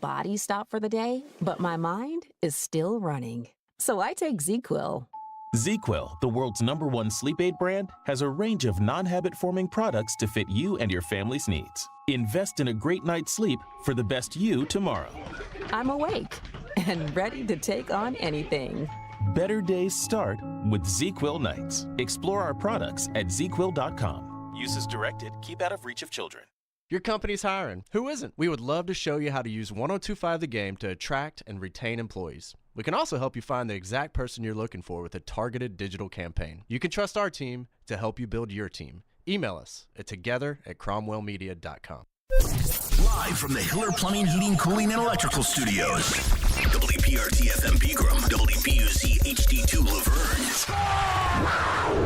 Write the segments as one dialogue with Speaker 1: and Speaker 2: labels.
Speaker 1: Body stop for the day, but my mind is still running. So I take ZQuil.
Speaker 2: ZQuil, the world's #1 sleep aid brand, has a range of non-habit-forming products to fit you and your family's needs. Invest in a great night's sleep for the best you tomorrow.
Speaker 1: I'm awake and ready to take on anything.
Speaker 2: Better days start with ZQuil nights. Explore our products at ZQuil.com. Use as directed. Keep out of reach of children.
Speaker 3: Your company's hiring. Who isn't? We would love to show you how to use 1025 The Game to attract and retain employees. We can also help you find the exact person you're looking for with a targeted digital campaign. You can trust our team to help you build your team. Email us at together@cromwellmedia.com.
Speaker 4: Live from the Hiller Plumbing, Heating, Cooling, and Electrical Studios. WPRT FM Pegram, WPUC HD2 Laverne.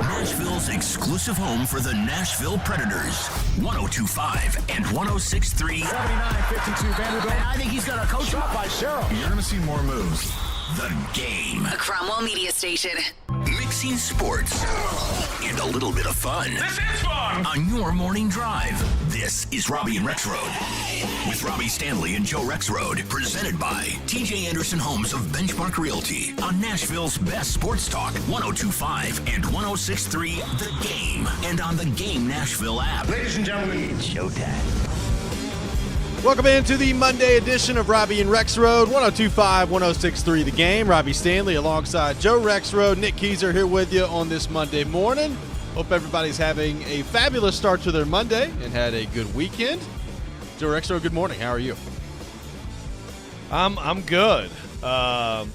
Speaker 4: Nashville's exclusive home for the Nashville Predators. 102.5 and 106.3.
Speaker 5: 79-52 Vanderbilt.
Speaker 4: And I think he's got a coach
Speaker 5: Shot by Cheryl.
Speaker 4: You're going to see more moves. The Game.
Speaker 6: A Cromwell Media Station.
Speaker 4: Mixing sports and a little bit of fun.
Speaker 5: This is fun!
Speaker 4: On your morning drive, this is Robby and Rexrode. With Robby Stanley and Joe Rexrode. Presented by TJ Anderson Homes of Benchmark Realty. On Nashville's best sports talk, 102.5 and 106.3 The Game. And on the Game Nashville app.
Speaker 5: Ladies and gentlemen,
Speaker 4: It's showtime.
Speaker 7: Welcome into the Monday edition of Robby and Rexrode, 102.5, 106.3 The Game. Robby Stanley alongside Joe Rexrode, Nick Keyser here with you on this Monday morning. Hope everybody's having a fabulous start to their Monday and had a good weekend. Joe Rexrode, good morning. How are you?
Speaker 8: I'm good. I'm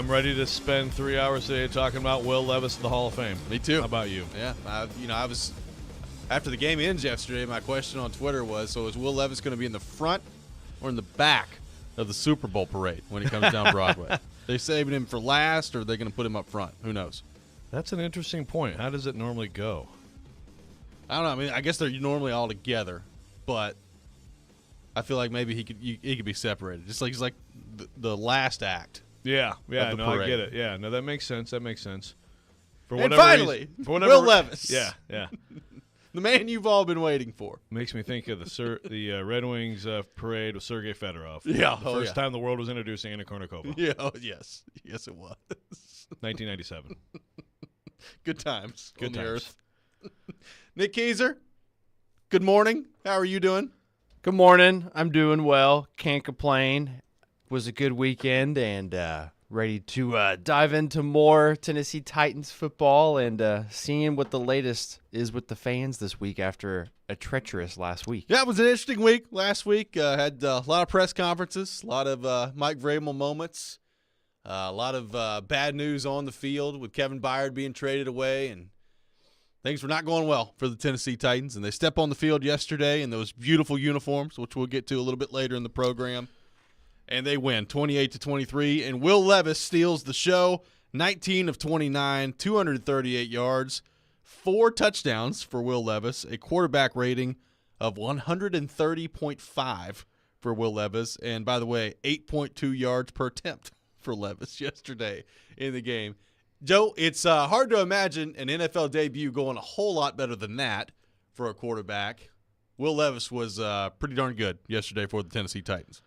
Speaker 8: ready to spend 3 hours today talking about Will Levis in the Hall of Fame.
Speaker 7: Me too.
Speaker 8: How about you?
Speaker 7: Yeah, I was after the game ends yesterday. My question on Twitter was: so is Will Levis going to be in the front or in the back of the Super Bowl parade when he comes down Broadway? They saving him for last, or are they going to put him up front? Who knows?
Speaker 8: That's an interesting point. How does it normally go?
Speaker 7: I don't know. I mean, I guess they're normally all together, but I feel like maybe he could be separated, just like he's like the last act.
Speaker 8: Yeah.
Speaker 7: the
Speaker 8: No, I
Speaker 7: parade.
Speaker 8: get it. Yeah, no, that makes sense. For
Speaker 7: And finally, Will Levis.
Speaker 8: Yeah.
Speaker 7: The man you've all been waiting for.
Speaker 8: Makes me think of the Red Wings parade with Sergei Fedorov.
Speaker 7: Yeah.
Speaker 8: The first time the world was introduced to Anna Kournikova.
Speaker 7: Yeah. Oh, yes. Yes, it was.
Speaker 8: 1997.
Speaker 7: Good times.
Speaker 8: Good
Speaker 7: on the
Speaker 8: times.
Speaker 7: earth. Nick Keyser, good morning. How are you doing?
Speaker 9: Good morning. I'm doing well. Can't complain. Was a good weekend and ready to dive into more Tennessee Titans football and seeing what the latest is with the fans this week after a treacherous last week.
Speaker 7: Yeah, it was an interesting week last week. Had a lot of press conferences, a lot of Mike Vrabel moments, a lot of bad news on the field with Kevin Byard being traded away, and things were not going well for the Tennessee Titans. And they step on the field yesterday in those beautiful uniforms, which we'll get to a little bit later in the program. And they win 28-23, and Will Levis steals the show, 19 of 29, 238 yards, 4 touchdowns for Will Levis, a quarterback rating of 130.5 for Will Levis, and by the way, 8.2 yards per attempt for Levis yesterday in the game. Joe, it's hard to imagine an NFL debut going a whole lot better than that for a quarterback. Will Levis was pretty darn good yesterday for the Tennessee Titans.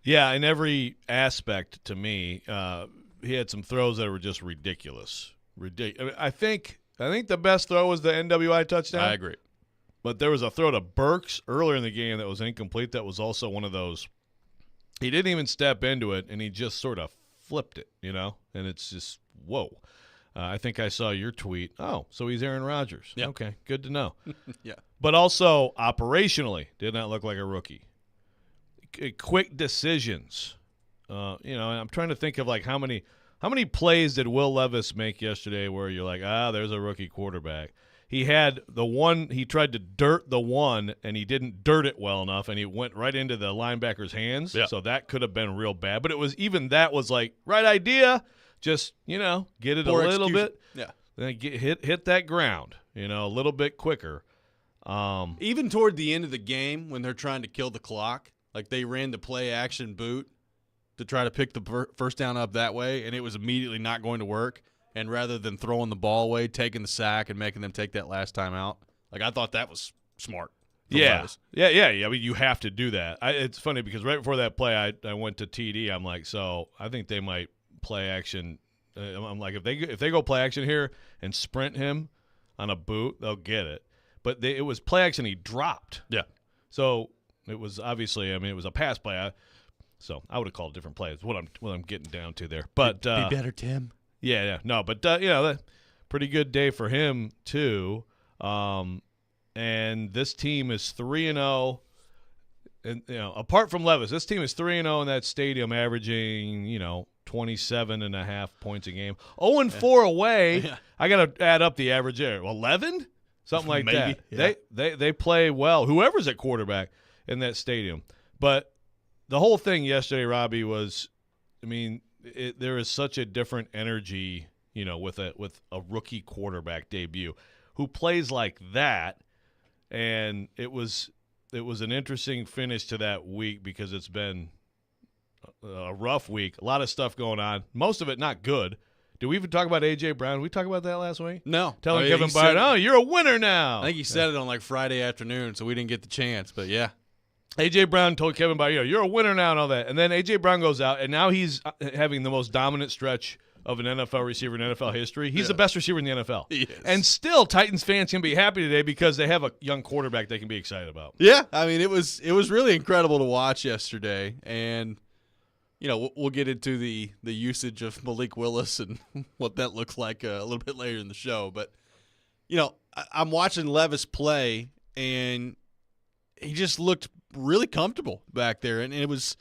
Speaker 8: Yeah, in every aspect to me, he had some throws that were just ridiculous. I think the best throw was the NWI touchdown.
Speaker 7: I agree.
Speaker 8: But there was a throw to Burks earlier in the game that was incomplete. That was also one of those. He didn't even step into it, and he just sort of flipped it, And it's just, whoa. I think I saw your tweet. Oh, so he's Aaron Rodgers.
Speaker 7: Yep.
Speaker 8: Okay, good to know.
Speaker 7: Yeah.
Speaker 8: But also, operationally, did not look like a rookie. Quick decisions. And I'm trying to think of like how many plays did Will Levis make yesterday where you're like, there's a rookie quarterback. He had the one, he tried to dirt the one, and he didn't dirt it well enough, and he went right into the linebacker's hands.
Speaker 7: Yeah.
Speaker 8: So that could have been real bad. But it was even that was like, right idea, just, get it
Speaker 7: Poor
Speaker 8: a little
Speaker 7: execution.
Speaker 8: bit.
Speaker 7: Yeah.
Speaker 8: Then hit that ground, a little bit quicker.
Speaker 7: Even toward the end of the game when they're trying to kill the clock, like they ran the play action boot to try to pick the first down up that way, and it was immediately not going to work. And rather than throwing the ball away, taking the sack and making them take that last time out, like I thought that was smart.
Speaker 8: Yeah.
Speaker 7: Levis.
Speaker 8: Yeah. I mean, you have to do that. It's funny because right before that play, I went to TD. I'm like, so I think they might play action. I'm like, if they go play action here and sprint him on a boot, they'll get it. But it was play action. He dropped.
Speaker 7: Yeah.
Speaker 8: So it was obviously, I mean, it was a pass play. So I would have called different plays. What I'm getting down to there. But
Speaker 7: be better, Tim.
Speaker 8: Yeah. No, but pretty good day for him too. And this team is 3-0. And apart from Levis, this team is 3-0 in that stadium, averaging 27.5 points a game. 0-4 away.
Speaker 7: Yeah.
Speaker 8: I got to add up the average there. 11, something like
Speaker 7: Maybe,
Speaker 8: that.
Speaker 7: yeah.
Speaker 8: They play well. Whoever's at quarterback in that stadium, but the whole thing yesterday, Robbie, was, I mean, there is such a different energy, with a rookie quarterback debut who plays like that, and it was an interesting finish to that week because it's been a rough week. A lot of stuff going on. Most of it not good. Did we even talk about A.J. Brown? Did we talk about that last week?
Speaker 7: No.
Speaker 8: Telling Kevin Byard, you're a winner now.
Speaker 7: I think he said it on like Friday afternoon, so we didn't get the chance. But yeah.
Speaker 8: A.J. Brown told Kevin Byard, you're a winner now and all that. And then A.J. Brown goes out, and now he's having the most dominant stretch of an NFL receiver in NFL history. He's the best receiver in the NFL.
Speaker 7: He is.
Speaker 8: And still, Titans fans can be happy today because they have a young quarterback they can be excited about.
Speaker 7: Yeah, I mean, it was really incredible to watch yesterday, and we'll get into the usage of Malik Willis and what that looks like a little bit later in the show. But I'm watching Levis play, and he just looked really comfortable back there, and it was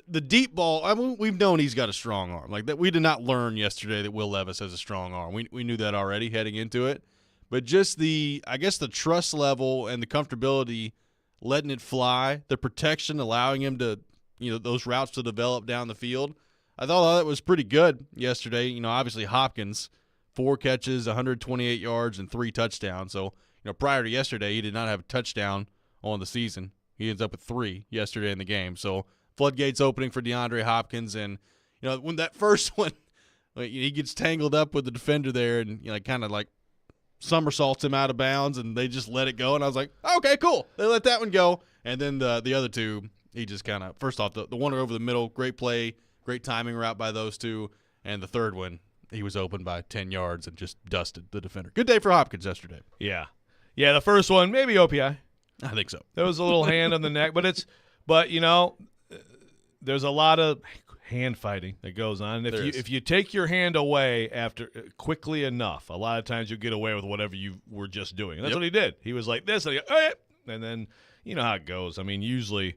Speaker 7: the deep ball. I mean, we've known he's got a strong arm. Like that, we did not learn yesterday that Will Levis has a strong arm. We knew that already heading into it, but just the trust level and the comfortability, letting it fly, the protection, allowing him to those routes to develop down the field. I thought all that was pretty good yesterday. Obviously Hopkins, 4 catches, 128 yards, and 3 touchdowns. So prior to yesterday, he did not have a touchdown on the season. He ends up with 3 yesterday in the game. So floodgates opening for DeAndre Hopkins, and when that first one, he gets tangled up with the defender there, and kind of like somersaults him out of bounds, and they just let it go. And I was like, okay, cool. They let that one go, and then the other two, he just kind of first off the one over the middle, great play, great timing route by those two, and the third one, he was open by 10 yards and just dusted the defender. Good day for Hopkins yesterday.
Speaker 8: Yeah, the first one maybe OPI.
Speaker 7: I think so.
Speaker 8: There was a little hand on the neck, but there's a lot of hand fighting that goes on. If you take your hand away after quickly enough, a lot of times you'll get away with whatever you were just doing. And that's what he did. He was like this, and then you know how it goes. I mean, usually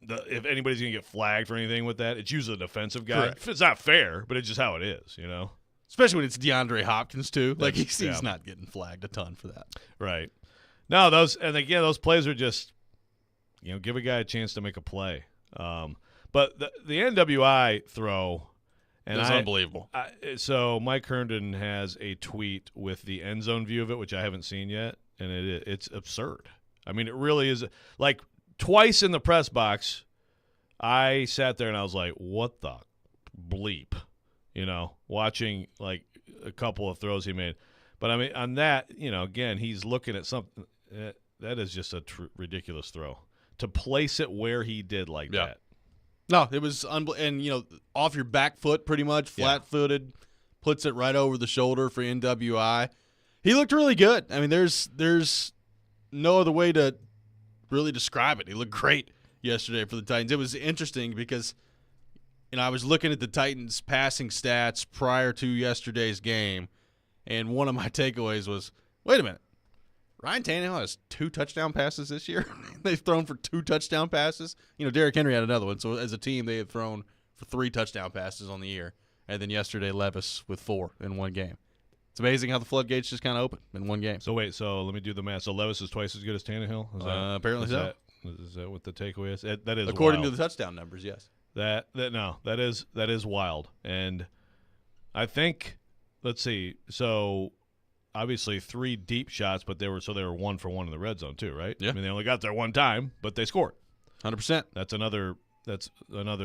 Speaker 8: if anybody's going to get flagged for anything with that, it's usually a defensive guy.
Speaker 7: Correct.
Speaker 8: It's not fair, but it's just how it is,
Speaker 7: Especially when it's DeAndre Hopkins too. Like he's not getting flagged a ton for that.
Speaker 8: Right. No, those plays are just, give a guy a chance to make a play. But the NWI throw, and
Speaker 7: it's unbelievable.
Speaker 8: So Mike Herndon has a tweet with the end zone view of it, which I haven't seen yet, and it's absurd. I mean, it really is. Like twice in the press box, I sat there and I was like, "What the bleep?" Watching like a couple of throws he made. But I mean, on that, again, he's looking at something that is just a ridiculous throw to place it where he did like that.
Speaker 7: No, it was and off your back foot pretty much, flat-footed, puts it right over the shoulder for NWI. He looked really good. I mean, there's no other way to really describe it. He looked great yesterday for the Titans. It was interesting because I was looking at the Titans passing stats prior to yesterday's game, and one of my takeaways was, wait a minute. Ryan Tannehill has 2 touchdown passes this year. They've thrown for 2 touchdown passes. Derrick Henry had another one. So as a team, they had thrown for 3 touchdown passes on the year. And then yesterday, Levis with 4 in one game. It's amazing how the floodgates just kind of open in one game.
Speaker 8: So wait, let me do the math. So Levis is twice as good as Tannehill?
Speaker 7: Apparently so.
Speaker 8: Is that what the takeaway is? That is
Speaker 7: according
Speaker 8: wild.
Speaker 7: to the touchdown numbers, yes.
Speaker 8: That is wild. And I think, let's see, so obviously 3 deep shots, but they were 1 for 1 in the red zone too, right?
Speaker 7: Yeah.
Speaker 8: I mean, they only got there one time, but they scored.
Speaker 7: 100%.
Speaker 8: That's another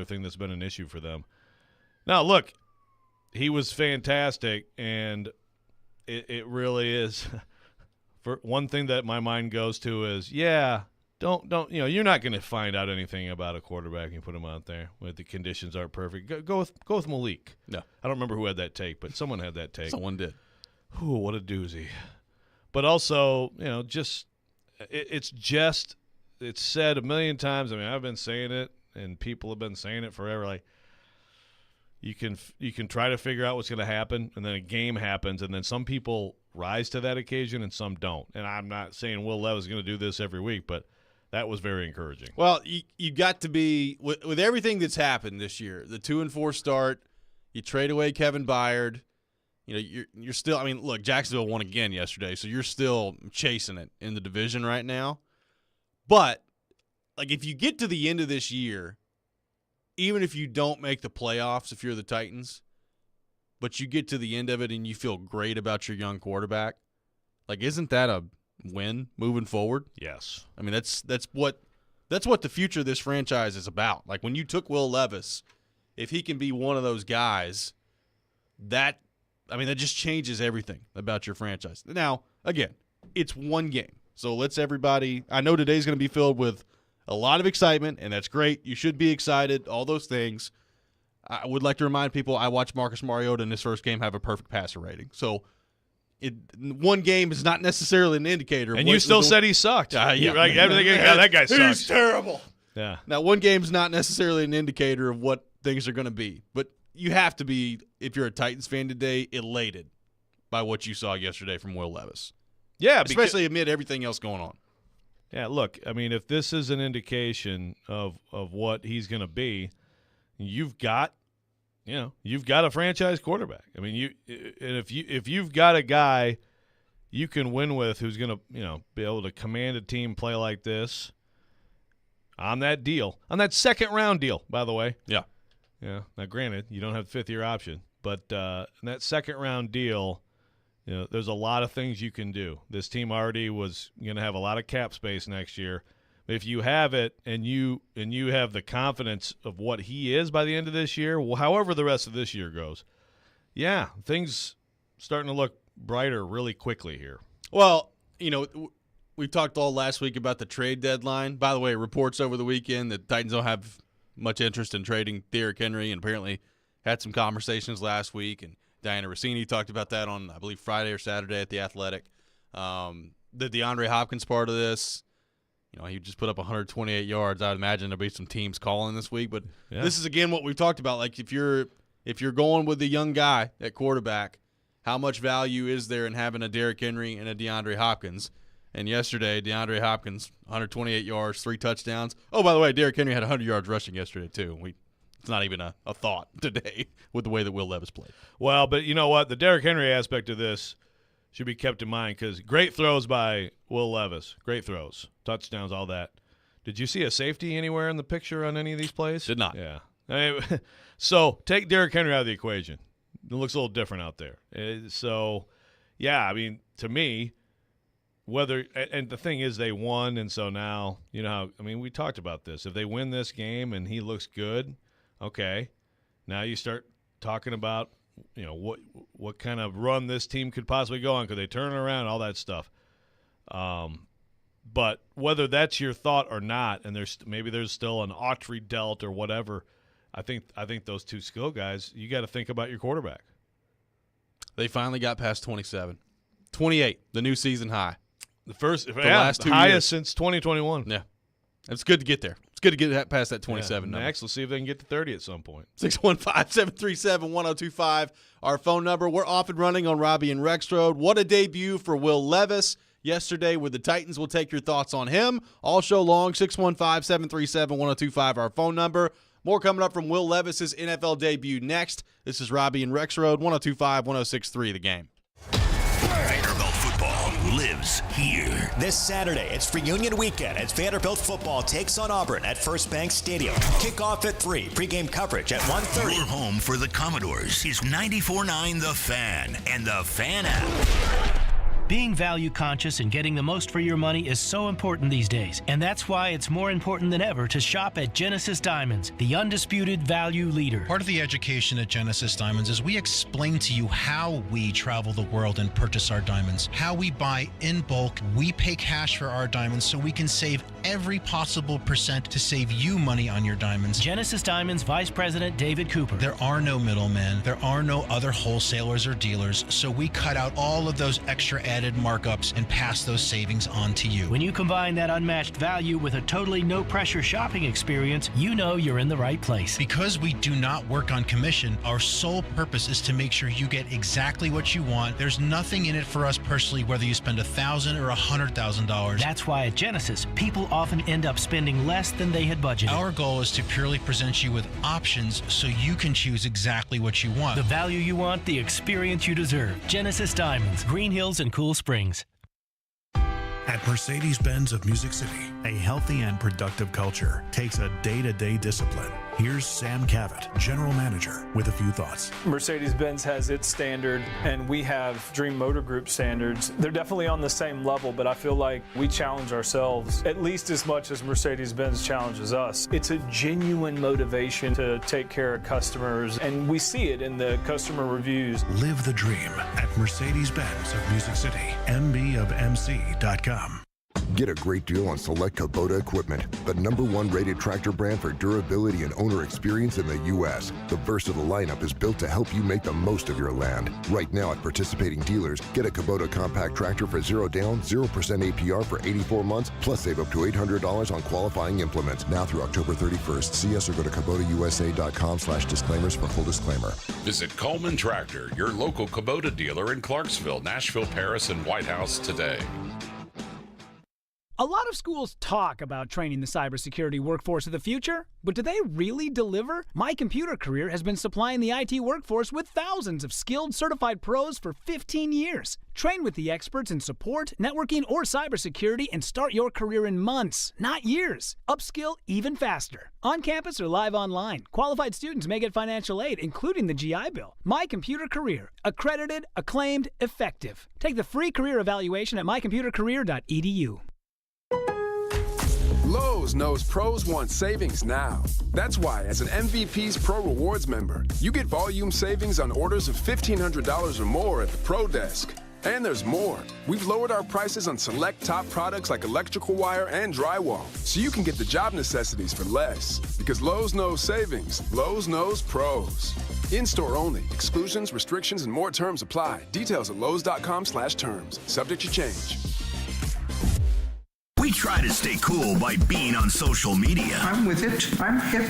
Speaker 8: thing that's been an issue for them. Now, look, he was fantastic, and it really is one thing that my mind goes to is, don't you're not going to find out anything about a quarterback and put him out there when the conditions aren't perfect. Go with Malik.
Speaker 7: No,
Speaker 8: I don't remember who had that take, but someone had that take.
Speaker 7: Someone did.
Speaker 8: Ooh, what a doozy. But also, it's said a million times. I mean, I've been saying it, and people have been saying it forever. Like, you can try to figure out what's going to happen, and then a game happens, and then some people rise to that occasion and some don't. And I'm not saying Will Levis is going to do this every week, but that was very encouraging.
Speaker 7: Well, you got to be with everything that's happened this year. The 2-4 start, you trade away Kevin Byard. You're still. I mean, look, Jacksonville won again yesterday, so you're still chasing it in the division right now. But like, if you get to the end of this year, even if you don't make the playoffs, if you're the Titans, but you get to the end of it and you feel great about your young quarterback, like, isn't that a win moving forward?
Speaker 8: Yes.
Speaker 7: I mean, that's what the future of this franchise is about. Like, when you took Will Levis, if he can be one of those guys, that just changes everything about your franchise. Now, again, it's one game. So let's everybody – I know today's going to be filled with a lot of excitement, and that's great. You should be excited, all those things. I would like to remind people I watched Marcus Mariota in his first game have a perfect passer rating. So one game is not necessarily an indicator.
Speaker 8: And you still said he sucked.
Speaker 7: Yeah.
Speaker 8: Like, everything, that guy sucks.
Speaker 7: He's terrible.
Speaker 8: Yeah.
Speaker 7: Now, one game is not necessarily an indicator of what things are going to be. But you have to be, if you're a Titans fan today, elated by what you saw yesterday from Will Levis.
Speaker 8: Yeah,
Speaker 7: especially amid everything else going on.
Speaker 8: Yeah, look, I mean, if this is an indication of what he's going to be, you've got a franchise quarterback. I mean, if you've got a guy you can win with who's going to, be able to command a team, play like this on that deal, on that second round deal, by the way.
Speaker 7: Yeah.
Speaker 8: Yeah. Now, granted, you don't have the 5th-year option, but in that second round deal, there's a lot of things you can do. This team already was going to have a lot of cap space next year. If you have it and you have the confidence of what he is by the end of this year, however the rest of this year goes, yeah, things starting to look brighter really quickly here.
Speaker 7: Well, we talked all last week about the trade deadline. By the way, reports over the weekend that Titans don't have much interest in trading Derrick Henry, and apparently had some conversations last week, and Diana Rossini talked about that on, I believe, Friday or Saturday at The Athletic. The DeAndre Hopkins part of this, he just put up 128 yards. I would imagine there'll be some teams calling this week. But This is, again, what we've talked about. Like, if you're going with the young guy at quarterback, how much value is there in having a Derrick Henry and a DeAndre Hopkins? And yesterday, DeAndre Hopkins, 128 yards, 3 touchdowns. Oh, by the way, Derrick Henry had 100 yards rushing yesterday, too. It's not even a thought today with the way that Will Levis played.
Speaker 8: Well, but you know what? The Derrick Henry aspect of this should be kept in mind because great throws by Will Levis. Great throws. Touchdowns, all that. Did you see a safety anywhere in the picture on any of these plays?
Speaker 7: Did not.
Speaker 8: Yeah. So take Derrick Henry out of the equation. It looks a little different out there. So, yeah, I mean, to me, and the thing is they won, and so now, we talked about this. If they win this game and he looks good, okay, now you start talking about, what kind of run this team could possibly go on. Could they turn it around? All that stuff. But whether that's your thought or not, and there's still an Autry dealt or whatever, I think those two skill guys, you got to think about your quarterback.
Speaker 7: They finally got past 27. 28, the new season high.
Speaker 8: The
Speaker 7: last 2
Speaker 8: highest
Speaker 7: years.
Speaker 8: since 2021.
Speaker 7: Yeah. It's good to get there. It's good to get past that 27 number.
Speaker 8: Next, let's see if they can get to 30 at some point.
Speaker 7: 615-737-1025, our phone number. We're off and running on Robby and Rexrode. What a debut for Will Levis yesterday with the Titans. We'll take your thoughts on him all show long. 615-737-1025, our phone number. More coming up from Will Levis's NFL debut next. This is Robby and Rexrode, 102.5-106.3 The Game.
Speaker 4: Vanderbilt football lives here.
Speaker 6: This Saturday, it's reunion weekend as Vanderbilt football takes on Auburn at First Bank Stadium. Kickoff at 3, pregame coverage at 1:30.
Speaker 4: Your home for the Commodores is 94.9 The Fan and the Fan app.
Speaker 10: Being value conscious and getting the most for your money is so important these days, and that's why it's more important than ever to shop at Genesis Diamonds, the undisputed value leader.
Speaker 11: Part of the education at Genesis Diamonds is we explain to you how we travel the world and purchase our diamonds, how we buy in bulk, we pay cash for our diamonds so we can save every possible percent to save you money on your diamonds.
Speaker 10: Genesis Diamonds Vice President David Cooper.
Speaker 11: There are no middlemen. There are no other wholesalers or dealers, so we cut out all of those extra added markups and pass those savings on to you.
Speaker 10: When you combine that unmatched value with a totally no-pressure shopping experience, you know you're in the right place.
Speaker 11: Because we do not work on commission, our sole purpose is to make sure you get exactly what you want. There's nothing in it for us personally, whether you spend $1,000 or $100,000.
Speaker 10: That's why at Genesis, people often end up spending less than they had budgeted.
Speaker 11: Our goal is to purely present you with options so you can choose exactly what you want.
Speaker 10: The value you want, the experience you deserve. Genesis Diamonds, Green Hills and Cool Springs.
Speaker 12: At Mercedes-Benz of Music City, a healthy and productive culture takes a day-to-day discipline. Here's Sam Cavett, General Manager, with a few thoughts.
Speaker 13: Mercedes-Benz has its standard, and we have Dream Motor Group standards. They're definitely on the same level, but I feel like we challenge ourselves at least as much as Mercedes-Benz challenges us. It's a genuine motivation to take care of customers, and we see it in the customer reviews.
Speaker 12: Live the dream at Mercedes-Benz of Music City, mbofmc.com.
Speaker 14: Get a great deal on select Kubota equipment, the #1 rated tractor brand for durability and owner experience in the U.S. The versatile lineup is built to help you make the most of your land. Right now at participating dealers, get a Kubota compact tractor for 0 down, 0% APR for 84 months, plus save up to $800 on qualifying implements. Now through October 31st. See us or go to KubotaUSA.com/disclaimers for full disclaimer.
Speaker 15: Visit Coleman Tractor, your local Kubota dealer in Clarksville, Nashville, Paris, and White House today.
Speaker 16: A lot of schools talk about training the cybersecurity workforce of the future, but do they really deliver? My Computer Career has been supplying the IT workforce with thousands of skilled, certified pros for 15 years. Train with the experts in support, networking, or cybersecurity and start your career in months, not years. Upskill even faster. On campus or live online, qualified students may get financial aid, including the GI Bill. My Computer Career. Accredited, acclaimed, effective. Take the free career evaluation at mycomputercareer.edu.
Speaker 17: Lowe's knows pros want savings now. That's why, as an MVP's Pro Rewards member, you get volume savings on orders of $1,500 or more at the Pro Desk. And there's more. We've lowered our prices on select top products like electrical wire and drywall, so you can get the job necessities for less. Because Lowe's knows savings. Lowe's knows pros. In-store only. Exclusions, restrictions, and more terms apply. Details at lowes.com/terms. Subject to change.
Speaker 4: We try to stay cool by being on social media.
Speaker 18: I'm with it. I'm hip.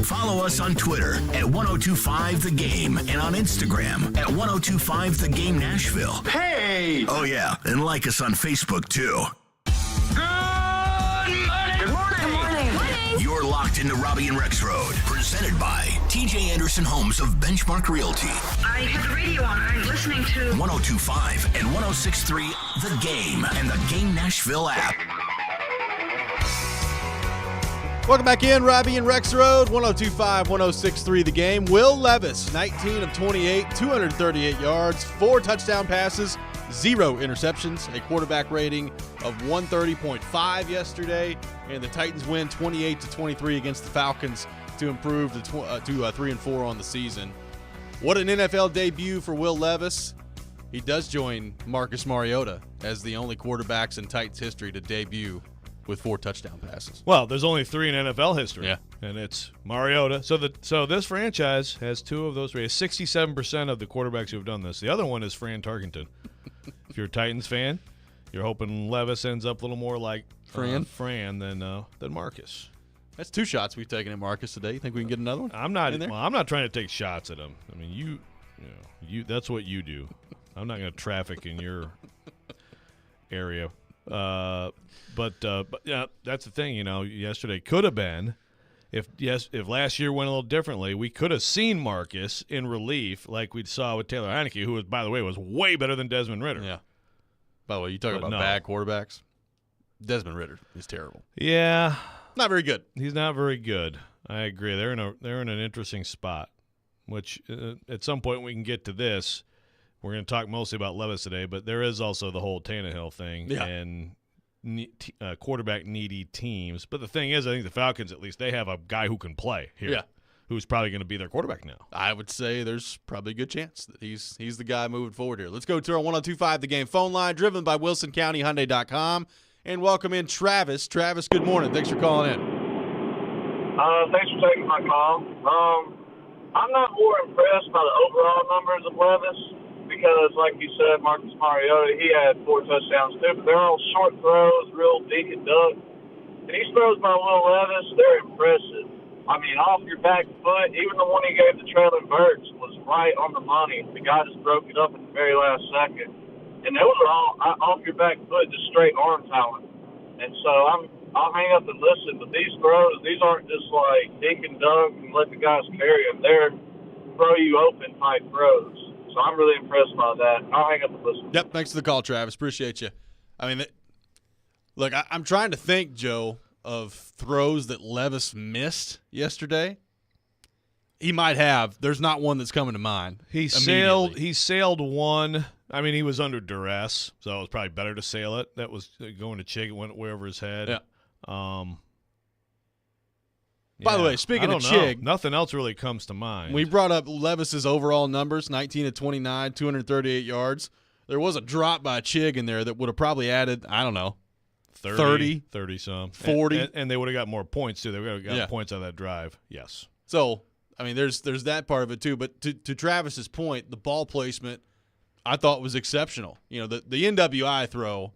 Speaker 4: Follow us on Twitter at 1025thegame and on Instagram at 1025thegame Nashville.
Speaker 18: Hey!
Speaker 4: Oh yeah, and like us on Facebook too.
Speaker 18: Good morning.
Speaker 4: You're locked into Robby and Rexrode, presented by TJ Anderson Homes of Benchmark Realty.
Speaker 19: I have the radio on. I'm listening to
Speaker 4: 1025 and 1063 The Game and the Game Nashville app.
Speaker 7: Welcome back in, Robby and Rexrode, 1025, 1063 The Game. Will Levis, 19 of 28, 238 yards, 4 touchdown passes, 0 interceptions, a quarterback rating of 130.5 yesterday, and the Titans win 28-23 against the Falcons to improve to 3-4 on the season. What an NFL debut for Will Levis. He does join Marcus Mariota as the only quarterbacks in Titans history to debut with 4 touchdown passes.
Speaker 8: Well, there's only 3 in NFL history.
Speaker 7: Yeah.
Speaker 8: And it's Mariota. So this franchise has 2 of those 3. 67% of the quarterbacks who have done this. The other one is Fran Tarkenton. If you're a Titans fan, you're hoping Levis ends up a little more like Fran than Marcus.
Speaker 7: That's 2 shots we've taken at Marcus today. You think we can get another one?
Speaker 8: I'm not trying to take shots at him. I mean, you that's what you do. I'm not going to traffic in your area. But yeah, that's the thing. Yesterday could have been if last year went a little differently, we could have seen Marcus in relief like we saw with Taylor Heineke, who, by the way, was way better than Desmond Ridder.
Speaker 7: Yeah. By the way, you talk about bad quarterbacks. Desmond Ridder is terrible.
Speaker 8: Yeah,
Speaker 7: not very good.
Speaker 8: He's not very good. I agree. They're in an interesting spot, which at some point we can get to this. we're going to talk mostly about Levis today, but there is also the whole Tannehill thing and quarterback-needy teams. But the thing is, I think the Falcons, at least, they have a guy who can play here, who's probably going to be their quarterback now.
Speaker 7: I would say there's probably a good chance that he's the guy moving forward here. Let's go to our 1025 The Game phone line, driven by WilsonCountyHyundai.com, and welcome in Travis. Travis, good morning. Thanks for calling in.
Speaker 20: Thanks for taking my call. I'm not more impressed by the overall numbers of Levis because, like you said, Marcus Mariota, he had 4 touchdowns too, but they're all short throws, real dink and dunk. And these throws by Will Levis, they're impressive. I mean, off your back foot, even the one he gave to Traylon Burks was right on the money. The guy just broke it up at the very last second. And those are all off your back foot, just straight arm talent. And so I'll hang up and listen, but these throws, these aren't just like dink and dunk and let the guys carry them. They're throw you open type throws. So I'm really impressed by that. I'll hang up and listen.
Speaker 7: Yep, thanks for the call, Travis. Appreciate you. I mean, look, I'm trying to think, Joe, of throws that Levis missed yesterday. He might have. There's not one that's coming to mind.
Speaker 8: He sailed one. I mean, he was under duress, so it was probably better to sail it. That was going to Chig. It went way over his head.
Speaker 7: Yeah. By the way, speaking of Chig,
Speaker 8: nothing else really comes to mind.
Speaker 7: We brought up Levis's overall numbers, 19 of 29, 238 yards. There was a drop by Chig in there that would have probably added, I don't know, 30
Speaker 8: some.
Speaker 7: 40.
Speaker 8: And they would have got more points, too. They would have got points out of that drive. Yes.
Speaker 7: So, I mean, there's that part of it, too. But to Travis's point, the ball placement I thought was exceptional. You know, the NWI throw,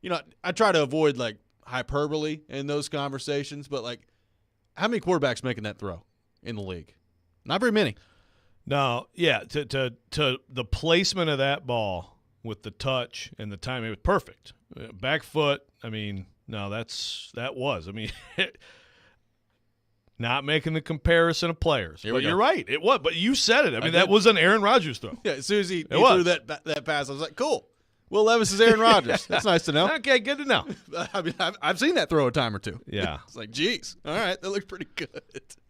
Speaker 7: you know, I try to avoid, like, hyperbole in those conversations, but, like, how many quarterbacks making that throw in the league? Not very many.
Speaker 8: No, yeah, to the placement of that ball with the touch and the timing, it was perfect. Back foot, I mean, no, that was. I mean, not making the comparison of players. But you're right, it was. But you said it. I mean, that was an Aaron Rodgers throw.
Speaker 7: Yeah, as soon as he threw that pass, I was like, cool. Will Levis is Aaron Rodgers. That's nice to know.
Speaker 8: Okay, good to know.
Speaker 7: I mean, I've seen that throw a time or two.
Speaker 8: Yeah.
Speaker 7: It's like, geez, all right, that looked pretty good.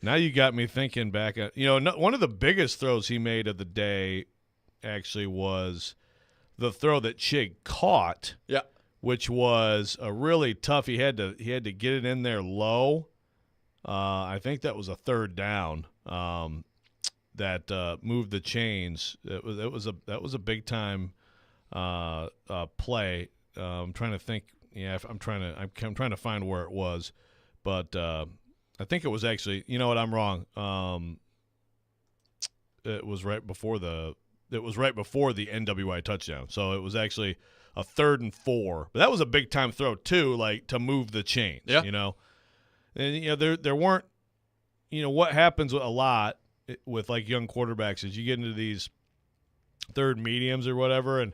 Speaker 8: Now you got me thinking back. One of the biggest throws he made of the day actually was the throw that Chig caught.
Speaker 7: Yeah.
Speaker 8: Which was a really tough. He had to get it in there low. I think that was a third down. That moved the chains. That was a big time play. I'm trying to think. Yeah, I'm trying to find where it was, but I think it was actually. You know what? I'm wrong. It was right before the NWI touchdown. So it was actually a 3rd and 4. But that was a big time throw too, like to move the chains.
Speaker 7: Yeah.
Speaker 8: You know, and there weren't. What happens a lot with like young quarterbacks is you get into these third mediums or whatever, and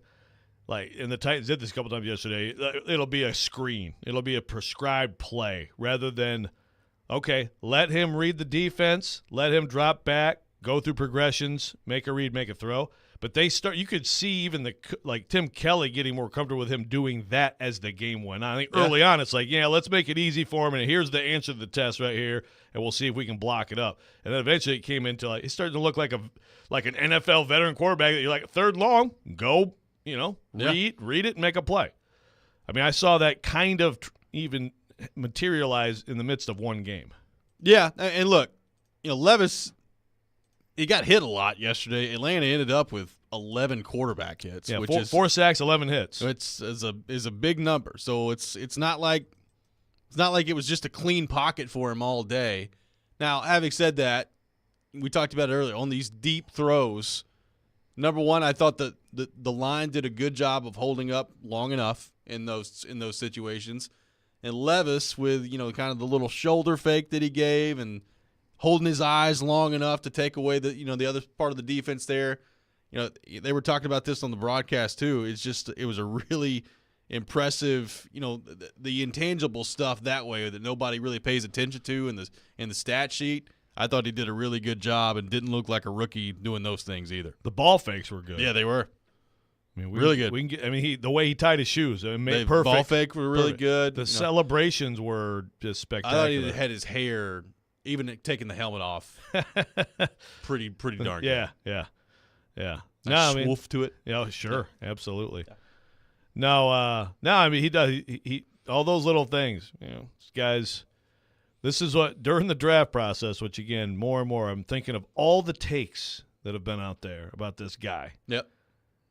Speaker 8: the Titans did this a couple times yesterday. It'll be a screen. It'll be a prescribed play rather than, okay, let him read the defense, let him drop back, go through progressions, make a read, make a throw. But you could see even Tim Kelly getting more comfortable with him doing that as the game went on. I think early on it's like, let's make it easy for him, and here's the answer to the test right here, and we'll see if we can block it up. And then eventually it came into it started to look like an NFL veteran quarterback that you're like, 3rd long, go, read it and make a play. I mean, I saw that kind of even materialize in the midst of one game.
Speaker 7: Yeah, and look, Levis, he got hit a lot yesterday. Atlanta ended up with 11 quarterback hits,
Speaker 8: yeah,
Speaker 7: which
Speaker 8: is 4 sacks, 11 hits.
Speaker 7: Is a big number. So it's not like it was just a clean pocket for him all day. Now, having said that, we talked about it earlier on these deep throws. Number one, I thought that the line did a good job of holding up long enough in those situations, and Levis with kind of the little shoulder fake that he gave and holding his eyes long enough to take away the other part of the defense there. They were talking about this on the broadcast too. It was a really impressive, the intangible stuff that way that nobody really pays attention to in the stat sheet. I thought he did a really good job and didn't look like a rookie doing those things either.
Speaker 8: The ball fakes were good.
Speaker 7: Yeah, they were.
Speaker 8: I mean,
Speaker 7: really good.
Speaker 8: The way he tied his shoes, it made perfect.
Speaker 7: Ball fake were really good.
Speaker 8: The celebrations were just spectacular.
Speaker 7: I thought he had his hair, even taking the helmet off, pretty darn good.
Speaker 8: Yeah. No, I mean,
Speaker 7: wolf to it.
Speaker 8: Yeah, sure, absolutely. No, I mean he does. He all those little things. Guys. This is what during the draft process, which again, more and more, I'm thinking of all the takes that have been out there about this guy.
Speaker 7: Yep.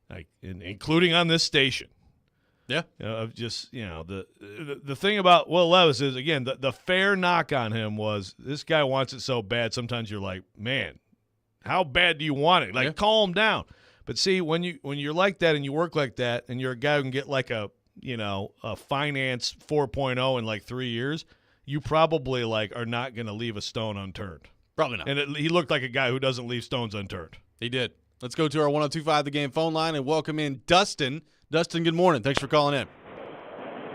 Speaker 8: Like, including on this station.
Speaker 7: Yeah.
Speaker 8: Of just the thing about Will Levis is again the fair knock on him was this guy wants it so bad. Sometimes you're like, man, how bad do you want it? Like, calm down. But see, when you're like that and you work like that, and you're a guy who can get like a finance 4.0 in like 3 years. You probably are not going to leave a stone unturned.
Speaker 7: Probably not.
Speaker 8: And he looked like a guy who doesn't leave stones unturned.
Speaker 7: He did. Let's go to our 102.5 The Game phone line and welcome in Dustin. Dustin, good morning. Thanks for calling in.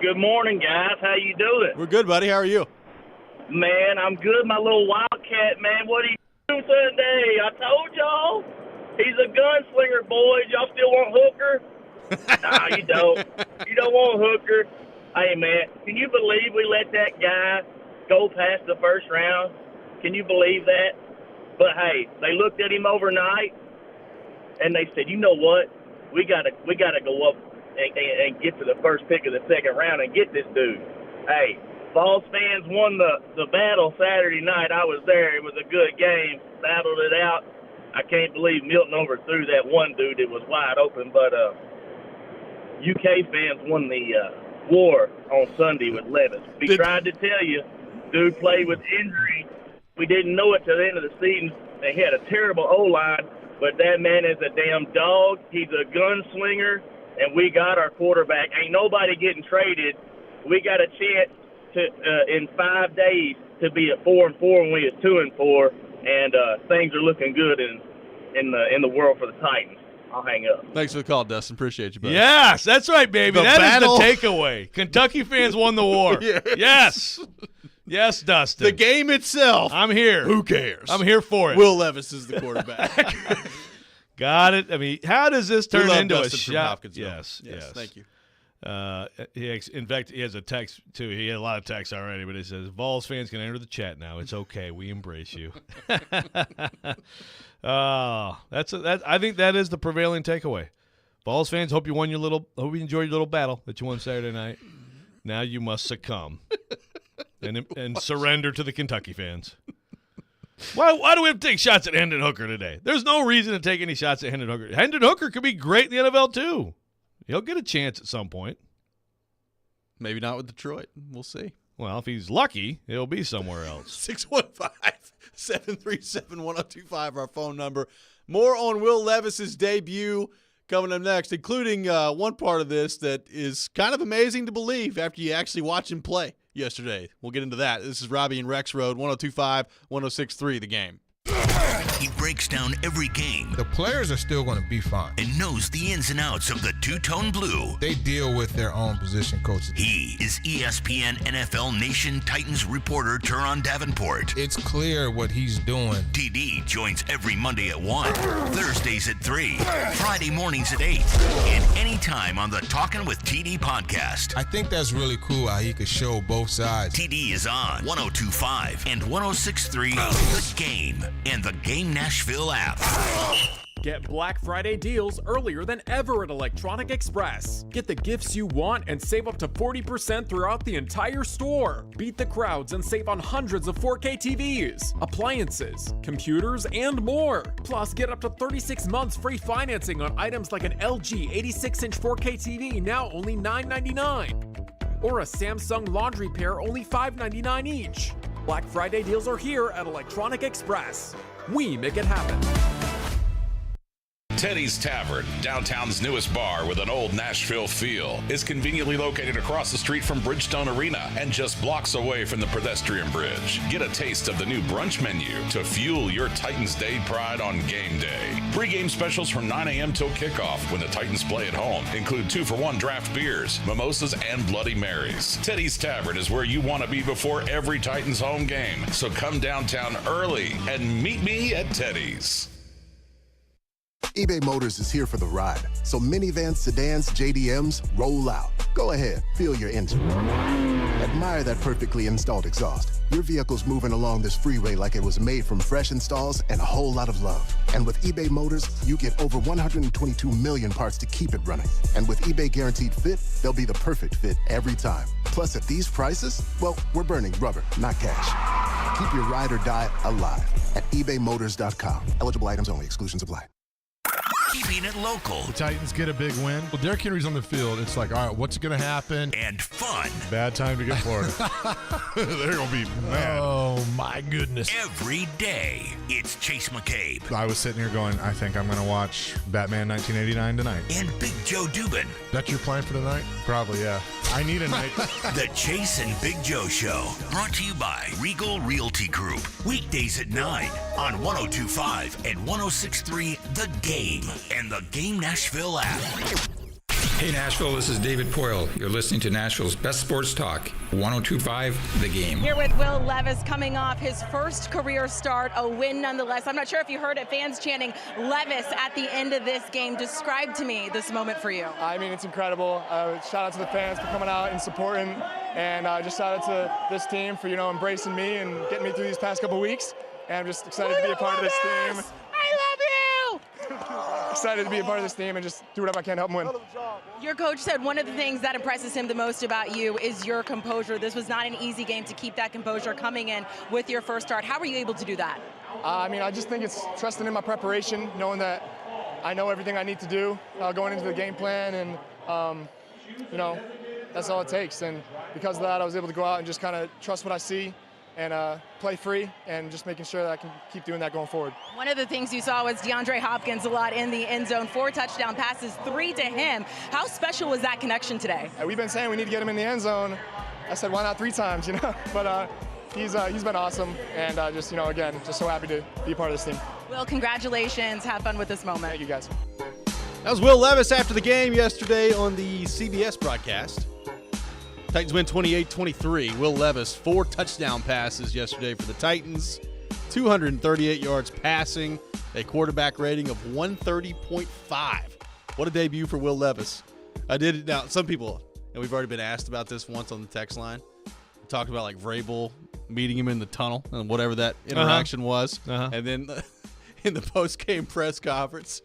Speaker 21: Good morning, guys. How you doing?
Speaker 7: We're good, buddy. How are you?
Speaker 21: Man, I'm good. My little Wildcat, man. What do you do Sunday? I told y'all. He's a gunslinger, boys. Y'all still want Hooker? Nah, you don't. You don't want Hooker. Hey, man, can you believe we let that guy go past the first round? Can you believe that? But, hey, they looked at him overnight, and they said, you know what? We gotta go up and get to the first pick of the second round and get this dude. Hey, Vols fans won the battle Saturday night. I was there. It was a good game. Battled it out. I can't believe Milton overthrew that one dude that was wide open. But UK fans won the war on Sunday with Levis. We tried to tell you, dude played with injury. We didn't know it till the end of the season. They had a terrible O-line, but that man is a damn dog. He's a gunslinger, and we got our quarterback. Ain't nobody getting traded. We got a chance to in 5 days to be at 4-4 when we was 2-4, and things are looking good in the world for the Titans. I'll hang up.
Speaker 7: Thanks for the call, Dustin. Appreciate you, buddy.
Speaker 8: Yes, that's right, baby. That is the takeaway. Kentucky fans won the war. Yes. Yes, Dustin.
Speaker 7: The game itself.
Speaker 8: I'm here.
Speaker 7: Who cares?
Speaker 8: I'm here for it.
Speaker 7: Will Levis is the quarterback.
Speaker 8: Got it. I mean, how does this turn into
Speaker 7: Dustin
Speaker 8: a
Speaker 7: from
Speaker 8: shot?
Speaker 7: Hopkinsville.
Speaker 8: Yes.
Speaker 7: Thank you.
Speaker 8: In fact, he has a text, too. He had a lot of texts already, but he says, Vols fans can enter the chat now. It's okay. We embrace you. I think that is the prevailing takeaway. Vols fans, hope you enjoyed your little battle that you won Saturday night. Now you must succumb and surrender to the Kentucky fans. Why do we have to take shots at Hendon Hooker today? There's no reason to take any shots at Hendon Hooker. Hendon Hooker could be great in the NFL, too. He'll get a chance at some point.
Speaker 7: Maybe not with Detroit. We'll see.
Speaker 8: Well, if he's lucky, he'll be somewhere else.
Speaker 7: 615-737-1025, our phone number. More on Will Levis's debut coming up next, including one part of this that is kind of amazing to believe after you actually watch him play yesterday. We'll get into that. This is Robby and Rexrode, 102.5, 106.3, The Game.
Speaker 4: He breaks down every game.
Speaker 22: The players are still going to be fine.
Speaker 4: And knows the ins and outs of the two-tone blue.
Speaker 22: They deal with their own position coaches.
Speaker 4: He is ESPN NFL Nation Titans reporter Teron Davenport.
Speaker 22: It's clear what he's doing.
Speaker 4: TD joins every Monday at 1, Thursdays at 3, Friday mornings at 8, and anytime on the Talkin' with TD podcast.
Speaker 22: I think that's really cool how he could show both sides.
Speaker 4: TD is on 102.5 and 106.3 The Game and the Game Nashville app.
Speaker 23: Get Black Friday deals earlier than ever at Electronic Express. Get the gifts you want and save up to 40% throughout the entire store. Beat the crowds and save on hundreds of 4K TVs, appliances, computers, and more. Plus, get up to 36 months free financing on items like an LG 86-inch 4K TV, now only $9.99. Or a Samsung laundry pair, only $5.99 each. Black Friday deals are here at Electronic Express. We make it happen.
Speaker 15: Teddy's Tavern, downtown's newest bar with an old Nashville feel, is conveniently located across the street from Bridgestone Arena and just blocks away from the pedestrian bridge. Get a taste of the new brunch menu to fuel your Titans Day pride on game day. Pre-game specials from 9 a.m. till kickoff when the Titans play at home include 2-for-1 draft beers, mimosas, and Bloody Marys. Teddy's Tavern is where you want to be before every Titans home game, so come downtown early and meet me at Teddy's.
Speaker 14: eBay Motors is here for the ride. So minivans, sedans, JDMs, roll out. Go ahead, feel your engine.
Speaker 1: Admire that perfectly installed exhaust. Your vehicle's moving along this freeway like it was made from fresh installs and a whole lot of love. And with eBay Motors, you get over 122 million parts to keep it running. And with eBay Guaranteed Fit, they'll be the perfect fit every time. Plus, at these prices, well, we're burning rubber, not cash. Keep your ride or die alive at ebaymotors.com. Eligible items only. Exclusions apply.
Speaker 4: Keeping it local.
Speaker 2: The Titans get a big win. Well, Derrick Henry's on the field. It's like, all right, what's going to happen?
Speaker 4: And fun.
Speaker 2: Bad time to get Florida. They're going to be mad. Oh, my goodness.
Speaker 4: Every day, it's Chase McCabe.
Speaker 2: I was sitting here going, I think I'm going to watch Batman 1989 tonight.
Speaker 4: And Big Joe Dubin.
Speaker 2: That's your plan for tonight? Probably, yeah. I need a night.
Speaker 4: The Chase and Big Joe Show. Brought to you by Regal Realty Group. Weekdays at 9 on 102.5 and 106.3 The Game and the Game Nashville app.
Speaker 3: Hey Nashville, this is David Poyle. You're listening to Nashville's best sports talk, 102.5 The Game.
Speaker 24: Here with Will Levis coming off his first career start, a win nonetheless. I'm not sure if you heard it, fans chanting Levis at the end of this game. Describe to me this moment for you.
Speaker 25: I mean, it's incredible. Shout out to the fans for coming out and supporting, and just shout out to this team for, embracing me and getting me through these past couple weeks. And I'm just excited to be a part of this team.
Speaker 24: I love you!
Speaker 25: Excited to be a part of this team and just do whatever I can to help them win.
Speaker 24: Your coach said one of the things that impresses him the most about you is your composure. This was not an easy game to keep that composure coming in with your first start. How were you able to do that?
Speaker 25: I just think it's trusting in my preparation, knowing that I know everything I need to do going into the game plan, and, that's all it takes. And because of that, I was able to go out and just kind of trust what I see and play free, and just making sure that I can keep doing that going forward.
Speaker 24: One of the things you saw was DeAndre Hopkins a lot in the end zone, 4 touchdown passes, 3 to him. How special was that connection today?
Speaker 25: We've been saying we need to get him in the end zone. I said, why not 3 times, But he's been awesome, and again, just so happy to be a part of this team.
Speaker 24: Will, congratulations. Have fun with this moment.
Speaker 25: Thank you, guys.
Speaker 7: That was Will Levis after the game yesterday on the CBS broadcast. Titans win 28-23. Will Levis, 4 touchdown passes yesterday for the Titans, 238 yards passing, a quarterback rating of 130.5. What a debut for Will Levis. Now, some people, and we've already been asked about this once on the text line, talked about like Vrabel meeting him in the tunnel and whatever that interaction was. And then in the post-game press conference,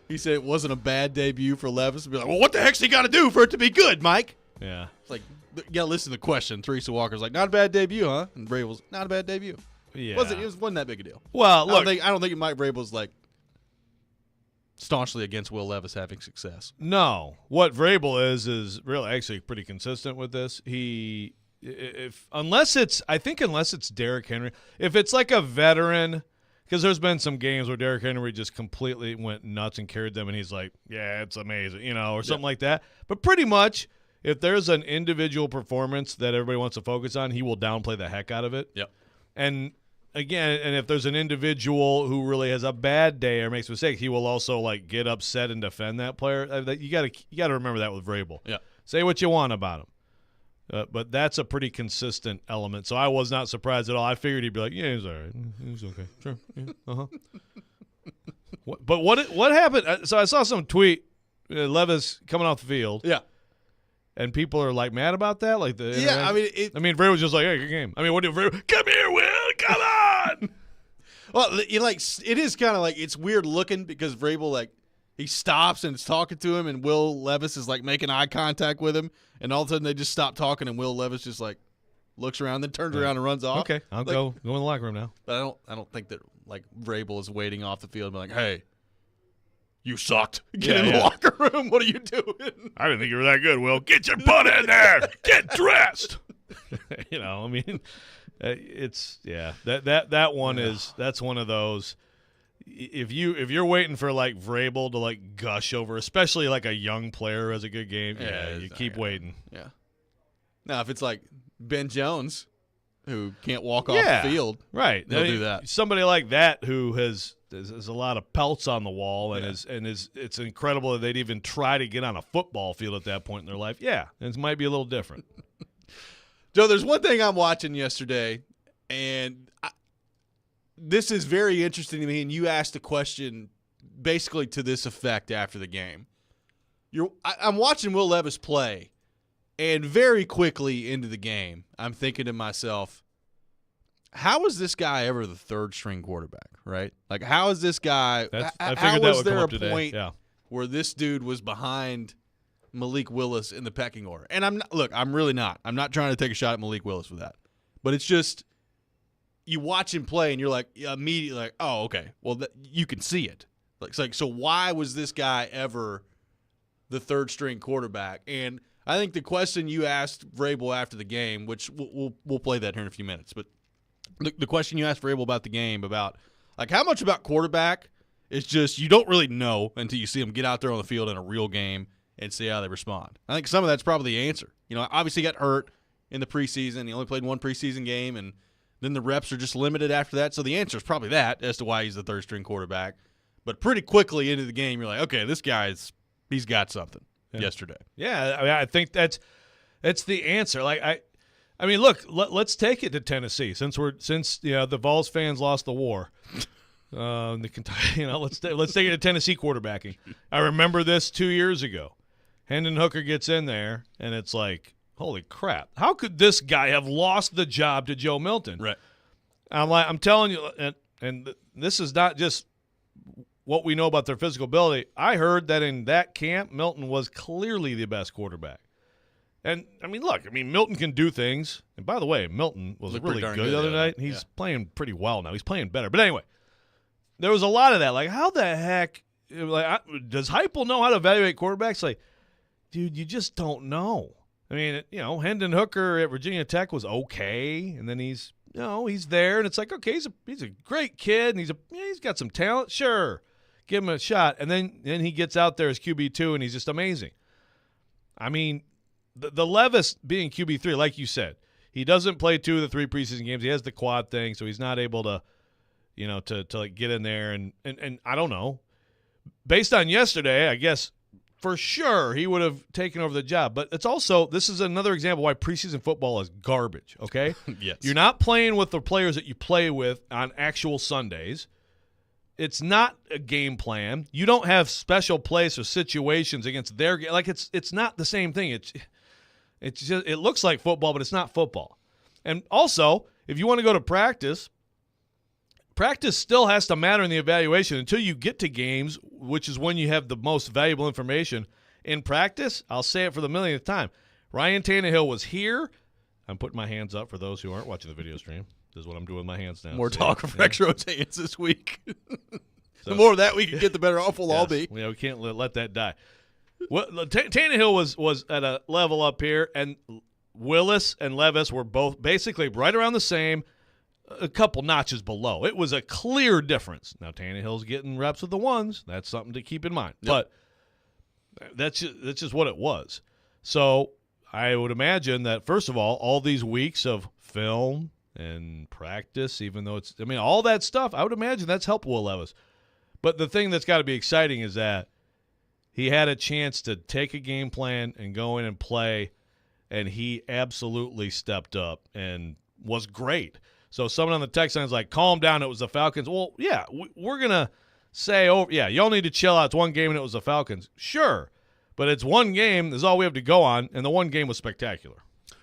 Speaker 7: he said it wasn't a bad debut for Levis. Be like, well, what the heck's he got to do for it to be good, Mike?
Speaker 8: Yeah.
Speaker 7: It's like, you got to listen to the question. Teresa Walker's like, not a bad debut, huh? And Vrabel's, not a bad debut.
Speaker 8: Yeah.
Speaker 7: It wasn't that big a deal.
Speaker 8: Well, look.
Speaker 7: I don't think Mike Vrabel's like staunchly against Will Levis having success.
Speaker 8: No. What Vrabel is really actually pretty consistent with this. Unless it's Derrick Henry, if it's like a veteran, because there's been some games where Derrick Henry just completely went nuts and carried them, and he's like, yeah, it's amazing, or something like that. But pretty much, if there's an individual performance that everybody wants to focus on, he will downplay the heck out of it.
Speaker 7: Yep.
Speaker 8: And again, if there's an individual who really has a bad day or makes mistakes, he will also like get upset and defend that player. You got to remember that with Vrabel.
Speaker 7: Yeah.
Speaker 8: Say what you want about him. But that's a pretty consistent element. So I was not surprised at all. I figured he'd be like, yeah, he's all right. He's okay. Sure. Yeah, But what happened? So I saw some tweet, Levis coming off the field.
Speaker 7: Yeah.
Speaker 8: And people are like mad about that. Like
Speaker 7: Vrabel
Speaker 8: was just like, hey, good game. I mean, what did Vrabel? Come here, Will. Come on.
Speaker 7: Well, it is kind of like, it's weird looking because Vrabel, he stops and is talking to him, and Will Levis is making eye contact with him, and all of a sudden they just stop talking, and Will Levis just looks around, then turns around and runs off.
Speaker 8: Okay, I'll go in the locker room now.
Speaker 7: But I don't think that Vrabel is waiting off the field and be like, hey, you sucked. Get in the locker room. What are you doing?
Speaker 8: I didn't think you were that good, Will. Get your butt in there. Get dressed. It's that one is that's one of those. If you're waiting for Vrabel to gush over, especially a young player who has a good game, you keep waiting.
Speaker 7: Yeah. Now if it's Ben Jones, who can't walk off the field,
Speaker 8: right?
Speaker 7: They'll do that.
Speaker 8: Somebody like that who has a lot of pelts on the wall, and it's incredible that they'd even try to get on a football field at that point in their life. Yeah, it might be a little different.
Speaker 7: Joe, there's one thing I'm watching yesterday, and this is very interesting to me, and you asked a question basically to this effect after the game. I'm watching Will Levis play, And very quickly into the game, I'm thinking to myself, how is this guy ever the third-string quarterback, right? Like, how is this guy – how was there a point where this dude was behind Malik Willis in the pecking order? And I'm really not. I'm not trying to take a shot at Malik Willis for that. But it's just you watch him play and you're like immediately like, oh, okay. Well, you can see it. It's like, so why was this guy ever the third-string quarterback? And I think the question you asked Vrabel after the game, which we'll play that here in a few minutes, but the question you asked Vrabel about the game, about like how much about quarterback is just you don't really know until you see them get out there on the field in a real game and see how they respond. I think some of that's probably the answer. You know, obviously he got hurt in the preseason. He only played one preseason game, and then the reps are just limited after that. So the answer is probably that as to why he's the third-string quarterback. But pretty quickly into the game, you're like, okay, this guy's he's got something yesterday.
Speaker 8: Yeah, I mean, I think that's the answer. Like I mean, look, let's take it to Tennessee since the Vols fans lost the war. Let's take it to Tennessee quarterbacking. I remember this 2 years ago. Hendon Hooker gets in there, and it's like, holy crap! How could this guy have lost the job to Joe Milton?
Speaker 7: Right.
Speaker 8: I'm telling you, and this is not just what we know about their physical ability. I heard that in that camp, Milton was clearly the best quarterback. And, I mean, look, Milton can do things. And, by the way, Milton was really good the other night. He's playing pretty well now. He's playing better. But, anyway, there was a lot of that. Like, how the heck does Heupel know how to evaluate quarterbacks? Like, dude, you just don't know. I mean, Hendon Hooker at Virginia Tech was okay. And then he's there. And it's like, okay, he's a great kid. And he's got some talent. Sure, give him a shot. And then he gets out there as QB2, and he's just amazing. I mean, the Levis being QB3, like you said, he doesn't play 2 of the 3 preseason games. He has the quad thing, so he's not able to, to like get in there. And I don't know. Based on yesterday, I guess for sure he would have taken over the job. But it's also, this is another example why preseason football is garbage, okay?
Speaker 7: Yes.
Speaker 8: You're not playing with the players that you play with on actual Sundays. It's not a game plan. You don't have special plays or situations against their game. Like, it's not the same thing. It's just, it looks like football, but it's not football. And also, if you want to go to practice still has to matter in the evaluation until you get to games, which is when you have the most valuable information. In practice, I'll say it for the millionth time, Ryan Tannehill was here. I'm putting my hands up for those who aren't watching the video stream. This is what I'm doing with my hands now.
Speaker 7: More talk of Rexrode's hands this week. The more of that we can get, the better off we'll all be.
Speaker 8: Yeah, we can't let that die. Tannehill was at a level up here, and Willis and Levis were both basically right around the same, a couple notches below. It was a clear difference. Now, Tannehill's getting reps with the ones. That's something to keep in mind. Yep. But that's just what it was. So I would imagine that, first of all these weeks of film and practice, even though all that stuff, I would imagine that's helped Will Levis. But the thing that's got to be exciting is that he had a chance to take a game plan and go in and play, and he absolutely stepped up and was great. So someone on the text line is like, calm down, it was the Falcons. Well, yeah, we're going to say, y'all need to chill out. It's one game and it was the Falcons. Sure, but it's one game. That's all we have to go on, and the one game was spectacular.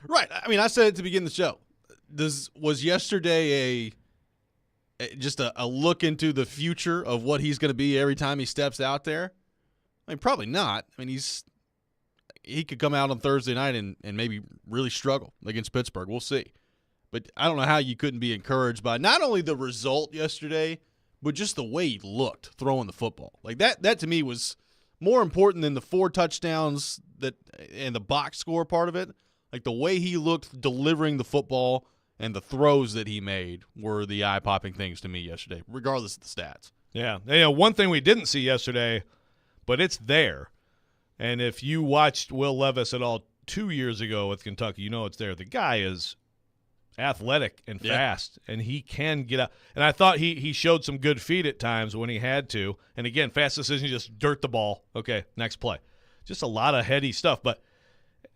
Speaker 7: Right. I mean, I said it to begin the show. Was yesterday just a look into the future of what he's going to be every time he steps out there? I mean, probably not. I mean, he could come out on Thursday night and maybe really struggle against Pittsburgh. We'll see. But I don't know how you couldn't be encouraged by not only the result yesterday, but just the way he looked throwing the football. Like that to me was more important than the 4 touchdowns and the box score part of it. Like the way he looked delivering the football and the throws that he made were the eye-popping things to me yesterday, regardless of the stats.
Speaker 8: Yeah. One thing we didn't see yesterday, but it's there. And if you watched Will Levis at all 2 years ago with Kentucky, you know it's there. The guy is athletic and fast, and he can get out. And I thought he showed some good feet at times when he had to. And, again, fast decision, just dirt the ball. Okay, next play. Just a lot of heady stuff. But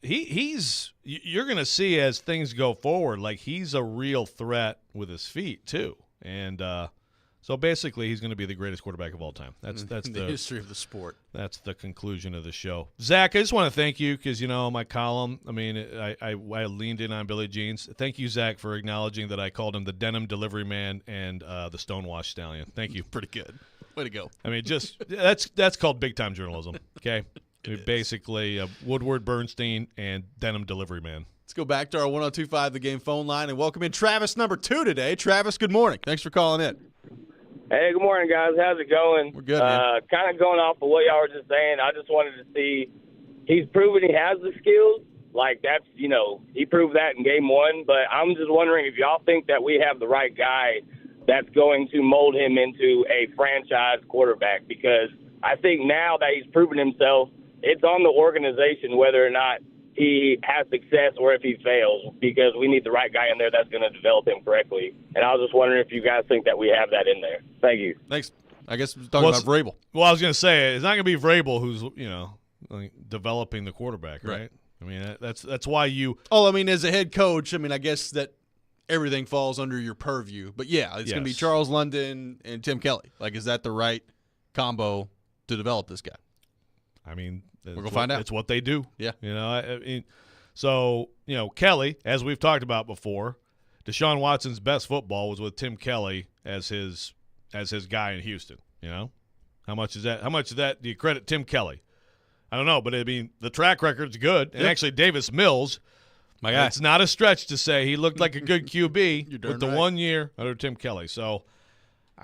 Speaker 8: you're going to see as things go forward, like he's a real threat with his feet too. And So basically, he's going to be the greatest quarterback of all time. That's
Speaker 7: the history of the sport.
Speaker 8: That's the conclusion of the show. Zach, I just want to thank you because, my column, I leaned in on Billy Jeans. Thank you, Zach, for acknowledging that I called him the Denim Delivery Man and the Stonewash Stallion. Thank you.
Speaker 7: Pretty good. Way to go.
Speaker 8: That's called big-time journalism, okay? Basically, Woodward Bernstein and Denim Delivery Man.
Speaker 7: Let's go back to our 102.5 The Game phone line and welcome in Travis number 2 today. Travis, good morning. Thanks for calling in.
Speaker 21: Hey, good morning, guys. How's it going?
Speaker 7: We're good, man.
Speaker 21: Kind of going off of what y'all were just saying, I just wanted to see, he's proven he has the skills. Like, that's, he proved that in game 1. But I'm just wondering if y'all think that we have the right guy that's going to mold him into a franchise quarterback. Because I think now that he's proven himself, it's on the organization whether or not he has success or if he fails, because we need the right guy in there that's going to develop him correctly. And I was just wondering if you guys think that we have that in there. Thank you.
Speaker 7: Thanks. I guess we're talking about Vrabel.
Speaker 8: Well, I was going to say, it's not going to be Vrabel who's, developing the quarterback, right? That's why you –
Speaker 7: Oh, as a head coach, I guess that everything falls under your purview. But, yeah, it's going to be Charles London and Tim Kelly. Is that the right combo to develop this guy?
Speaker 8: We're
Speaker 7: going to find out.
Speaker 8: It's what they do.
Speaker 7: Yeah.
Speaker 8: Kelly, as we've talked about before, Deshaun Watson's best football was with Tim Kelly as his guy in Houston, How much is that? How much of that do you credit Tim Kelly? I don't know, but the track record's good. And actually, Davis Mills,
Speaker 7: my guy.
Speaker 8: It's not a stretch to say he looked like a good QB with the
Speaker 7: right.
Speaker 8: 1 year under Tim Kelly. So,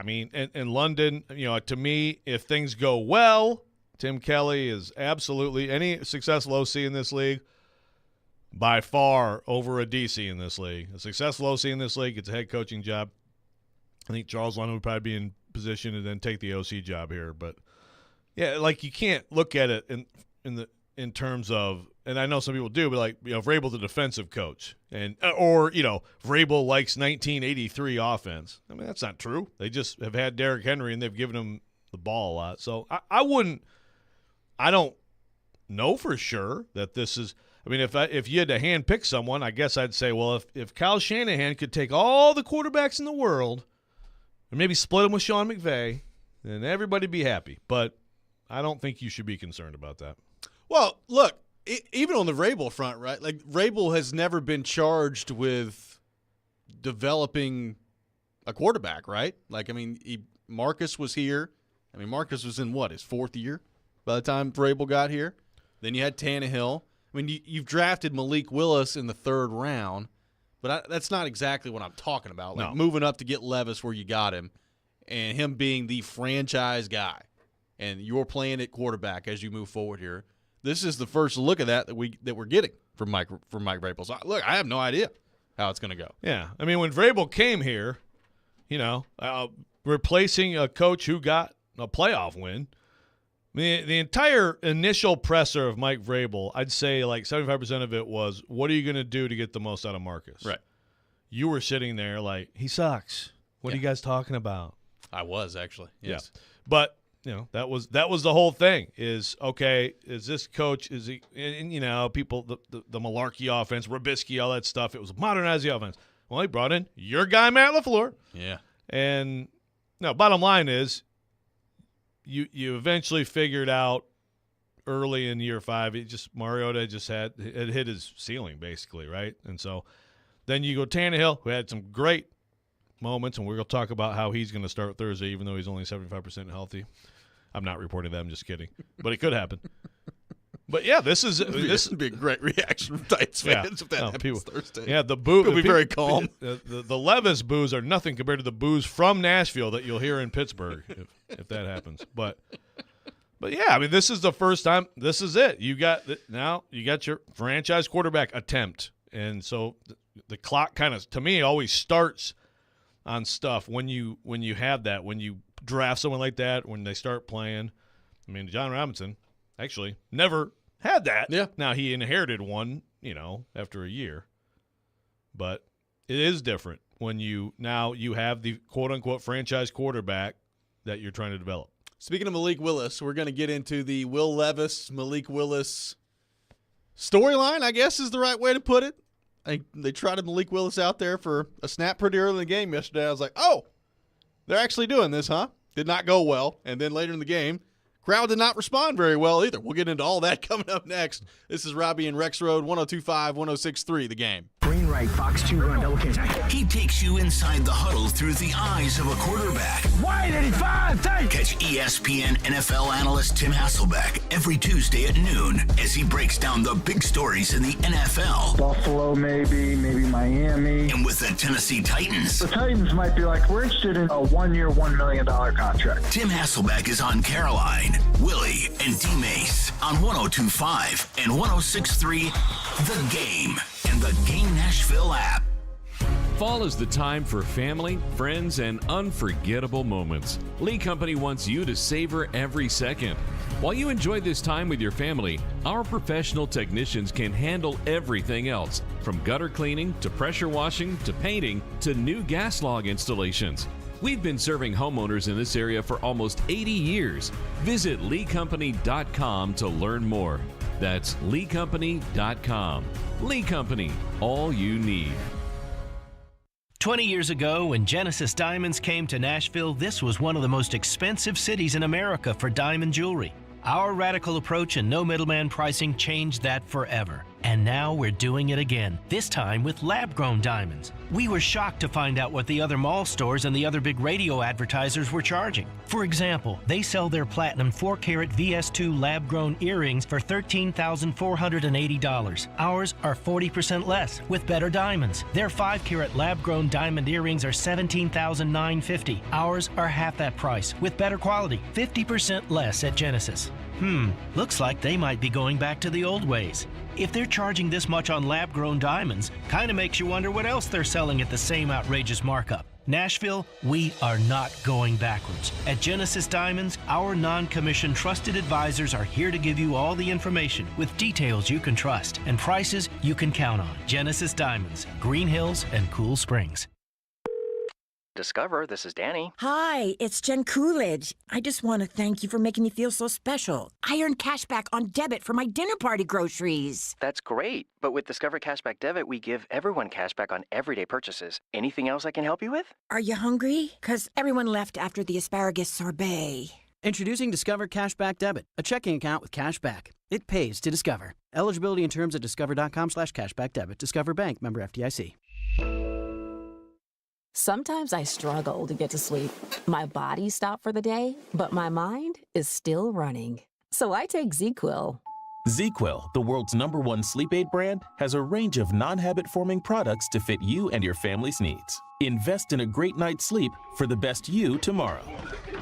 Speaker 8: in London, to me, if things go well, Tim Kelly is absolutely any successful OC in this league by far over a DC in this league. A successful OC in this league gets a head coaching job. I think Charles London would probably be in position to then take the OC job here. But, yeah, you can't look at it in terms of – and I know some people do, but, Vrabel's a defensive coach. Or Vrabel likes 1983 offense. That's not true. They just have had Derrick Henry, and they've given him the ball a lot. So I wouldn't – I don't know for sure that this is – if you had to handpick someone, I guess I'd say, well, if Kyle Shanahan could take all the quarterbacks in the world and maybe split them with Sean McVay, then everybody'd be happy. But I don't think you should be concerned about that.
Speaker 7: Well, look, even on the Vrabel front, right? Vrabel has never been charged with developing a quarterback, right? Marcus was here. Marcus was in his 4th year by the time Vrabel got here. Then you had Tannehill. You've drafted Malik Willis in the 3rd round, but that's not exactly what I'm talking about.
Speaker 8: No.
Speaker 7: Moving up to get Levis where you got him and him being the franchise guy, and you're playing at quarterback as you move forward here. This is the first look at that we're getting from Mike Vrabel. So, look, I have no idea how it's going to go.
Speaker 8: Yeah. When Vrabel came here, replacing a coach who got a playoff win, the entire initial presser of Mike Vrabel, I'd say 75% of it was, what are you going to do to get the most out of Marcus?
Speaker 7: Right.
Speaker 8: You were sitting there he sucks. What are you guys talking about?
Speaker 7: I was, actually. Yes.
Speaker 8: Yeah. But, that was the whole thing is, okay, is this coach, is he, and people, the Malarkey offense, Robisky, all that stuff, it was modernize the offense. Well, he brought in your guy, Matt LaFleur.
Speaker 7: Yeah.
Speaker 8: And, bottom line is, You eventually figured out early in year 5, Mariota had hit his ceiling basically, right? And so then you go Tannehill, who had some great moments, and we're going to talk about how he's going to start Thursday, even though he's only 75% healthy. I'm not reporting that. I'm just kidding, but it could happen. But yeah, this would
Speaker 7: be a great reaction from Titans fans if that happens Thursday.
Speaker 8: Yeah, the boo
Speaker 7: will be very calm.
Speaker 8: The Levis boos are nothing compared to the boos from Nashville that you'll hear in Pittsburgh if that happens. But yeah, this is the first time. This is it. You got your franchise quarterback attempt, and so the clock kind of, to me, always starts on stuff when you have that, when you draft someone like that, when they start playing. John Robinson actually never had that.
Speaker 7: Yeah.
Speaker 8: Now he inherited one, after a year. But it is different when you have the quote unquote franchise quarterback that you're trying to develop.
Speaker 7: Speaking of Malik Willis, we're going to get into the Will Levis, Malik Willis storyline, I guess is the right way to put it. They trotted Malik Willis out there for a snap pretty early in the game yesterday. I was like, oh, They're actually doing this, huh? Did not go well. And then later in the game, crowd did not respond very well either. We'll get into all that coming up next. This is Robby and Rexrode, 102.5, 106.3, The Game.
Speaker 4: Green right, box 2 run, double catch. He takes you inside the huddle through the eyes of a quarterback. Wide 85, tight. Catch ESPN NFL analyst Tim Hasselbeck every Tuesday at noon as he breaks down the big stories in the NFL.
Speaker 5: Buffalo, maybe Miami.
Speaker 4: And with the Tennessee Titans.
Speaker 5: The Titans might be like, we're interested in a 1-year, $1 million contract.
Speaker 4: Tim Hasselbeck is on Caroline, Willie, and D-Mace on 102.5 and 106.3 The Game and the Game Nashville app.
Speaker 6: Fall is the time for family, friends, and unforgettable moments. Lee Company wants you to savor every second. While you enjoy this time with your family, our professional technicians can handle everything else, from gutter cleaning to pressure washing to painting to new gas log installations. We've been serving homeowners in this area for almost 80 years. Visit leecompany.com to learn more. That's leecompany.com. Lee Company, all you need.
Speaker 9: 20 years ago, when Genesis Diamonds came to Nashville, this was one of the most expensive cities in America for diamond jewelry. Our radical approach and no middleman pricing changed that forever. And now we're doing it again, this time with lab-grown diamonds. We were shocked to find out what the other mall stores and the other big radio advertisers were charging. For example, they sell their platinum 4-carat VS2 lab-grown earrings for $13,480. Ours are 40% less with better diamonds. Their 5-carat lab-grown diamond earrings are $17,950. Ours are half that price with better quality, 50% less at Genesis. Looks like they might be going back to the old ways. If they're charging this much on lab-grown diamonds, kind of makes you wonder what else they're selling at the same outrageous markup. Nashville, we are not going backwards. At Genesis Diamonds, our non-commissioned trusted advisors are here to give you all the information with details you can trust and prices you can count on. Genesis Diamonds, Green Hills and Cool Springs.
Speaker 10: Discover, this is Danny.
Speaker 11: Hi, it's Jen Coolidge. I just want to thank you for making me feel so special. I earned cash back on debit for my dinner party groceries.
Speaker 10: That's great. But with Discover Cashback Debit, we give everyone cash back on everyday purchases. Anything else I can help you with?
Speaker 11: Are you hungry? 'Cause everyone left after the asparagus sorbet.
Speaker 26: Introducing Discover Cashback Debit, a checking account with cash back. It pays to Discover. Eligibility and terms at discover.com/cashback debit. Discover Bank, member FDIC.
Speaker 27: Sometimes I struggle to get to sleep. My body stopped for the day, but my mind is still running. So I take ZzzQuil.
Speaker 28: ZzzQuil, the world's #1 sleep aid brand, has a range of non-habit-forming products to fit you and your family's needs. Invest in a great night's sleep for the best you tomorrow.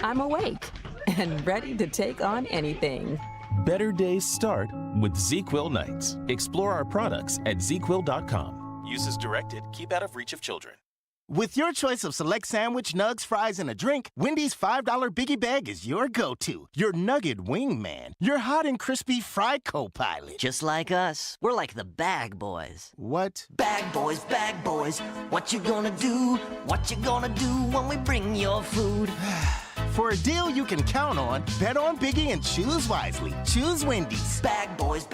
Speaker 27: I'm awake and ready to take on anything.
Speaker 28: Better days start with ZzzQuil nights. Explore our products at ZzzQuil.com. Use as directed. Keep out of reach of children.
Speaker 29: With your choice of select sandwich, nugs, fries, and a drink, Wendy's $5 Biggie Bag is your go-to. Your nugget wingman. Your hot and crispy fry co-pilot.
Speaker 30: Just like us. We're like the bag boys.
Speaker 29: What?
Speaker 30: Bag boys, what you gonna do? What you gonna do when we bring your food?
Speaker 29: For a deal you can count on, bet on Biggie and choose wisely. Choose Wendy's.
Speaker 30: Bag boys.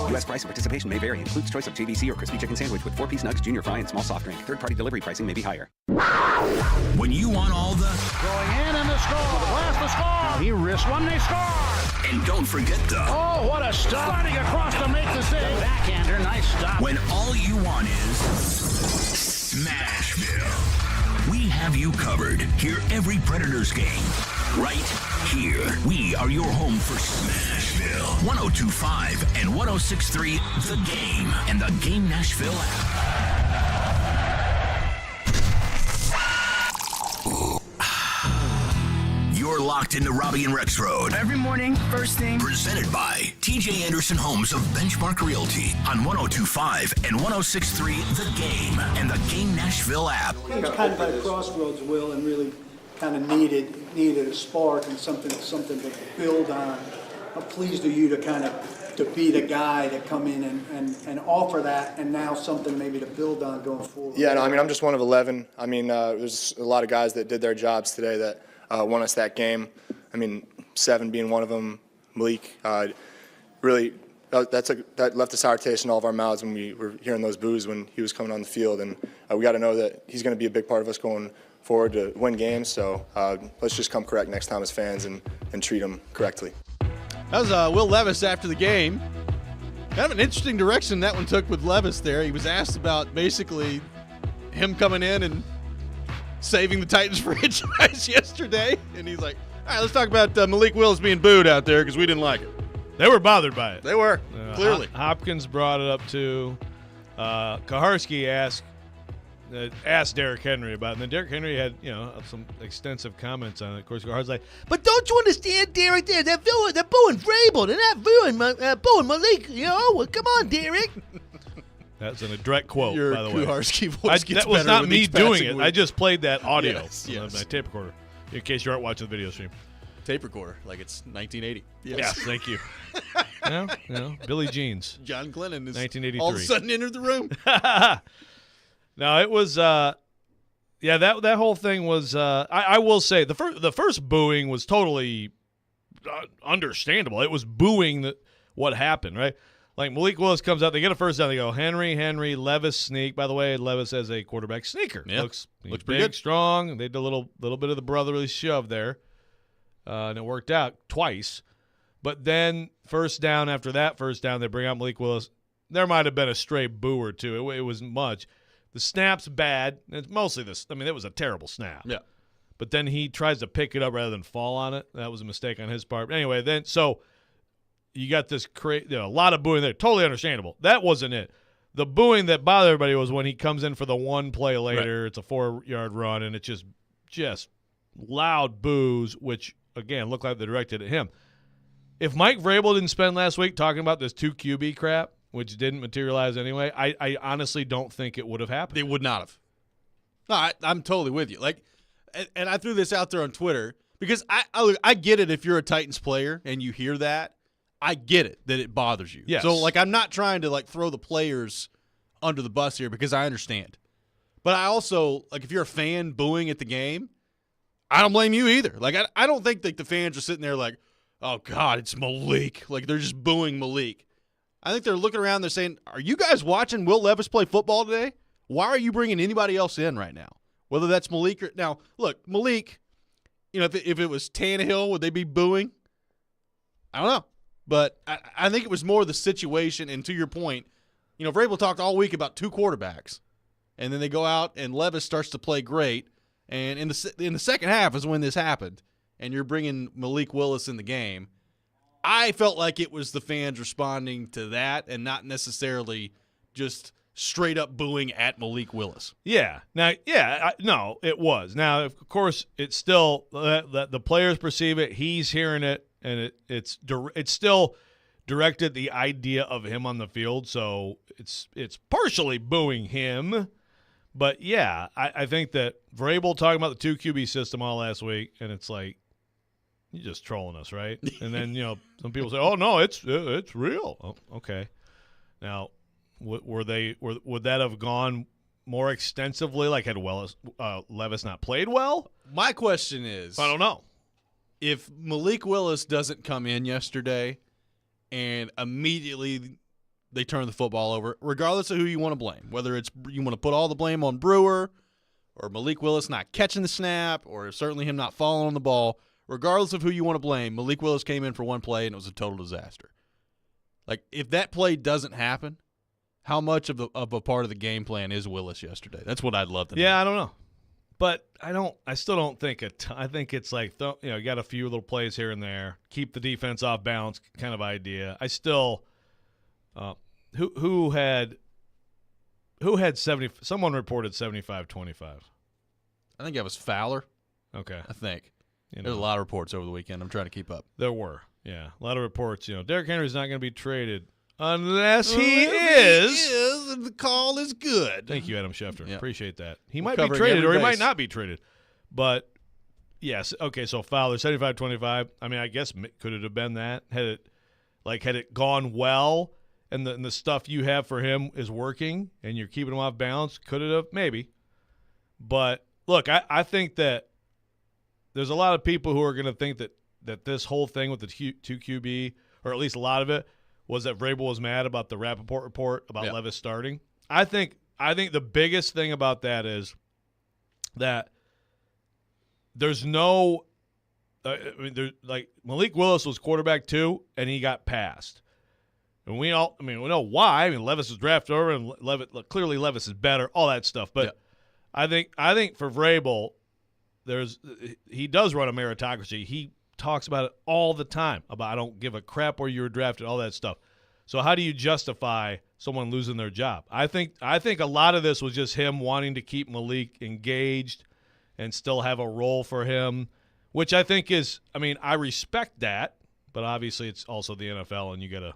Speaker 31: U.S. price and participation may vary. Includes choice of JVC or crispy chicken sandwich with 4-piece nugs, junior fry, and small soft drink. Third-party delivery pricing may be higher.
Speaker 4: When you want all the...
Speaker 32: Going in and the score. Blast the score. He wrists one, they score.
Speaker 4: And don't forget the...
Speaker 32: Oh, what a stop. Sliding across to make the save. The backhander, nice stop.
Speaker 4: When all you want is... Smashville. We have you covered. Hear every Predators game. Right here. We are your home for Smashville. 102.5 and 106.3 The Game and the Game Nashville app. You're locked into Robby and Rexrode.
Speaker 33: Every morning, first thing.
Speaker 4: Presented by TJ Anderson Homes of Benchmark Realty on 102.5 and 106.3 The Game and the Game Nashville app.
Speaker 34: It's kind of at a crossroads, Will, and really kind of needed a spark and something to build on. I'm pleased with you to be the guy to come in and offer that, and now something maybe to build on going forward.
Speaker 25: Yeah, no, I mean, I'm just one of 11. I mean, there's a lot of guys that did their jobs today that won us that game. I mean, 7 being one of them, Malik. Really, that left a sour taste in all of our mouths when we were hearing those boos when he was coming on the field. And we got to know that he's going to be a big part of us going forward to win games. So let's just come correct next time as fans and treat them correctly.
Speaker 7: That was Will Levis after the game. Kind of an interesting direction that one took with Levis there. He was asked about basically him coming in and saving the Titans franchise yesterday. And he's like, all right, let's talk about Malik Willis being booed out there because we didn't like it.
Speaker 8: They were bothered by it.
Speaker 7: They were, clearly.
Speaker 8: Hopkins brought it up too. Kaharski asked Derrick Henry about it. And then Derrick Henry had, some extensive comments on it. Of course, Kaharski's like,
Speaker 1: but don't you understand, Derrick? They're booing Vrabel. They're not booing Malik. Well, come on, Derrick.
Speaker 8: That's a direct quote,
Speaker 7: Your
Speaker 8: by the way.
Speaker 7: Kuharski voice gets
Speaker 8: that was
Speaker 7: better
Speaker 8: not
Speaker 7: with
Speaker 8: me
Speaker 7: each
Speaker 8: doing
Speaker 7: passing
Speaker 8: it.
Speaker 7: week.
Speaker 8: I just played that audio
Speaker 7: Yes.
Speaker 8: on my tape recorder, in case you aren't watching the video stream.
Speaker 7: Tape recorder, like it's 1980.
Speaker 8: Yes, thank you. Billy Jeans.
Speaker 7: John Glennon is
Speaker 8: 1983.
Speaker 7: all of a sudden entered the room.
Speaker 8: No, it was that whole thing was I will say the first booing was totally understandable. It was booing what happened, right? Like Malik Willis comes out, they get a first down, they go Henry, Levis sneak. By the way, Levis has a quarterback sneaker.
Speaker 7: Yeah.
Speaker 8: Looks
Speaker 7: pretty
Speaker 8: big,
Speaker 7: good.
Speaker 8: strong. They did a little bit of the brotherly shove there, and it worked out twice. But then first down after that first down, they bring out Malik Willis. There might have been a stray boo or two. It wasn't much. The snap's bad. It's mostly this. I mean, it was a terrible snap.
Speaker 7: Yeah.
Speaker 8: But then he tries to pick it up rather than fall on it. That was a mistake on his part. Anyway, so you got this a lot of booing there. Totally understandable. That wasn't it. The booing that bothered everybody was when he comes in for the one play later. Right. It's a 4-yard run, and it's just loud boos, which, again, looked like they directed at him. If Mike Vrabel didn't spend last week talking about this 2 QB crap, which didn't materialize anyway, I honestly don't think it would have happened.
Speaker 7: They would not have. No, I'm totally with you. Like, and I threw this out there on Twitter because I get it if you're a Titans player and you hear that. I get it that it bothers you.
Speaker 8: Yes.
Speaker 7: So, like, I'm not trying to, like, throw the players under the bus here because I understand. But I also, like, if you're a fan booing at the game, I don't blame you either. Like, I don't think that the fans are sitting there like, oh, God, it's Malik. Like, they're just booing Malik. I think they're looking around, they're saying, are you guys watching Will Levis play football today? Why are you bringing anybody else in right now? Whether that's Malik or – now, look, Malik, if it was Tannehill, would they be booing? I don't know. But I think it was more the situation, and to your point, Vrabel talked all week about 2 quarterbacks, and then they go out and Levis starts to play great, and in the second half is when this happened, and you're bringing Malik Willis in the game. I felt like it was the fans responding to that and not necessarily just straight up booing at Malik Willis.
Speaker 8: Yeah. Now, no, it was. Now, of course, it's still the players perceive it. He's hearing it. And it's still directed the idea of him on the field, so it's partially booing him. But, yeah, I think that Vrabel talking about the 2 QB system all last week, and it's like, you're just trolling us, right? And then, some people say, oh, no, it's real. Oh, okay. Now, would that have gone more extensively, like had Levis not played well?
Speaker 7: My question is,
Speaker 8: I don't know.
Speaker 7: If Malik Willis doesn't come in yesterday and immediately they turn the football over, regardless of who you want to blame, whether it's you want to put all the blame on Brewer or Malik Willis not catching the snap or certainly him not falling on the ball, regardless of who you want to blame, Malik Willis came in for one play and it was a total disaster. Like, if that play doesn't happen, how much of a part of the game plan is Willis yesterday? That's what I'd love to know.
Speaker 8: Yeah, I don't know. But I still don't think it. I think it's like, you got a few little plays here and there, keep the defense off balance kind of idea. I still, who had 70? Someone reported 75-25.
Speaker 7: I think that was Fowler.
Speaker 8: Okay,
Speaker 7: I think there's a lot of reports over the weekend. I'm trying to keep up.
Speaker 8: There were, yeah, a lot of reports. Derrick Henry's not going to be traded unless he is,
Speaker 7: and the call is good.
Speaker 8: Thank you, Adam Schefter.
Speaker 7: Yeah.
Speaker 8: Appreciate that. He might be traded or he might not be traded. But, yes, okay, so Fowler, 75-25. I mean, I guess could it have been that? Had it gone well and the stuff you have for him is working and you're keeping him off balance, could it have? Maybe. But, look, I think that there's a lot of people who are going to think that this whole thing with the 2 QB, or at least a lot of it, was that Vrabel was mad about the Rappaport report about Levis starting. I think the biggest thing about that is that there's no like Malik Willis was quarterback 2, and he got passed. And we know why. I mean, Levis was drafted over, and clearly Levis is better, all that stuff. But I think for Vrabel, he does run a meritocracy. He talks about it all the time, about I don't give a crap where you were drafted, all that stuff. So how do you justify someone losing their job? I think a lot of this was just him wanting to keep Malik engaged and still have a role for him, which I think is, I mean, I respect that, but obviously it's also the NFL, and you got to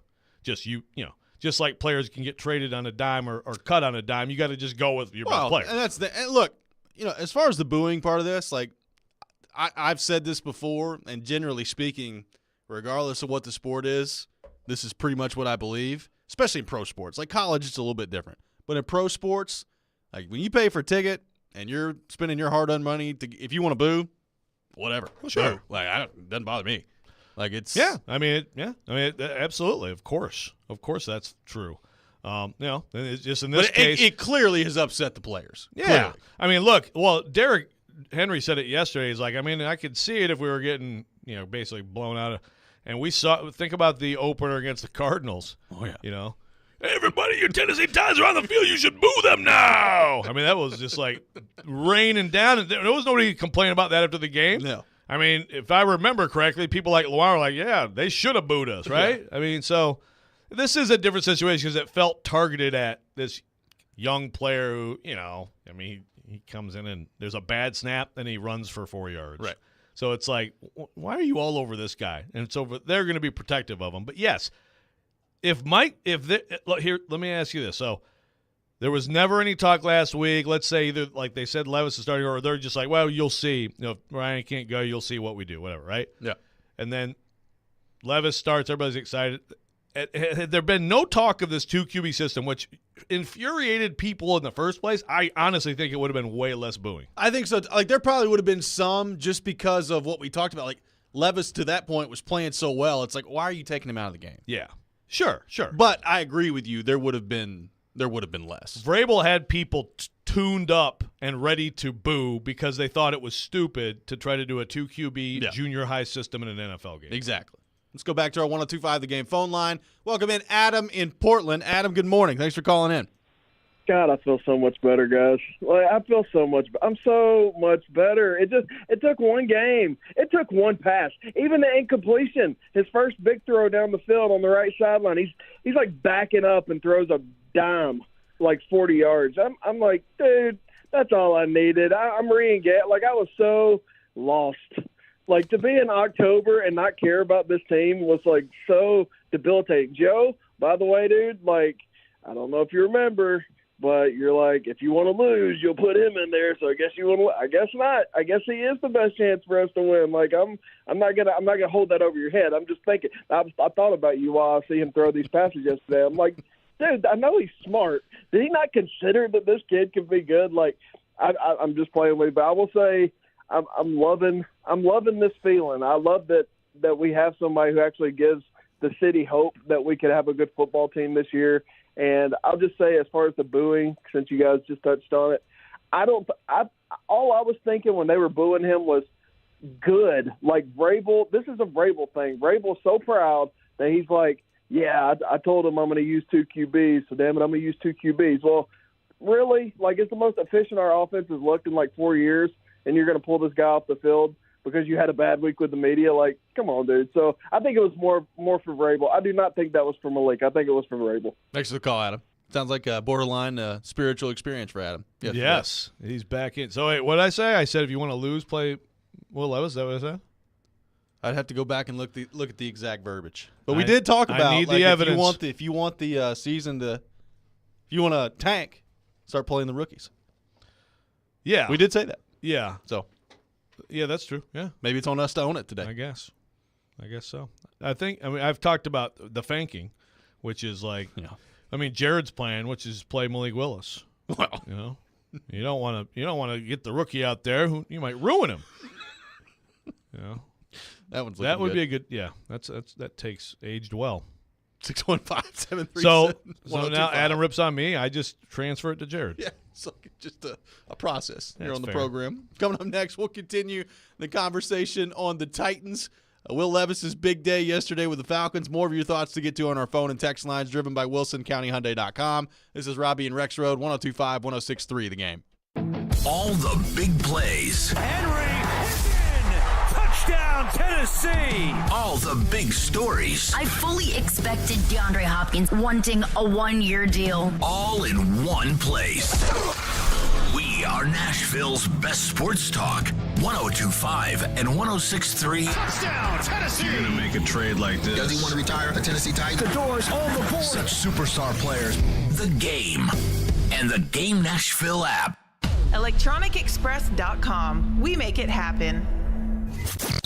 Speaker 8: just like players can get traded on a dime or cut on a dime, you got to just go with your best player.
Speaker 7: And look, as far as the booing part of this, like I've said this before, and generally speaking, regardless of what the sport is, this is pretty much what I believe, especially in pro sports. Like college, it's a little bit different. But in pro sports, like when you pay for a ticket and you're spending your hard-earned money, if you want to boo, whatever.
Speaker 8: Well, sure.
Speaker 7: Boo. Like it doesn't bother me. Like it's
Speaker 8: absolutely, of course, that's true. It's just in this case,
Speaker 7: it clearly has upset the players.
Speaker 8: Yeah,
Speaker 7: clearly.
Speaker 8: I mean, look, Derek Henry said it yesterday. He's like, I mean, I could see it if we were getting, basically blown out of. And we think about the opener against the Cardinals.
Speaker 7: Oh, yeah.
Speaker 8: Everybody, your Tennessee Titans are on the field. You should boo them now. I mean, that was just like raining down. And there was nobody complaining about that after the game.
Speaker 7: No.
Speaker 8: I mean, if I remember correctly, people like Lamar were like, yeah, they should have booed us, right?
Speaker 7: Yeah.
Speaker 8: I mean, so this is a different situation because it felt targeted at this young player who, he comes in and there's a bad snap and he runs for 4 yards.
Speaker 7: Right.
Speaker 8: So it's like, why are you all over this guy? And it's over. They're going to be protective of him. But yes, look, here, let me ask you this. So there was never any talk last week. Let's say either like they said Levis is starting, or they're just like, well, you'll see. If Ryan can't go, you'll see what we do, whatever, right?
Speaker 7: Yeah.
Speaker 8: And then Levis starts. Everybody's excited. Had there been no talk of this 2 QB system, which infuriated people in the first place, I honestly think it would have been way less booing.
Speaker 7: I think so. Like there probably would have been some just because of what we talked about. Like Levis to that point was playing so well. It's like, why are you taking him out of the game?
Speaker 8: Yeah, sure.
Speaker 7: But I agree with you. There would have been less.
Speaker 8: Vrabel had people tuned up and ready to boo because they thought it was stupid to try to do a 2 QB junior high system in an NFL game.
Speaker 7: Exactly. Let's go back to our 102.5 The Game phone line. Welcome in Adam in Portland. Adam, good morning. Thanks for calling in.
Speaker 2: God, I feel so much better, guys. I feel so much. I'm so much better. It took one game. It took one pass. Even the incompletion, his first big throw down the field on the right sideline. He's like backing up and throws a dime like 40 yards. I'm like, dude, that's all I needed. I'm re-engaged. Like I was so lost. Like, to be in October and not care about this team was, like, so debilitating. Joe, by the way, dude, like, I don't know if you remember, but you're like, if you want to lose, you'll put him in there. So I guess you want to. I guess not. I guess he is the best chance for us to win. Like, I'm not gonna hold that over your head. I'm just thinking. I thought about you while I see him throw these passes yesterday. I'm like, dude, I know he's smart. Did he not consider that this kid could be good? Like, I'm just playing with you, but I will say, I'm loving this feeling. I love that we have somebody who actually gives the city hope that we could have a good football team this year. And I'll just say, as far as the booing, since you guys just touched on it, all I was thinking when they were booing him was good. Like Vrabel, this is a Vrabel thing. Vrabel's so proud that he's like, yeah, I told him I'm going to use 2 QBs, so damn it, I'm going to use 2 QBs. Well, really, like it's the most efficient our offense has looked in like 4 years. And you're going to pull this guy off the field because you had a bad week with the media? Like, come on, dude. So I think it was more for Vrabel. I do not think that was for Malik. I think it was for Vrabel.
Speaker 7: Thanks for the call, Adam. Sounds like a borderline spiritual experience for Adam.
Speaker 8: Yes, he's back in. So, wait, what did I say? I said if you want to lose, play Will Levis. Is that what I said?
Speaker 7: I'd have to go back and look at the exact verbiage. But we did talk about
Speaker 8: I need the evidence.
Speaker 7: If you want the season to – if you want to tank, start playing the rookies.
Speaker 8: Yeah.
Speaker 7: We did say that.
Speaker 8: Yeah.
Speaker 7: So,
Speaker 8: yeah, that's true. Yeah.
Speaker 7: Maybe it's on us to own it today.
Speaker 8: I guess so. I've talked about the fanking, which is like, Jared's plan, which is play Malik Willis.
Speaker 7: Well,
Speaker 8: you don't want to get the rookie out there who you might ruin him.
Speaker 7: that would
Speaker 8: be a good. Yeah, that takes aged well.
Speaker 7: 615-737.
Speaker 8: So now Adam rips on me. I just transfer it to Jared.
Speaker 7: Yeah, it's like just a process here
Speaker 8: That's
Speaker 7: on the
Speaker 8: fair.
Speaker 7: program. Coming up next, we'll continue the conversation on the Titans. Will Levis's big day yesterday with the Falcons. More of your thoughts to get to on our phone and text lines driven by WilsonCountyHyundai.com. This is Robby and Rexrode, 102.5, 106.3 The Game.
Speaker 4: All the big plays.
Speaker 32: Henry touchdown, Tennessee.
Speaker 4: All the big stories.
Speaker 3: I fully expected DeAndre Hopkins wanting a one-year deal.
Speaker 4: All in one place. We are Nashville's best sports talk. 102.5 and 106.3.
Speaker 32: Touchdown, Tennessee.
Speaker 12: You're going to make a trade like this.
Speaker 4: Does he want to retire a Tennessee Titan?
Speaker 32: The door's on the board.
Speaker 4: Such superstar players. The Game and the Game Nashville app.
Speaker 13: ElectronicExpress.com. We make it happen.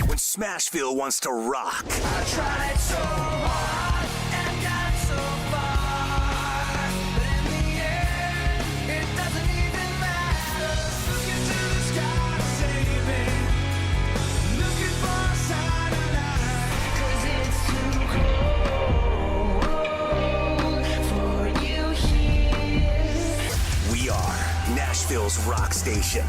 Speaker 4: When Smashville wants to rock.
Speaker 32: I tried so hard and got so far, but in the end, it doesn't even matter. Looking to the sky to save me, looking for a sign of life, 'cause it's too cold for you here.
Speaker 4: We are Nashville's rock station.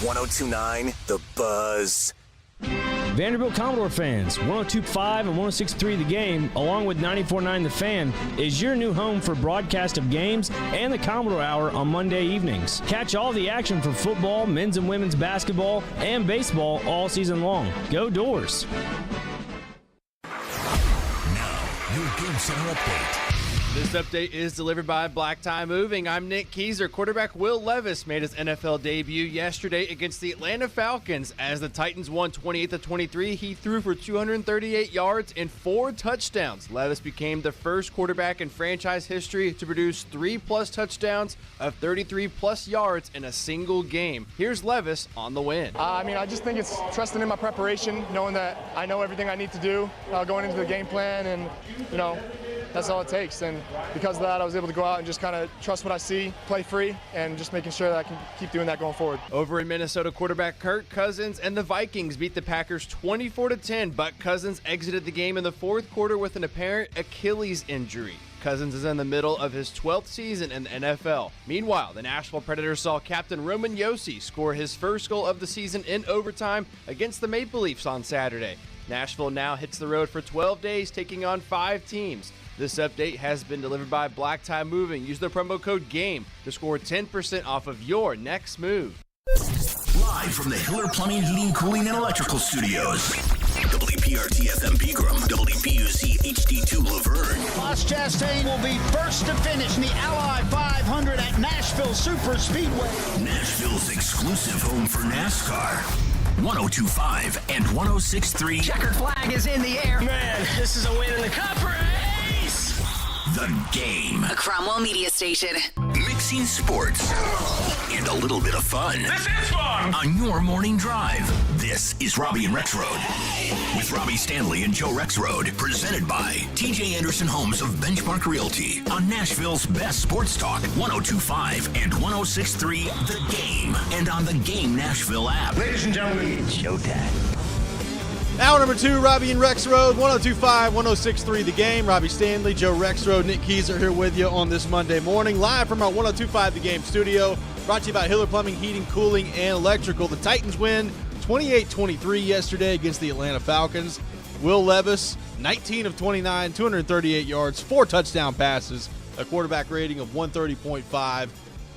Speaker 4: 102.9 The Buzz.
Speaker 14: Vanderbilt Commodore fans, 102.5 and 106.3 The Game, along with 94.9 The Fan, is your new home for broadcast of games and the Commodore Hour on Monday evenings. Catch all the action for football, men's and women's basketball, and baseball all season long. Go Doors!
Speaker 4: Now, your Game Center update.
Speaker 15: This update is delivered by Black Tie Moving. I'm Nick Keyser. Quarterback Will Levis made his NFL debut yesterday against the Atlanta Falcons. As the Titans won 28-23, he threw for 238 yards and 4 touchdowns. Levis became the first quarterback in franchise history to produce 3+ touchdowns of 33+ yards in a single game. Here's Levis on the win.
Speaker 16: I just think it's trusting in my preparation, knowing that I know everything I need to do going into the game plan, and, that's all it takes. And because of that, I was able to go out and just kind of trust what I see, play free, and just making sure that I can keep doing that going forward.
Speaker 15: Over in Minnesota, quarterback Kirk Cousins and the Vikings beat the Packers 24-10, but Cousins exited the game in the fourth quarter with an apparent Achilles injury. Cousins is in the middle of his 12th season in the NFL. Meanwhile, the Nashville Predators saw captain Roman Josi score his first goal of the season in overtime against the Maple Leafs on Saturday. Nashville now hits the road for 12 days, taking on 5 teams. This update has been delivered by Black Tie Moving. Use the promo code GAME to score 10% off of your next move.
Speaker 4: Live from the Hiller Plumbing, Heating, Cooling, and Electrical Studios. WPRT FM Pegram, WPUC HD2 Laverne.
Speaker 32: Ross Chastain will be first to finish in the Ally 500 at Nashville Super Speedway.
Speaker 4: Nashville's exclusive home for NASCAR. 102.5 and 106.3.
Speaker 3: Checkered flag is in the air.
Speaker 32: Man, this is a win in the cup race.
Speaker 4: The Game.
Speaker 3: A Cromwell media station.
Speaker 4: Mixing sports and a little bit of fun.
Speaker 32: This is fun.
Speaker 4: On your morning drive. This is Robby and Rexrode. With Robby Stanley and Joe Rexrode. Presented by TJ Anderson Homes of Benchmark Realty. On Nashville's best sports talk. 102.5 and 106.3 The Game. And on the Game Nashville app.
Speaker 32: Ladies and gentlemen, it's showtime.
Speaker 7: Hour number 2, Robby and Rexrode, 102.5, 106.3 The Game. Robby Stanley, Joe Rexrode, Nick Keyser here with you on this Monday morning. Live from our 102.5 The Game studio. Brought to you by Hiller Plumbing, Heating, Cooling, and Electrical. The Titans win 28-23 yesterday against the Atlanta Falcons. Will Levis, 19 of 29, 238 yards, 4 touchdown passes, a quarterback rating of 130.5.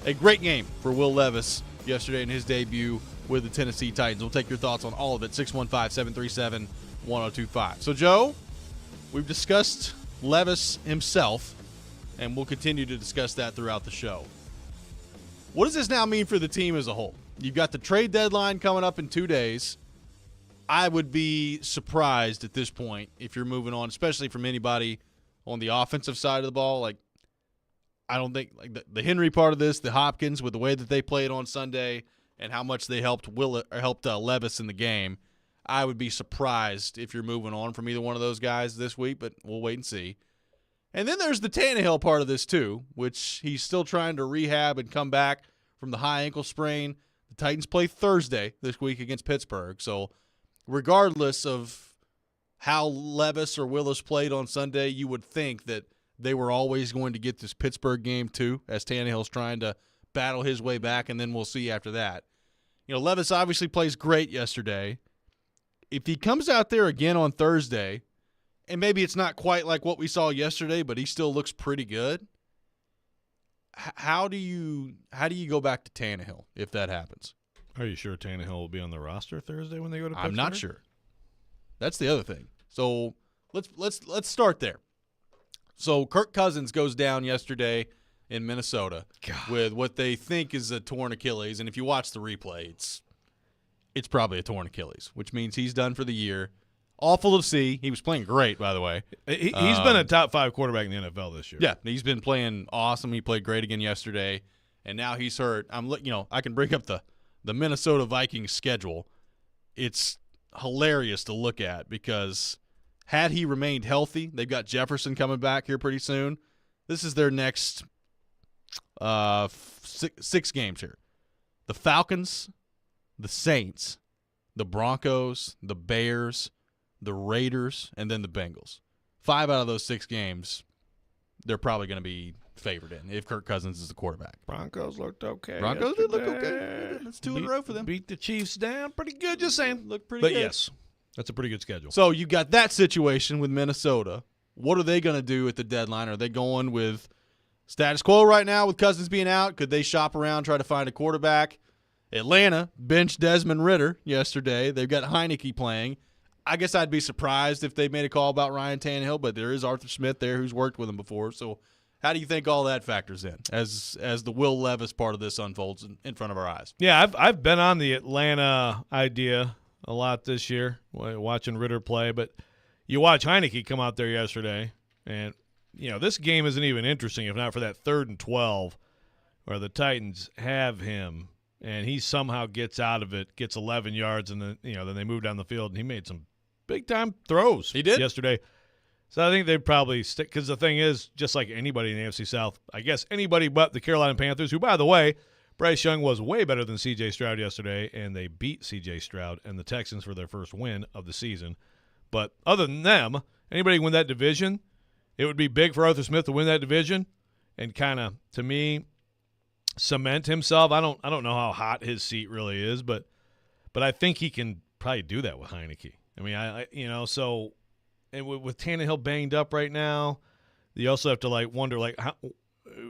Speaker 7: A great game for Will Levis yesterday in his debut with the Tennessee Titans. We'll take your thoughts on all of it, 615-737-1025. So, Joe, we've discussed Levis himself, and we'll continue to discuss that throughout the show. What does this now mean for the team as a whole? You've got the trade deadline coming up in 2 days. I would be surprised at this point if you're moving on, especially from anybody on the offensive side of the ball. I don't think the Henry part of this, the Hopkins, with the way that they played on Sunday and how much they helped Levis in the game, I would be surprised if you're moving on from either one of those guys this week, but we'll wait and see. And then there's the Tannehill part of this too, which he's still trying to rehab and come back from the high ankle sprain. The Titans play Thursday this week against Pittsburgh, so regardless of how Levis or Willis played on Sunday, you would think that they were always going to get this Pittsburgh game too, as Tannehill's trying to battle his way back, and then we'll see after that. Levis obviously plays great yesterday. If he comes out there again on Thursday, and maybe it's not quite like what we saw yesterday, but he still looks pretty good, how do you go back to Tannehill if that happens?
Speaker 8: Are you sure Tannehill will be on the roster Thursday when they go to Pittsburgh?
Speaker 7: I'm not sure. That's the other thing. So let's start there. So Kirk Cousins goes down yesterday in Minnesota with what they think is a torn Achilles, and if you watch the replay, it's probably a torn Achilles, which means he's done for the year. Awful to see. He was playing great, by the way.
Speaker 8: He's been a top 5 quarterback in the NFL this year.
Speaker 7: Yeah, he's been playing awesome. He played great again yesterday, and now he's hurt. I can bring up the Minnesota Vikings schedule. It's hilarious to look at because had he remained healthy, they've got Jefferson coming back here pretty soon. This is their next 6 games here. The Falcons, the Saints, the Broncos, the Bears, the Raiders, and then the Bengals. 5 out of those 6 games, they're probably going to be favored in if Kirk Cousins is the quarterback.
Speaker 8: Broncos looked okay.
Speaker 7: Broncos did look okay. That's 2 in a row for them.
Speaker 8: Beat the Chiefs down pretty good, just saying.
Speaker 7: Looked pretty
Speaker 8: good.
Speaker 7: But
Speaker 8: yes, that's a pretty good schedule.
Speaker 7: So you got that situation with Minnesota. What are they going to do at the deadline? Are they going with status quo right now with Cousins being out? Could they shop around, try to find a quarterback? Atlanta benched Desmond Ridder yesterday. They've got Heineke playing. I guess I'd be surprised if they made a call about Ryan Tannehill, but there is Arthur Smith there who's worked with him before. So how do you think all that factors in as the Will Levis part of this unfolds in front of our eyes?
Speaker 8: Yeah, I've been on the Atlanta idea a lot this year, watching Ridder play. But you watch Heineke come out there yesterday, and this game isn't even interesting if not for that 3rd and 12 where the Titans have him, and he somehow gets out of it, gets 11 yards, and then they move down the field, and he made some big-time throws.
Speaker 7: He did
Speaker 8: yesterday. So I think they'd probably stick, because the thing is, just like anybody in the AFC South, I guess anybody but the Carolina Panthers, who, by the way, Bryce Young was way better than C.J. Stroud yesterday, and they beat C.J. Stroud and the Texans for their first win of the season. But other than them, anybody who win that division, it would be big for Arthur Smith to win that division and kind of, to me, cement himself. I don't know how hot his seat really is, but I think he can probably do that with Heineke. I mean, so – and with Tannehill banged up right now, you also have to wonder how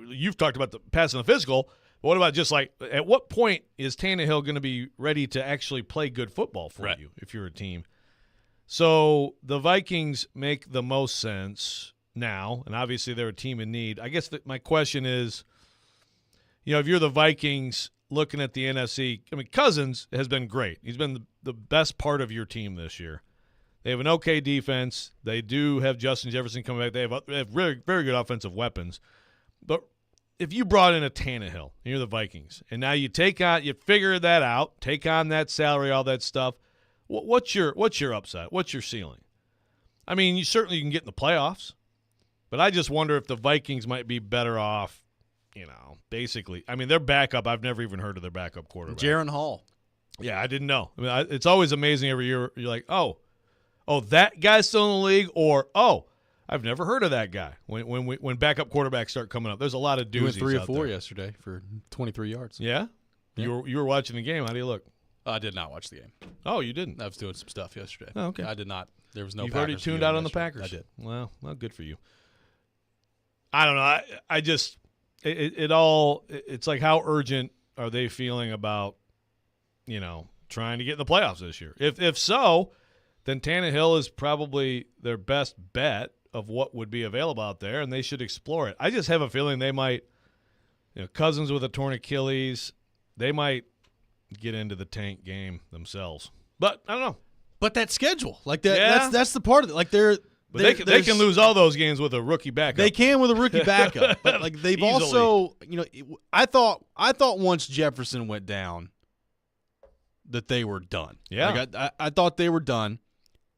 Speaker 8: you've talked about the passing the physical. But what about just at what point is Tannehill going to be ready to actually play good football for you if you're a team? So the Vikings make the most sense now, and obviously they're a team in need. I guess my question is, if you're the Vikings looking at the NFC, I mean, Cousins has been great. He's been the best part of your team this year. They have an okay defense. They do have Justin Jefferson coming back. They have very, very good offensive weapons. But if you brought in a Tannehill, and you're the Vikings, and now you figure that out, take on that salary, all that stuff, what's your upside? What's your ceiling? I mean, you certainly can get in the playoffs, but I just wonder if the Vikings might be better off, basically. I mean, their backup, I've never even heard of their backup quarterback.
Speaker 7: Jaron Hall.
Speaker 8: Yeah, I didn't know. I mean, it's always amazing every year. You're like, oh, that guy's still in the league, or I've never heard of that guy. When backup quarterbacks start coming up, there's a lot of doozies.
Speaker 7: He went 3 or 4
Speaker 8: there.
Speaker 7: yesterday for 23 yards.
Speaker 8: Yeah? You were watching the game. How do you look?
Speaker 7: I did not watch the game.
Speaker 8: Oh, you didn't?
Speaker 7: I was doing some stuff yesterday.
Speaker 8: Oh, okay.
Speaker 7: I did not. There was no.
Speaker 8: You've
Speaker 7: Packers
Speaker 8: already tuned out on the Packers.
Speaker 7: I did.
Speaker 8: Well, good for you. I don't know. I just it's like, how urgent are they feeling about trying to get in the playoffs this year? If so, then Tannehill is probably their best bet of what would be available out there, and they should explore it. I just have a feeling they might, Cousins with a torn Achilles, they might get into the tank game themselves. But I don't know.
Speaker 7: But that schedule, that's the part of it.
Speaker 8: They can lose all those games with a rookie backup.
Speaker 7: They can with a rookie backup. But they've
Speaker 8: Easily.
Speaker 7: also, I thought once Jefferson went down that they were done.
Speaker 8: Yeah.
Speaker 7: I thought they were done.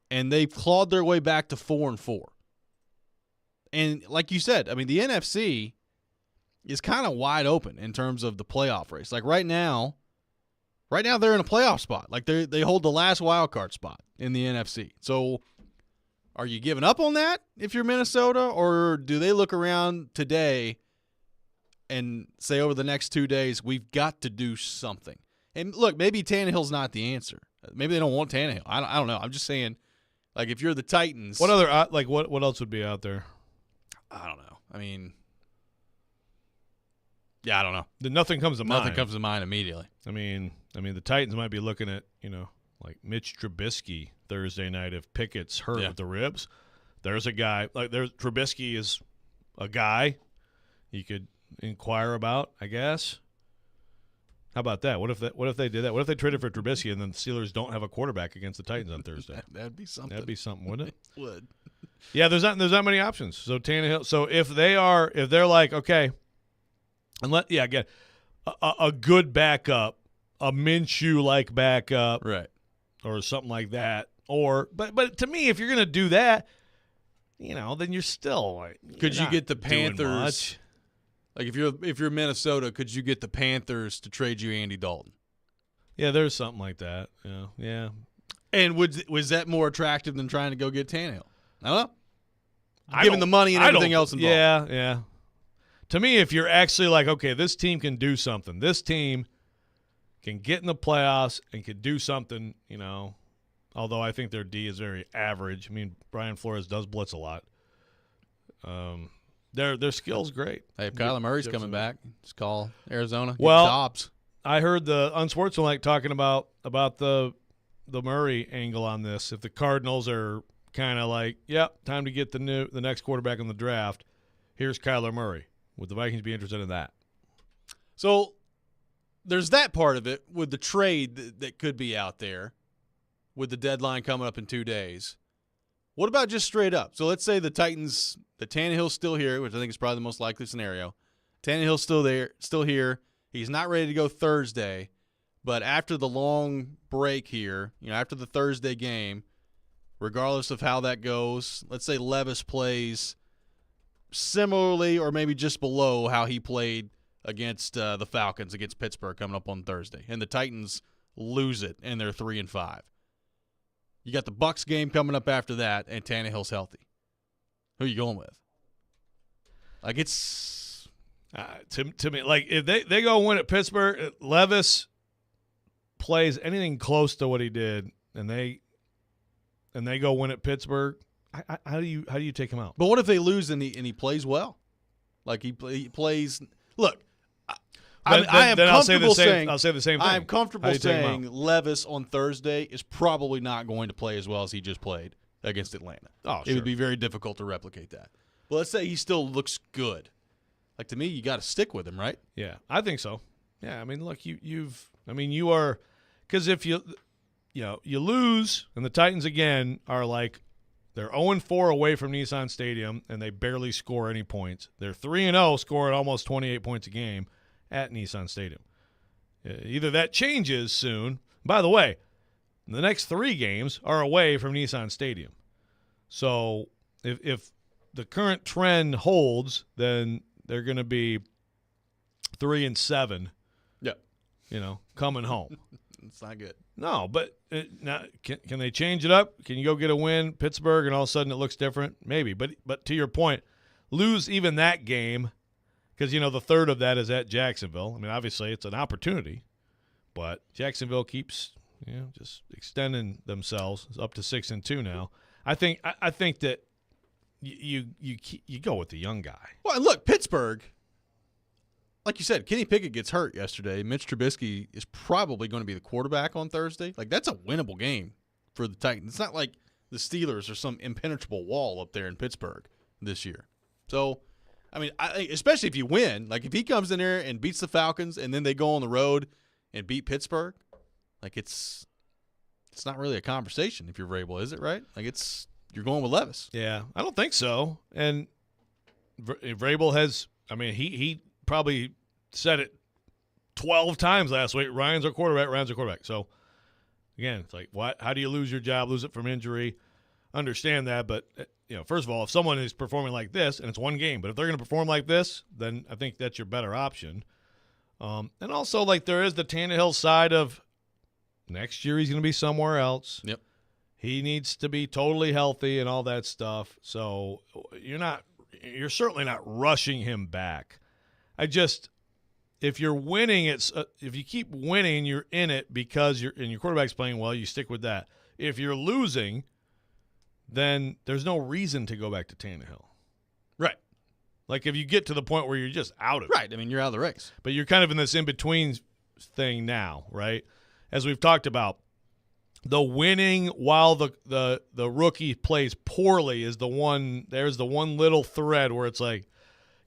Speaker 7: And they've clawed their way back to 4-4. And like you said, I mean, the NFC is kind of wide open in terms of the playoff race. Like right now they're in a playoff spot. Like they hold the last wild card spot in the NFC. So Are you giving up on that if you're Minnesota, or do they look around today and say over the next 2 days, we've got to do something? And look, maybe Tannehill's not the answer. Maybe they don't want Tannehill. I don't know. I'm just saying, like, if you're the Titans.
Speaker 8: What other what else would be out there?
Speaker 7: I don't know. I mean, yeah, I don't know.
Speaker 8: Nothing comes to mind.
Speaker 7: Nothing comes to mind immediately.
Speaker 8: I mean, the Titans might be looking at, like Mitch Trubisky Thursday night if Pickett's hurt with the ribs. There's a guy Trubisky is a guy you could inquire about, I guess. How about that? What if they did that? What if they traded for Trubisky and then the Steelers don't have a quarterback against the Titans on Thursday?
Speaker 7: That'd be something.
Speaker 8: That'd be something, wouldn't it?
Speaker 7: It would.
Speaker 8: Yeah, there's not many options. So Tannehill. So if they're like, okay, and again, a good backup, a Minshew-like backup,
Speaker 7: right,
Speaker 8: or something like that. But to me, if you're gonna do that, then you're still like.
Speaker 7: Could you get the Panthers? Like if you're Minnesota, could you get the Panthers to trade you Andy Dalton?
Speaker 8: Yeah, there's something like that. Yeah.
Speaker 7: And was that more attractive than trying to go get Tannehill? I don't know. Given the money and everything else involved.
Speaker 8: Yeah. To me, if you're actually like, okay, this team can do something. This team can get in the playoffs and can do something, although I think their D is very average. I mean, Brian Flores does blitz a lot. Their skill's great.
Speaker 7: Hey, if Kyler Murray's coming back, just call Arizona.
Speaker 8: Well,
Speaker 7: Dobbs.
Speaker 8: I heard the Unsportsmanlike talking about the Murray angle on this. If the Cardinals are kind of like, yep, time to get the next quarterback in the draft, here's Kyler Murray. Would the Vikings be interested in that?
Speaker 7: So there's that part of it with the trade that could be out there with the deadline coming up in 2 days. What about just straight up? So let's say the Titans, the Tannehill's still here, which I think is probably the most likely scenario. Tannehill's still here. He's not ready to go Thursday, but after the long break here, after the Thursday game, regardless of how that goes, let's say Levis plays similarly or maybe just below how he played against the Falcons against Pittsburgh coming up on Thursday, and the Titans lose it and they're 3-5. You got the Bucs game coming up after that, and Tannehill's healthy. Who are you going with? Like, it's
Speaker 8: to me, like, if they go win at Pittsburgh, Levis plays anything close to what he did, and they go win at Pittsburgh. How do you take him out?
Speaker 7: But what if they lose and he plays well? Like he plays. Look, I am comfortable saying.
Speaker 8: I'll say the same thing.
Speaker 7: I am comfortable saying Levis on Thursday is probably not going to play as well as he just played against Atlanta.
Speaker 8: Oh,
Speaker 7: It would be very difficult to replicate that. But let's say he still looks good. Like, to me, you got to stick with him, right?
Speaker 8: Yeah, I think so. Yeah, I mean, look, you are, because if you lose, and the Titans again are like, they're 0-4 away from Nissan Stadium, and they barely score any points. They're 3-0, scoring almost 28 points a game at Nissan Stadium. Either that changes soon. By the way, the next 3 games are away from Nissan Stadium. So if the current trend holds, then they're going to be 3-7.
Speaker 7: Yep.
Speaker 8: Coming home.
Speaker 7: It's not good.
Speaker 8: No, but now, can they change it up? Can you go get a win, Pittsburgh, and all of a sudden it looks different? Maybe. But to your point, lose even that game because, the third of that is at Jacksonville. I mean, obviously it's an opportunity, but Jacksonville keeps just extending themselves up to 6-2 now. I think that you go with the young guy.
Speaker 7: Well, and look, Pittsburgh, like you said, Kenny Pickett gets hurt yesterday. Mitch Trubisky is probably going to be the quarterback on Thursday. Like, that's a winnable game for the Titans. It's not like the Steelers are some impenetrable wall up there in Pittsburgh this year. So, I mean, especially if you win, like if he comes in there and beats the Falcons and then they go on the road and beat Pittsburgh, like it's not really a conversation if you're Vrabel, is it, right? Like you're going with Levis.
Speaker 8: Yeah, I don't think so. And Vrabel has, I mean, he probably said it 12 times last week. Ryan's our quarterback. So, again, it's like, how do you lose your job, lose it from injury? Understand that, but, first of all, if someone is performing like this, and it's one game, but if they're going to perform like this, then I think that's your better option. And also, like, there is the Tannehill side of next year he's going to be somewhere else.
Speaker 7: Yep.
Speaker 8: He needs to be totally healthy and all that stuff. So you're certainly not rushing him back. If you're winning, if you keep winning, you're in it because your quarterback's playing well, you stick with that. If you're losing, then there's no reason to go back to Tannehill.
Speaker 7: Right.
Speaker 8: Like if you get to the point where you're just out of it.
Speaker 7: Right. I mean, you're out of the race.
Speaker 8: But you're kind of in this in-between thing now, right? As we've talked about, the winning while the rookie plays poorly is there's the one little thread where it's like,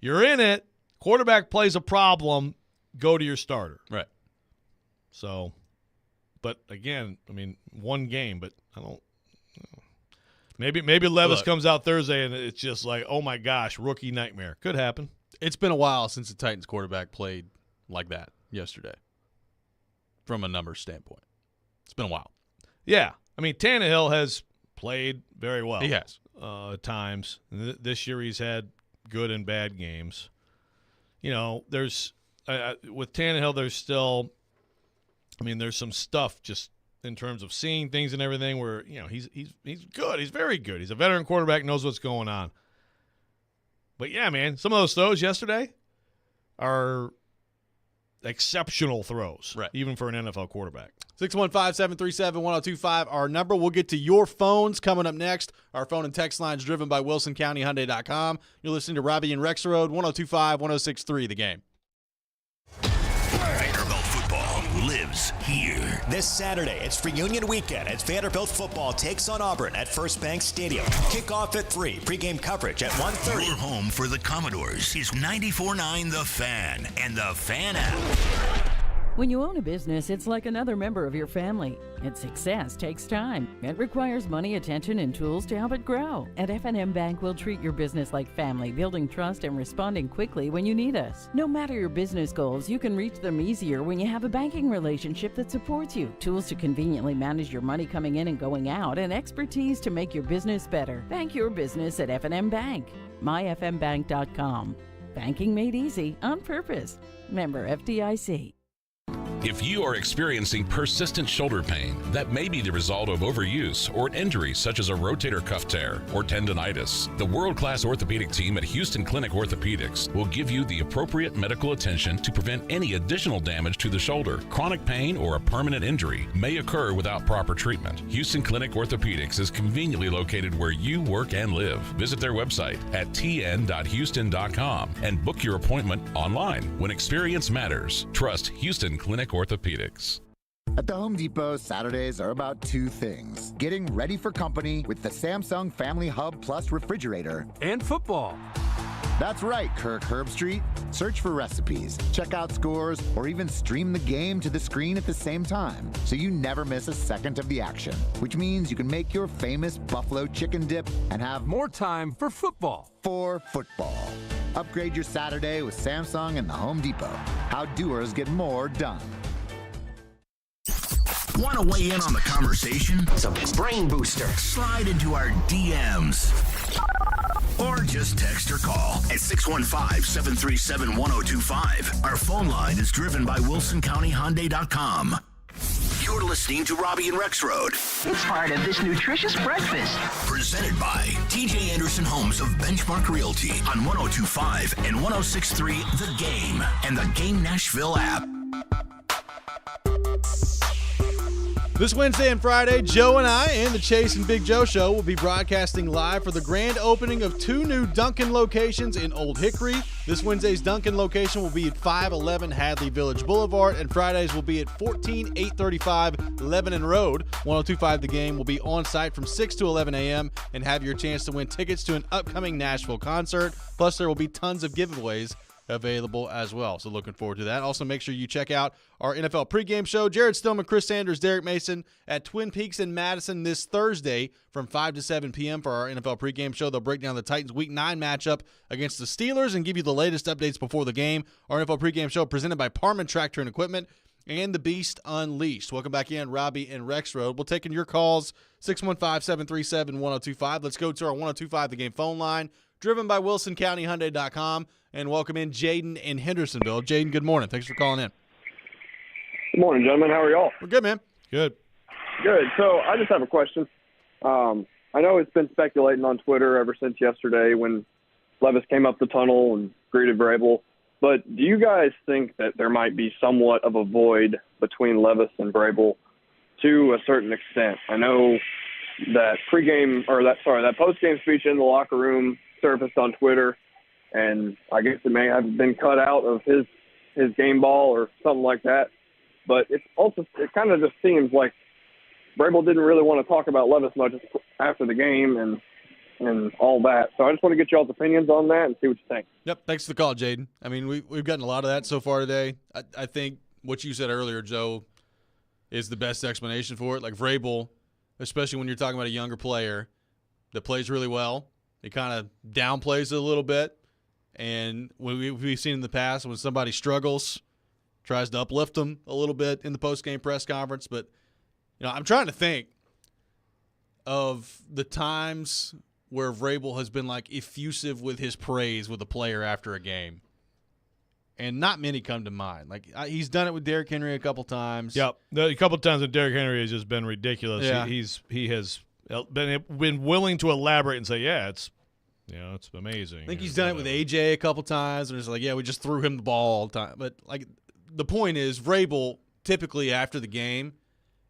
Speaker 8: you're in it, quarterback plays a problem, go to your starter.
Speaker 7: Right.
Speaker 8: So, but again, I mean, one game, but I don't. Maybe Levis comes out Thursday and it's just like, oh my gosh, rookie nightmare. Could happen.
Speaker 7: It's been a while since the Titans quarterback played like that yesterday from a numbers standpoint. It's been a while.
Speaker 8: Yeah. I mean, Tannehill has played very well.
Speaker 7: He has.
Speaker 8: At times. This year he's had good and bad games. There's with Tannehill, there's still, there's some stuff just in terms of seeing things and everything where, he's good. He's very good. He's a veteran quarterback, knows what's going on. But, yeah, man, some of those throws yesterday are exceptional throws,
Speaker 7: right?
Speaker 8: Even for an NFL quarterback.
Speaker 7: 615-737-1025, our number. We'll get to your phones coming up next. Our phone and text line is driven by WilsonCountyHyundai.com. You're listening to Robby and Rexrode, 102.5-106.3 The Game.
Speaker 4: Vanderbilt football lives here.
Speaker 5: This Saturday, it's reunion weekend as Vanderbilt football takes on Auburn at First Bank Stadium. Kickoff at 3, pregame coverage at 1:30.
Speaker 4: Your home for the Commodores is 94.9 The Fan and the Fan app.
Speaker 6: When you own a business, it's like another member of your family. Its success takes time. It requires money, attention, and tools to help it grow. At F&M Bank, we'll treat your business like family, building trust and responding quickly when you need us. No matter your business goals, you can reach them easier when you have a banking relationship that supports you, tools to conveniently manage your money coming in and going out, and expertise to make your business better. Bank your business at F&M Bank. myfmbank.com. Banking made easy on purpose. Member FDIC.
Speaker 9: If you are experiencing persistent shoulder pain that may be the result of overuse or an injury such as a rotator cuff tear or tendonitis, the world-class orthopedic team at Houston Clinic Orthopedics will give you the appropriate medical attention to prevent any additional damage to the shoulder. Chronic pain or a permanent injury may occur without proper treatment. Houston Clinic Orthopedics is conveniently located where you work and live. Visit their website at tn.houston.com and book your appointment online. When experience matters, trust Houston Clinic Orthopedics.
Speaker 10: At the Home Depot, Saturdays are about two things: getting ready for company with the Samsung Family Hub Plus refrigerator and football. That's right, Kirk Herbstreit. Search for recipes, check out scores, or even stream the game to the screen at the same time, so you never miss a second of the action, which means you can make your famous buffalo chicken dip and have more time for football. Upgrade your Saturday with Samsung and the Home Depot. How doers get more done.
Speaker 4: Want to weigh in on the conversation?
Speaker 5: Some brain booster.
Speaker 4: Slide into our DMs. Or just text or call at 615-737-1025. Our phone line is driven by WilsonCountyHyundai.com. You're listening to Robby and Rexrode.
Speaker 30: It's part of this nutritious breakfast.
Speaker 4: Presented by TJ Anderson Homes of Benchmark Realty on 102.5 and 106.3 The Game and the Game Nashville app.
Speaker 7: This Wednesday and Friday, Joe and I and the Chase and Big Joe Show will be broadcasting live for the grand opening of 2 new Dunkin' locations in Old Hickory. This Wednesday's Dunkin' location will be at 511 Hadley Village Boulevard, and Fridays will be at 14835 Lebanon Road. 102.5 The Game will be on site from 6 to 11 a.m. and have your chance to win tickets to an upcoming Nashville concert. Plus, there will be tons of giveaways available as well. So looking forward to that. Also, make sure you check out our NFL pregame show. Jared Stillman, Chris Sanders, Derek Mason at Twin Peaks in Madison this Thursday from 5 to 7 p.m. for our NFL pregame show. They'll break down the Titans Week 9 matchup against the Steelers and give you the latest updates before the game. Our NFL pregame show presented by Parman Tractor and Equipment and the Beast Unleashed. Welcome back in, Robby and Rexrode. We'll take in your calls, 615-737-1025. Let's go to our 102.5 The Game phone line, driven by WilsonCountyHyundai.com. And welcome in Jaden in Hendersonville. Jaden, good morning. Thanks for calling in.
Speaker 2: Good morning, gentlemen. How are y'all?
Speaker 7: We're good, man.
Speaker 8: Good.
Speaker 2: Good. So I just have a question.
Speaker 11: I know it's been speculating on Twitter ever since yesterday when Levis came up the tunnel and greeted Vrabel. But do you guys think that there might be somewhat of a void between Levis and Vrabel to a certain extent? I know that that post-game speech in the locker room surfaced on Twitter, and I guess it may have been cut out of his game ball or something like that. But it kind of just seems like Vrabel didn't really want to talk about Levis much after the game and all that. So I just want to get y'all's opinions on that and see what you think.
Speaker 7: Yep, thanks for the call, Jaden. I mean, we've gotten a lot of that so far today. I think what you said earlier, Joe, is the best explanation for it. Like Vrabel, especially when you're talking about a younger player that plays really well, he kind of downplays it a little bit. And we've seen in the past when somebody struggles, tries to uplift them a little bit in the post-game press conference. But, I'm trying to think of the times where Vrabel has been, effusive with his praise with a player after a game. And not many come to mind. He's done it with Derrick Henry a couple times.
Speaker 8: Yep. A couple times with Derrick Henry has just been ridiculous.
Speaker 7: Yeah.
Speaker 8: He has been willing to elaborate and say, yeah, it's amazing.
Speaker 7: I think he's done it with AJ a couple times, and it's we just threw him the ball all the time. But the point is, Vrabel typically after the game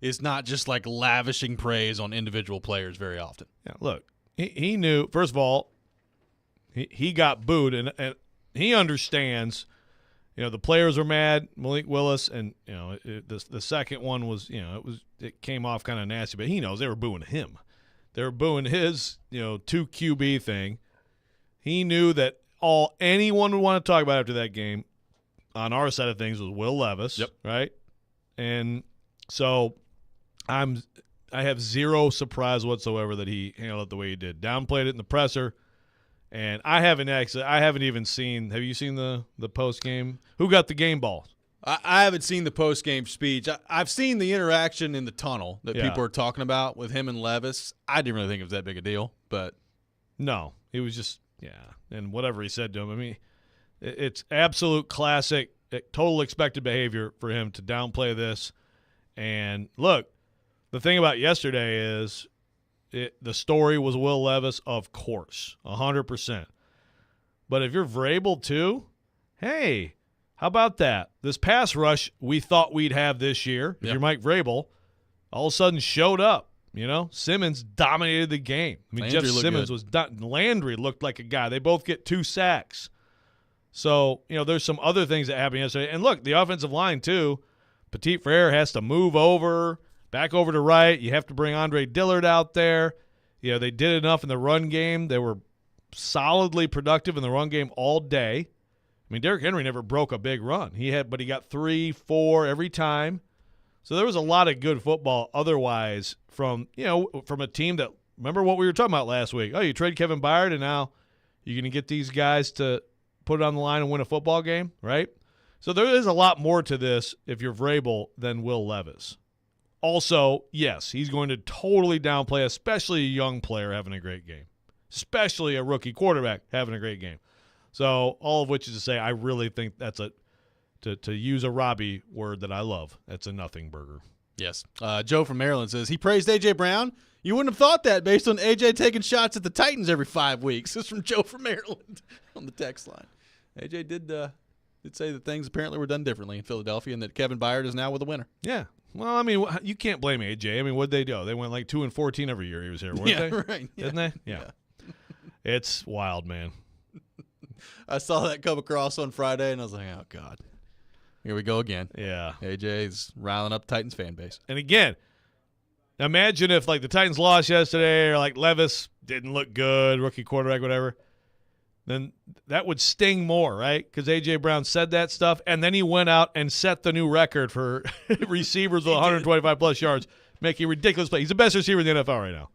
Speaker 7: is not just lavishing praise on individual players very often.
Speaker 8: Yeah, look, he knew. First of all, he got booed, and he understands. The players were mad, Malik Willis, and the second one was it came off kind of nasty, but he knows they were booing him. They were booing his 2 QB thing. He knew that all anyone would want to talk about after that game on our side of things was Will Levis.
Speaker 7: Yep.
Speaker 8: Right? And so I have zero surprise whatsoever that he handled it the way he did. Downplayed it in the presser. And I haven't even seen – have you seen the post game? Who got the game ball?
Speaker 7: I haven't seen the post game speech. I've seen the interaction in the tunnel that people are talking about with him and Levis. I didn't really think it was that big a deal, but
Speaker 8: no, he was just and whatever he said to him. I mean, it's absolute classic, total expected behavior for him to downplay this. And look, the thing about yesterday is the story was Will Levis, of course, 100%. But if you're Vrabel too, hey, how about that? This pass rush we thought we'd have this year, if you're Mike Vrabel, all of a sudden showed up. Simmons dominated the game. I mean,
Speaker 7: Landry
Speaker 8: Jeff Simmons Landry looked like a guy. They both get 2 sacks. So, there's some other things that happened yesterday. And look, the offensive line too. Petit Frere has to move back over to right. You have to bring Andre Dillard out there. They did enough in the run game. They were solidly productive in the run game all day. I mean, Derrick Henry never broke a big run. But he got 3, 4 every time. So there was a lot of good football otherwise from a team that, remember what we were talking about last week? Oh, you trade Kevin Byard and now you're going to get these guys to put it on the line and win a football game, right? So there is a lot more to this if you're Vrabel than Will Levis. Also, yes, he's going to totally downplay, especially a young player having a great game, especially a rookie quarterback having a great game. So all of which is to say, I really think that's to use a Robby word that I love, that's a nothing burger.
Speaker 7: Yes. Joe from Maryland says, he praised A.J. Brown. You wouldn't have thought that based on A.J. taking shots at the Titans every 5 weeks. This is from Joe from Maryland on the text line. A.J. did say that things apparently were done differently in Philadelphia and that Kevin Byard is now with a winner.
Speaker 8: Yeah. Well, I mean, you can't blame A.J. I mean, what'd they do? They went 2-14 every year he was here, weren't they?
Speaker 7: Right. Yeah.
Speaker 8: Didn't they? Yeah. It's wild, man.
Speaker 7: I saw that come across on Friday, and I was like, oh, God. Here we go again.
Speaker 8: Yeah.
Speaker 7: AJ's riling up Titans fan base.
Speaker 8: And again, imagine if the Titans lost yesterday or Levis didn't look good, rookie quarterback, whatever. Then that would sting more, right? Because A.J. Brown said that stuff, and then he went out and set the new record for receivers with 125-plus yards, making ridiculous plays. He's the best receiver in the NFL right now.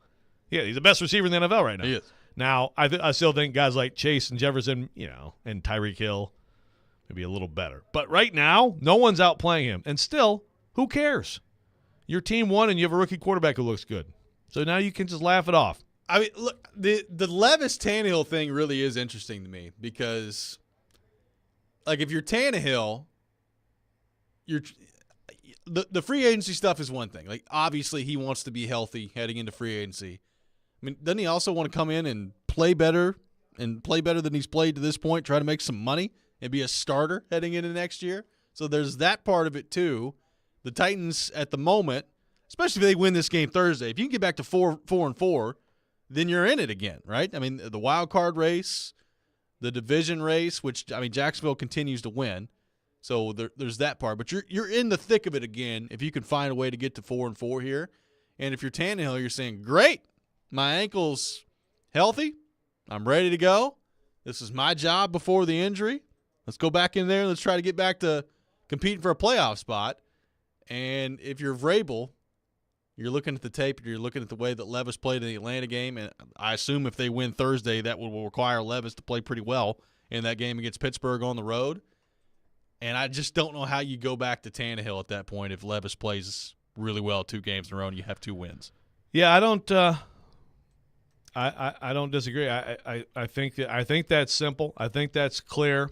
Speaker 8: Yeah, he's the best receiver in the NFL right now.
Speaker 7: He is.
Speaker 8: Now, I still think guys like Chase and Jefferson, and Tyreek Hill maybe a little better. But right now, no one's outplaying him. And still, who cares? Your team won, and you have a rookie quarterback who looks good. So now you can just laugh it off.
Speaker 7: I mean, look, the Levis Tannehill thing really is interesting to me because, if you're Tannehill, the free agency stuff is one thing. Obviously, he wants to be healthy heading into free agency. I mean, doesn't he also want to come in and play better than he's played to this point, try to make some money and be a starter heading into next year? So there's that part of it too. The Titans at the moment, especially if they win this game Thursday, if you can get back to 4-4, then you're in it again, right? I mean, the wild card race, the division race, which, I mean, Jacksonville continues to win. So there's that part. But you're in the thick of it again if you can find a way to get to 4-4 here. And if you're Tannehill, you're saying, great, my ankle's healthy. I'm ready to go. This is my job before the injury. Let's go back in there. Let's try to get back to competing for a playoff spot. And if you're Vrabel, you're looking at the tape, you're looking at the way that Levis played in the Atlanta game, and I assume if they win Thursday, that will require Levis to play pretty well in that game against Pittsburgh on the road. And I just don't know how you go back to Tannehill at that point if Levis plays really well 2 games in a row and you have 2 wins.
Speaker 8: Yeah, I don't I don't disagree. I think that's simple. I think that's clear.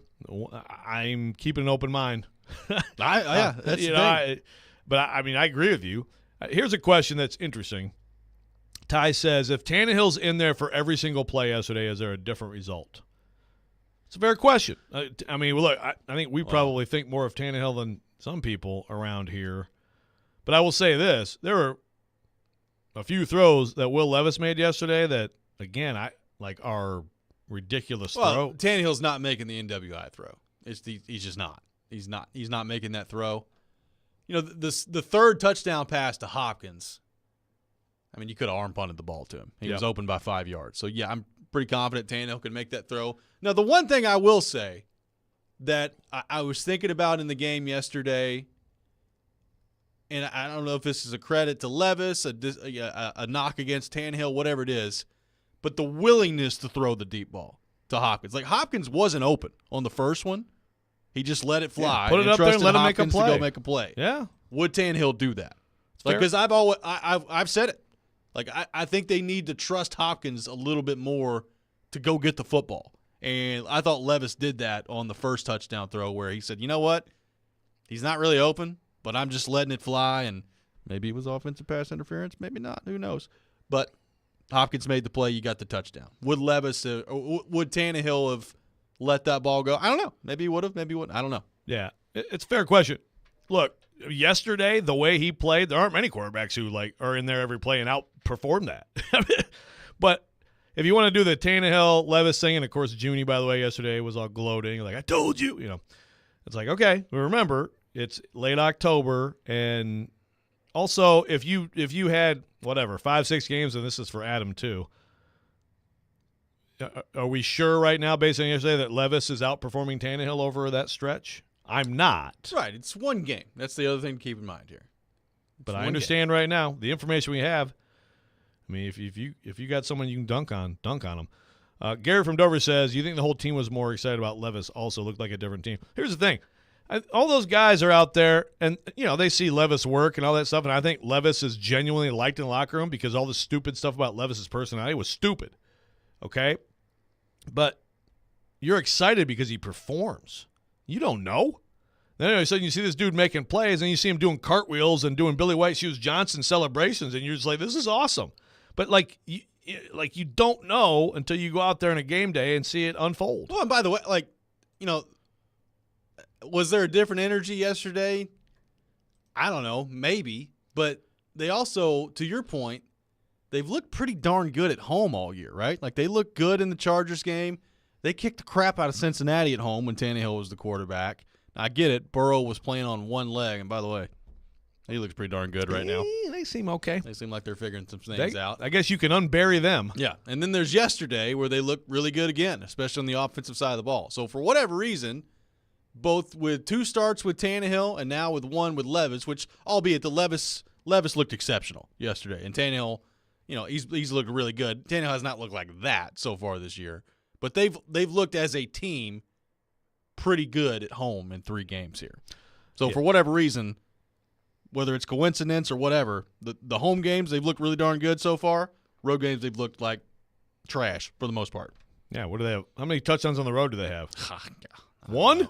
Speaker 8: I'm keeping an open mind.
Speaker 7: Yeah, that's the thing.
Speaker 8: I mean, I agree with you. Here's a question that's interesting. Ty says, if Tannehill's in there for every single play yesterday, is there a different result? It's a fair question. I mean, look, I think we probably think more of Tannehill than some people around here. But I will say this. There were a few throws that Will Levis made yesterday that, again, are ridiculous throw.
Speaker 7: Tannehill's not making the NWI throw. He's just not. He's not making that throw. You know, the third touchdown pass to Hopkins, I mean, you could have arm punted the ball to him. He was open by 5 yards. So, yeah, I'm pretty confident Tannehill can make that throw. Now, the one thing I will say that I was thinking about in the game yesterday, and I don't know if this is a credit to Levis, a knock against Tannehill, whatever it is, but the willingness to throw the deep ball to Hopkins. Like, Hopkins wasn't open on the first one. He just let it fly.
Speaker 8: Yeah, put it up there and let him make a play.
Speaker 7: To go make a play.
Speaker 8: Yeah.
Speaker 7: Would Tannehill do that? Like, because I've said it. Like, I think they need to trust Hopkins a little bit more to go get the football. And I thought Levis did that on the first touchdown throw where he said, you know what? He's not really open, but I'm just letting it fly. And maybe it was offensive pass interference. Maybe not. Who knows? But Hopkins made the play. You got the touchdown. Would Levis would Tannehill have let that ball go? I don't know. Maybe he would have. Maybe he wouldn't. I don't know.
Speaker 8: Yeah. It's a fair question. Look, yesterday, the way he played, there aren't many quarterbacks who are in there every play and outperform that. But if you want to do the Tannehill Levis thing, and of course Junie, by the way, yesterday was all gloating, like, I told you, it's like, okay, but remember, it's late October, and also if you had 5-6 games, and this is for Adam too. Are we sure right now, based on yesterday, that Levis is outperforming Tannehill over that stretch? I'm not.
Speaker 7: Right. It's one game. That's the other thing to keep in mind here.
Speaker 8: But I understand right now the information we have. I mean, if you got someone you can dunk on them. Gary from Dover says, you think the whole team was more excited about Levis? Also looked like a different team. Here's the thing. All those guys are out there, and they see Levis work and all that stuff, and I think Levis is genuinely liked in the locker room because all the stupid stuff about Levis's personality was stupid. Okay? But you're excited because he performs. You don't know. Then all of a sudden you see this dude making plays, and you see him doing cartwheels and doing Billy White Shoes Johnson celebrations, and you're just like, this is awesome. But you don't know until you go out there on a game day and see it unfold.
Speaker 7: Well, and by the way, was there a different energy yesterday? I don't know, maybe. But they also, to your point, they've looked pretty darn good at home all year, right? Like, they looked good in the Chargers game. They kicked the crap out of Cincinnati at home when Tannehill was the quarterback. Now, I get it. Burrow was playing on one leg, and by the way, he looks pretty darn good right now.
Speaker 8: They seem okay.
Speaker 7: They seem like they're figuring some things out.
Speaker 8: I guess you can unbury them.
Speaker 7: Yeah, and then there's yesterday where they looked really good again, especially on the offensive side of the ball. So for whatever reason, both with 2 starts with Tannehill and now with 1 with Levis, which albeit the Levis looked exceptional yesterday, and Tannehill, he's looked really good. Tannehill has not looked like that so far this year, but they've looked as a team pretty good at home in 3 games here. So for whatever reason, whether it's coincidence or whatever, the home games, they've looked really darn good so far. Road games, they've looked like trash for the most part.
Speaker 8: Yeah, what do they have? How many touchdowns on the road do they have? 1?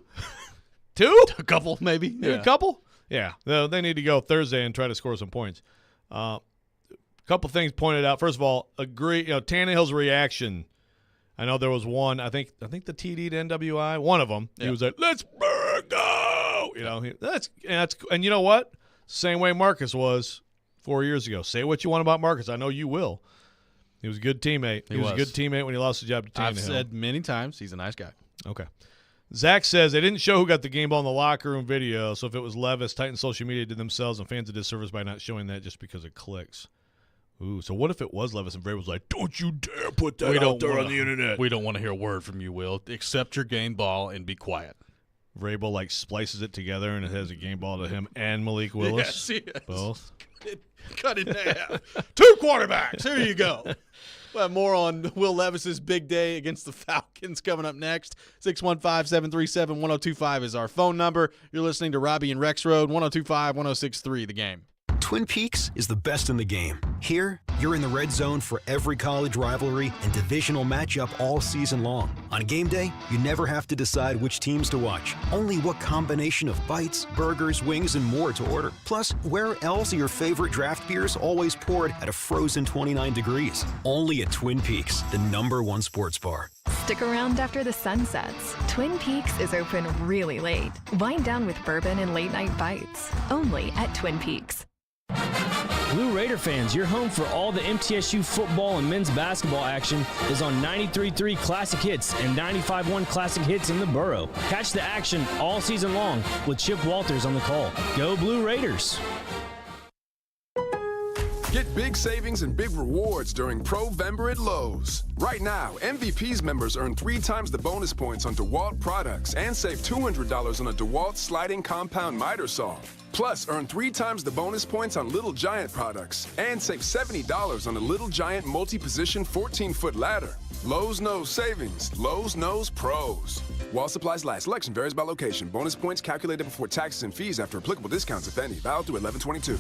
Speaker 8: 2?
Speaker 7: A couple, maybe.
Speaker 8: A couple? Yeah. They need to go Thursday and try to score some points. couple things pointed out. First of all, agree. Tannehill's reaction. I know there was one. I think the TD to NWI. One of them. Yeah. He was like, "Let's go!" And you know what? Same way Marcus was 4 years ago. Say what you want about Marcus. I know you will. He was a good teammate. He was a good teammate when he lost the job to Tannehill.
Speaker 7: I've said many times he's a nice guy.
Speaker 8: Okay. Zach says they didn't show who got the game ball in the locker room video, so if it was Levis, Titans social media did themselves and fans a disservice by not showing that just because it clicks. Ooh, so what if it was Levis and Vrabel was like, "Don't you dare put that out there on the internet."
Speaker 7: We don't want to hear a word from you, Will. Accept your game ball and be quiet.
Speaker 8: Vrabel, splices it together, and it has a game ball to him and Malik Willis.
Speaker 7: Yes.
Speaker 8: Both.
Speaker 7: Cut it in half. 2 quarterbacks. Here you go. We'll have more on Will Levis's big day against the Falcons coming up next. 615-737-1025 is our phone number. You're listening to Robby and Rexrode, 1025-1063, The Game.
Speaker 12: Twin Peaks is the best in the game. Here, you're in the red zone for every college rivalry and divisional matchup all season long. On game day, you never have to decide which teams to watch, only what combination of bites, burgers, wings, and more to order. Plus, where else are your favorite draft beers always poured at a frozen 29 degrees? Only at Twin Peaks, the #1 sports bar.
Speaker 17: Stick around after the sun sets. Twin Peaks is open really late. Wind down with bourbon and late-night bites. Only at Twin Peaks.
Speaker 14: Blue Raider fans, your home for all the MTSU football and men's basketball action is on 93.3 Classic Hits and 95.1 Classic Hits in the borough. Catch the action all season long with Chip Walters on the call. Go Blue Raiders!
Speaker 18: Get big savings and big rewards during Pro-Vember at Lowe's. Right now, MVP's members earn 3 times the bonus points on DeWalt products and save $200 on a DeWalt sliding compound miter saw. Plus, earn 3 times the bonus points on Little Giant products and save $70 on a Little Giant multi-position 14-foot ladder. Lowe's knows savings. Lowe's knows pros. While supplies last, selection varies by location. Bonus points calculated before taxes and fees after applicable discounts, if any. Valid through 11/22.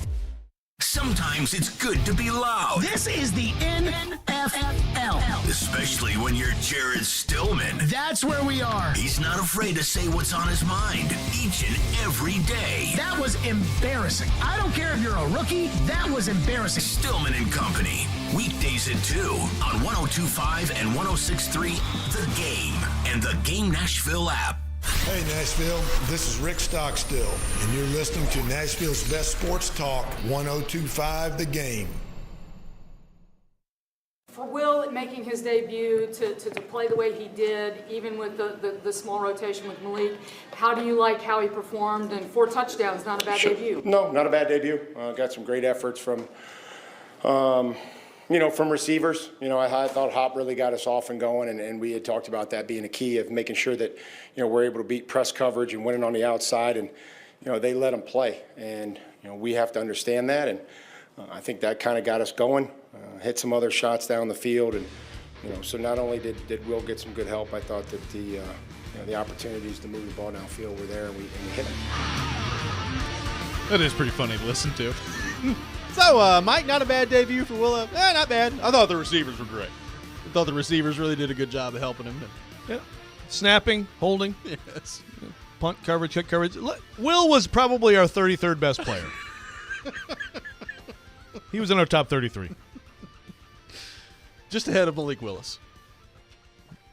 Speaker 4: Sometimes it's good to be loud.
Speaker 19: This is the NFL.
Speaker 4: Especially when you're Jared Stillman.
Speaker 19: That's where we are.
Speaker 4: He's not afraid to say what's on his mind each and every day.
Speaker 19: That was embarrassing. I don't care if you're a rookie. That was embarrassing.
Speaker 4: Stillman and Company. Weekdays at 2 on 102.5 and 106.3 The Game and the Game Nashville app.
Speaker 20: Hey Nashville, this is Rick Stockstill, and you're listening to Nashville's best sports talk, 102.5 The Game.
Speaker 21: For Will making his debut to play the way he did, even with the small rotation with Malik, how do you like how he performed? And 4 touchdowns, not a bad debut.
Speaker 22: No, not a bad debut. Got some great efforts from receivers. I thought Hop really got us off and going, and we had talked about that being a key of making sure that, we're able to beat press coverage and winning on the outside, and, they let them play. And, we have to understand that, and I think that kind of got us going, hit some other shots down the field, and, so not only did Will get some good help, I thought that the opportunities to move the ball downfield were there, and we hit them.
Speaker 7: That is pretty funny to listen to. So, Mike, not a bad debut for Will. Not bad. I thought the receivers were great. I thought the receivers really did a good job of helping him.
Speaker 8: Yeah. Snapping, holding.
Speaker 7: Yes.
Speaker 8: Punt coverage, kick coverage. Will was probably our 33rd best player. He was in our top 33.
Speaker 7: Just ahead of Malik Willis.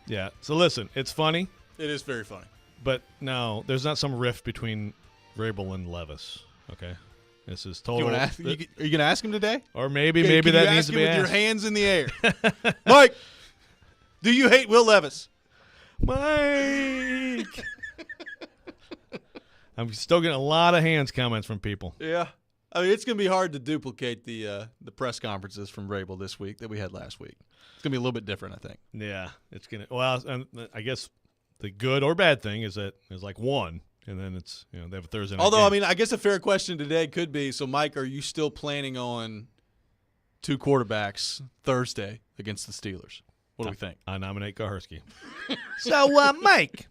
Speaker 8: Yeah. So, listen, it's funny.
Speaker 7: It is very funny.
Speaker 8: But, no, there's not some rift between Vrabel and Levis, okay? This is total.
Speaker 7: Are you going to ask him today?
Speaker 8: Or maybe that needs to be asked.
Speaker 7: With your hands in the air. Mike, do you hate Will Levis?
Speaker 8: Mike! I'm still getting a lot of hands comments from people.
Speaker 7: Yeah. I mean, it's going to be hard to duplicate the press conferences from Vrabel this week that we had last week. It's going to be a little bit different, I think.
Speaker 8: Yeah. It's going to. Well, I guess the good or bad thing is that there's like one. And then it's, they have a Thursday night
Speaker 7: Although,
Speaker 8: game.
Speaker 7: I mean, I guess a fair question today could be, so, Mike, are you still planning on 2 quarterbacks Thursday against the Steelers? What do we think?
Speaker 8: I nominate Gaharski.
Speaker 1: So, Mike,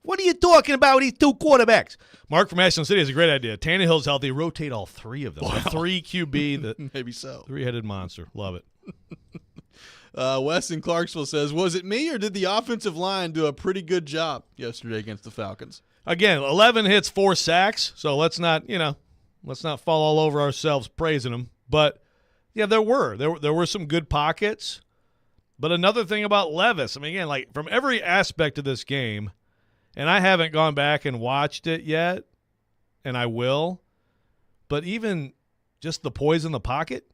Speaker 1: what are you talking about with these 2 quarterbacks?
Speaker 8: Mark from Ashland City has a great idea. Tannehill's healthy. Rotate all 3 of them.
Speaker 7: Wow.
Speaker 8: A 3 QB.
Speaker 7: Maybe so.
Speaker 8: 3-headed monster. Love it.
Speaker 7: Wes in Clarksville says, was it me or did the offensive line do a pretty good job yesterday against the Falcons?
Speaker 8: Again, 11 hits, 4 sacks. So let's not fall all over ourselves praising them. But Yeah, there were some good pockets. But another thing about Levis, I mean, again, like from every aspect of this game, and I haven't gone back and watched it yet, and I will, but even just the poise in the pocket,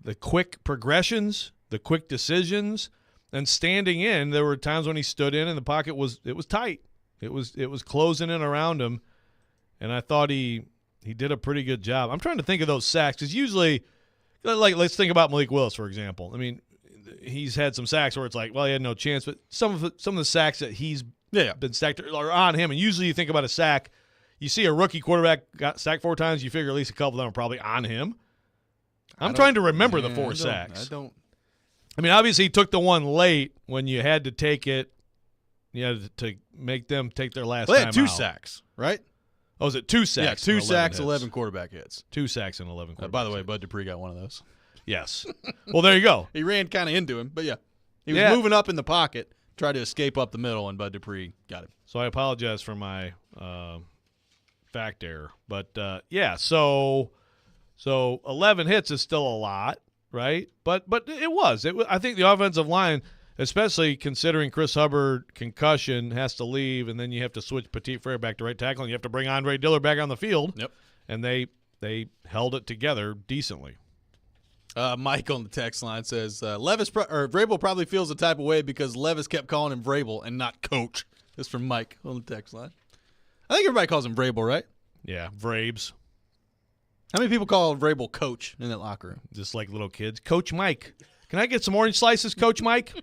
Speaker 8: the quick progressions, the quick decisions, and standing in, there were times when he stood in and the pocket was tight. It was closing in around him, and I thought he did a pretty good job. I'm trying to think of those sacks because usually, like let's think about Malik Willis, for example. I mean, he's had some sacks where it's like, well, he had no chance, but some of the sacks that he's been sacked are on him. And usually you think about a sack, you see a rookie quarterback got sacked 4 times, you figure at least a couple of them are probably on him. I'm trying to remember the 4 sacks. I mean, obviously he took the one late when you had to take it. You had to make them take their last time out.
Speaker 7: They had 2 sacks, right?
Speaker 8: Oh, was it 2 sacks?
Speaker 7: Yeah, 2 sacks, 11 quarterback hits.
Speaker 8: 2 sacks and 11 quarterback
Speaker 7: By the way, Bud Dupree got one of those.
Speaker 8: Yes. Well, there you go.
Speaker 7: He ran kind of into him, but yeah. He was moving up in the pocket, tried to escape up the middle, and Bud Dupree got him.
Speaker 8: So I apologize for my fact error. But, so 11 hits is still a lot, right? But it was. I think the offensive line, especially considering Chris Hubbard concussion, has to leave, and then you have to switch Petit Frere back to right tackle, and you have to bring Andre Dillard back on the field.
Speaker 7: Yep.
Speaker 8: And they held it together decently.
Speaker 7: Mike on the text line says, Vrabel probably feels the type of way because Levis kept calling him Vrabel and not Coach. This is from Mike on the text line. I think everybody calls him Vrabel, right?
Speaker 8: Yeah, Vrabes.
Speaker 7: How many people call Vrabel Coach in that locker room?
Speaker 8: Just like little kids. Coach Mike. Can I get some orange slices, Coach Mike?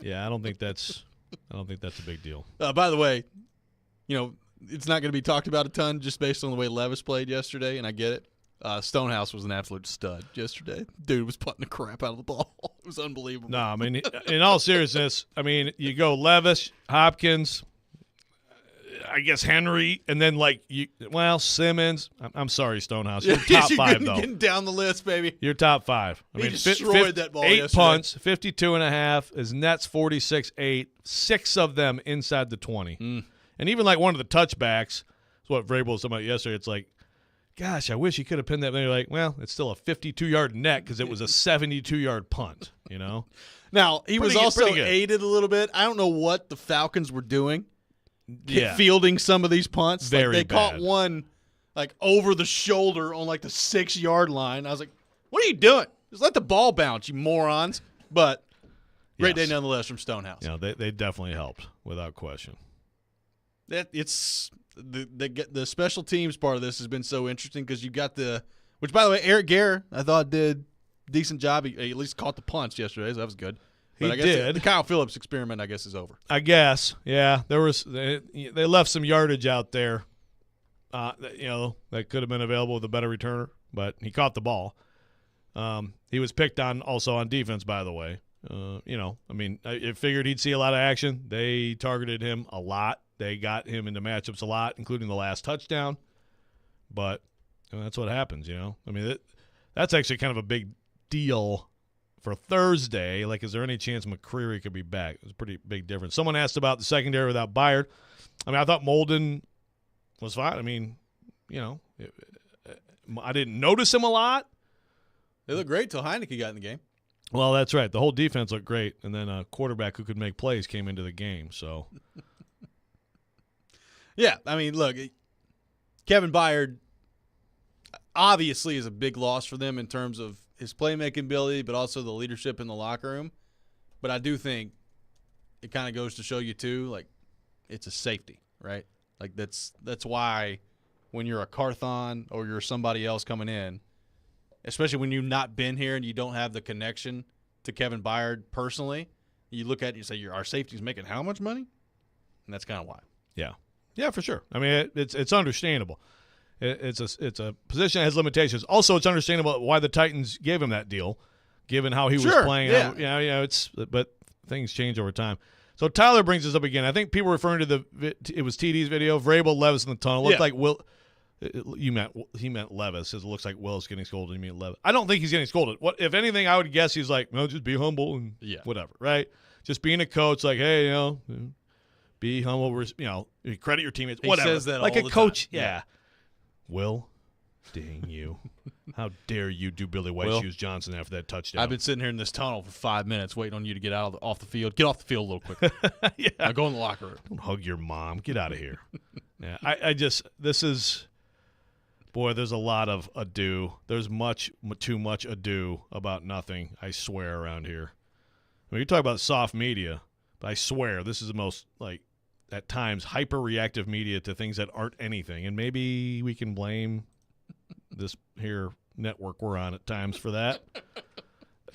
Speaker 8: Yeah, I don't think that's a big deal.
Speaker 7: By the way, it's not going to be talked about a ton just based on the way Levis played yesterday, and I get it. Stonehouse was an absolute stud yesterday. Dude was putting the crap out of the ball. It was unbelievable.
Speaker 8: No, I mean, in all seriousness, I mean, you go Levis, Hopkins, I guess Henry, and then Simmons. I'm sorry, Stonehouse. You're top 5 though.
Speaker 7: Getting down the list, baby.
Speaker 8: You're top 5. I
Speaker 7: he
Speaker 8: mean,
Speaker 7: destroyed that ball
Speaker 8: 8
Speaker 7: yesterday.
Speaker 8: punts, 52.5. His nets 46-8. 6 of them inside the 20. And even like one of the touchbacks, is what Vrabel was talking about yesterday. It's like, gosh, I wish he could have pinned that. And they're like, well, it's still a 52-yard net because it was a 72-yard punt,
Speaker 7: Now, he was also aided a little bit. I don't know what the Falcons were doing fielding some of these punts. They caught one over the shoulder on the 6-yard line. I was like, what are you doing? Just let the ball bounce, you morons. But great day nonetheless from Stonehouse.
Speaker 8: Yeah, they definitely helped without question.
Speaker 7: It's the special teams part of this has been so interesting because you got which by the way, Eric Garrett I thought did a decent job. He at least caught the punch yesterday, so that was good. But I guess
Speaker 8: did.
Speaker 7: The Kyle Phillips experiment, I guess, is over.
Speaker 8: I guess, yeah. They left some yardage out there, that could have been available with a better returner, but he caught the ball. He was picked on also on defense, by the way. I figured he'd see a lot of action. They targeted him a lot. They got him into matchups a lot, including the last touchdown. But that's what happens, I mean, that's actually kind of a big deal for Thursday. Is there any chance McCreary could be back? It was a pretty big difference. Someone asked about the secondary without Byard. I mean, I thought Molden was fine. I mean, I didn't notice him a lot.
Speaker 7: They looked great till Heineke got in the game.
Speaker 8: Well, that's right. The whole defense looked great, and then a quarterback who could make plays came into the game. So,
Speaker 7: yeah, I mean, look, Kevin Byard obviously is a big loss for them in terms of his playmaking ability, but also the leadership in the locker room. But I do think it kind of goes to show you too, it's a safety, right? That's why when you're a Carthon or you're somebody else coming in, especially when you've not been here and you don't have the connection to Kevin Byard personally, you look at it and you say, our safety's making how much money? And that's kind of why.
Speaker 8: Yeah, for sure. I mean, it's understandable. It's a position that has limitations. Also, it's understandable why the Titans gave him that deal, given how he was playing.
Speaker 7: Yeah.
Speaker 8: But things change over time. So Tyler brings this up again. I think people were referring to it was TD's video. Vrabel, Levis in the tunnel. It looked like Will. He meant Levis. It looks like Will's getting scolded. You mean Levis? I don't think he's getting scolded. What if anything? I would guess he's like, no, just be humble and whatever, right? Just being a coach, like, hey, be humble. You credit your teammates. Whatever.
Speaker 7: He says that
Speaker 8: like
Speaker 7: all
Speaker 8: a
Speaker 7: the
Speaker 8: coach.
Speaker 7: time.
Speaker 8: Yeah. Will, Dang you. How dare you do Billy White
Speaker 7: Well,
Speaker 8: Shoes Johnson after that touchdown?
Speaker 7: I've been sitting here in this tunnel for 5 minutes waiting on you to get off the field. Get off the field a little quicker.
Speaker 8: Yeah.
Speaker 7: Now go in the locker room.
Speaker 8: Don't hug your mom. Get out of here. Yeah, this is, boy, there's a lot of ado. There's too much ado about nothing, I swear, around here. I mean, you talk about soft media, but I swear this is the most, like, at times, hyper-reactive media to things that aren't anything. And maybe we can blame this here network we're on at times for that.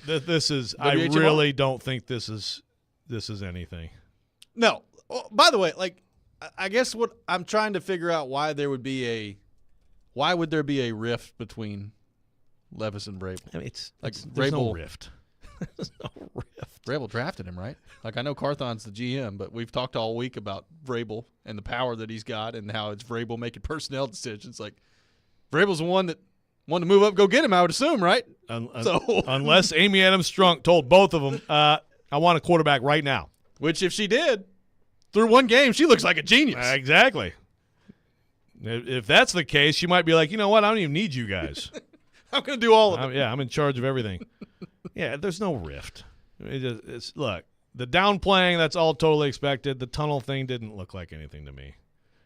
Speaker 8: This is, I really don't think this is anything.
Speaker 7: No. Oh, by the way, like, I guess what I'm trying to figure out why would there be a rift between Levis and Vrabel?
Speaker 8: I mean, there's
Speaker 7: Vrabel,
Speaker 8: no rift. There's no rift.
Speaker 7: Vrabel drafted him, right? Like, I know Carthon's the GM, but we've talked all week about Vrabel and the power that he's got and how it's Vrabel making personnel decisions. Like, Vrabel's the one that wanted to move up, go get him, I would assume, right?
Speaker 8: Unless Amy Adams Strunk told both of them, I want a quarterback right now.
Speaker 7: Which, if she did, through one game, she looks like a genius.
Speaker 8: Exactly. If that's the case, she might be like, you know what? I don't even need you guys.
Speaker 7: I'm going to do all of it.
Speaker 8: Yeah, I'm in charge of everything. Yeah, there's no rift. Look, the downplaying, that's all totally expected. The tunnel thing didn't look like anything to me.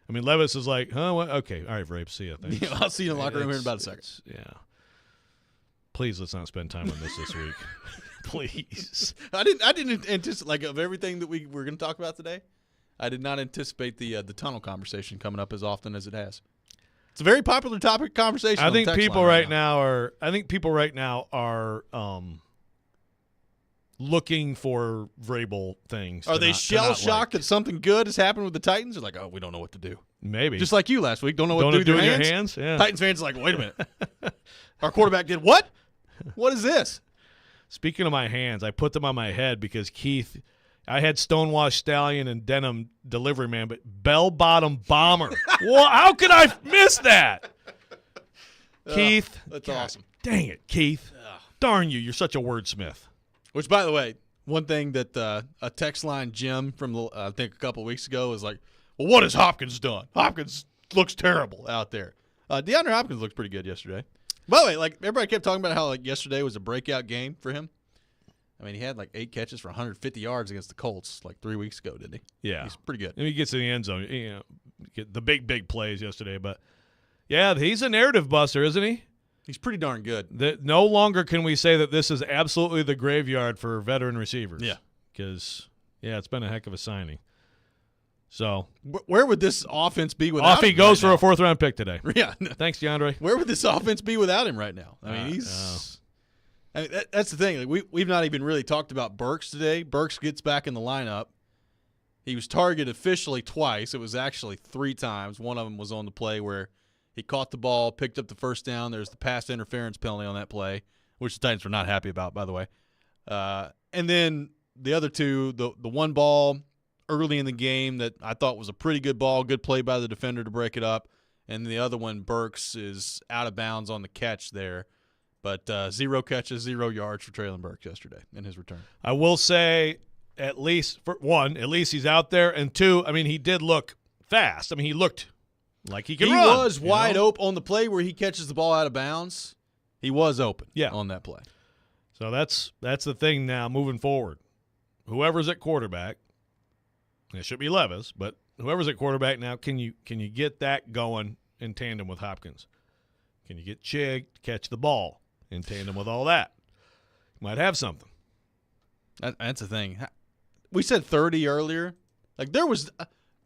Speaker 8: I mean, Levis is like, huh? What? Okay, all right, Vrape, see ya. Thanks.
Speaker 7: Yeah, I'll see you in the locker room here in about a second.
Speaker 8: Yeah. Please, let's not spend time on this week. Please.
Speaker 7: I didn't anticipate, like, of everything that we were going to talk about today, I did not anticipate the tunnel conversation coming up as often as it has. It's a very popular topic of conversation.
Speaker 8: I think people right now are looking for Vrabel things.
Speaker 7: Are they shell-shocked that something good has happened with the Titans? They're like, oh, we don't know what to do.
Speaker 8: Maybe.
Speaker 7: Just like you last week. Don't know what to do with your hands?
Speaker 8: Yeah.
Speaker 7: Titans fans are like, wait a minute. Our quarterback did what? What is this?
Speaker 8: Speaking of my hands, I put them on my head because Keith – I had Stonewashed Stallion and Denim Delivery Man, but Bell-Bottom Bomber. Well, how could I miss that? Keith.
Speaker 7: That's awesome.
Speaker 8: Dang it, Keith. Darn you. You're such a wordsmith.
Speaker 7: Which, by the way, one thing that a text line Jim from, I think, a couple of weeks ago was like, well, what has Hopkins done? Hopkins looks terrible out there. DeAndre Hopkins looked pretty good yesterday. By the way, like, everybody kept talking about how, like, yesterday was a breakout game for him. I mean, he had like 8 catches for 150 yards against the Colts like 3 weeks ago, didn't he?
Speaker 8: Yeah.
Speaker 7: He's pretty good.
Speaker 8: And he gets in the end zone. You know, get the big plays yesterday. But, yeah, he's a narrative buster, isn't he?
Speaker 7: He's pretty darn good.
Speaker 8: No longer can we say that this is absolutely the graveyard for veteran receivers.
Speaker 7: Yeah.
Speaker 8: Because, yeah, it's been a heck of a signing. So
Speaker 7: where would this offense be without him?
Speaker 8: Off he goes for a 4th-round pick today.
Speaker 7: Yeah.
Speaker 8: Thanks, DeAndre.
Speaker 7: Where would this offense be without him right now? I mean, I mean, that's the thing. Like, we've not even really talked about Burks today. Burks gets back in the lineup. He was targeted officially twice. It was actually 3 times. One of them was on the play where he caught the ball, picked up the first down. There's the pass interference penalty on that play, which the Titans were not happy about, by the way. And then the other 2, the one ball early in the game that I thought was a pretty good ball, good play by the defender to break it up. And the other one, Burks is out of bounds on the catch there. But 0 catches, 0 yards for Treylon Burks yesterday in his return.
Speaker 8: I will say, at least he's out there, and 2, I mean, he did look fast. I mean, he looked like he could run.
Speaker 7: He was wide open on the play where he catches the ball out of bounds. He was open on that play.
Speaker 8: So that's the thing now moving forward. Whoever's at quarterback, and it should be Levis, but whoever's at quarterback now, can you get that going in tandem with Hopkins? Can you get Chig to catch the ball in tandem with all that? You might have something.
Speaker 7: That's the thing. We said 30 earlier. Like, there was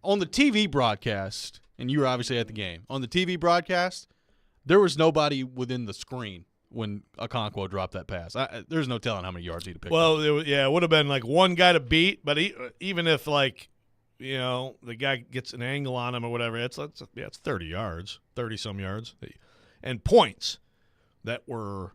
Speaker 7: on the TV broadcast, and you were obviously at the game. On the TV broadcast, there was nobody within the screen when Okonkwo dropped that pass. There's no telling how many yards he'd have picked up.
Speaker 8: Well, it would have been like one guy to beat, but even if, like, you know, the guy gets an angle on him or whatever, it's 30 yards, 30-some yards. And points that were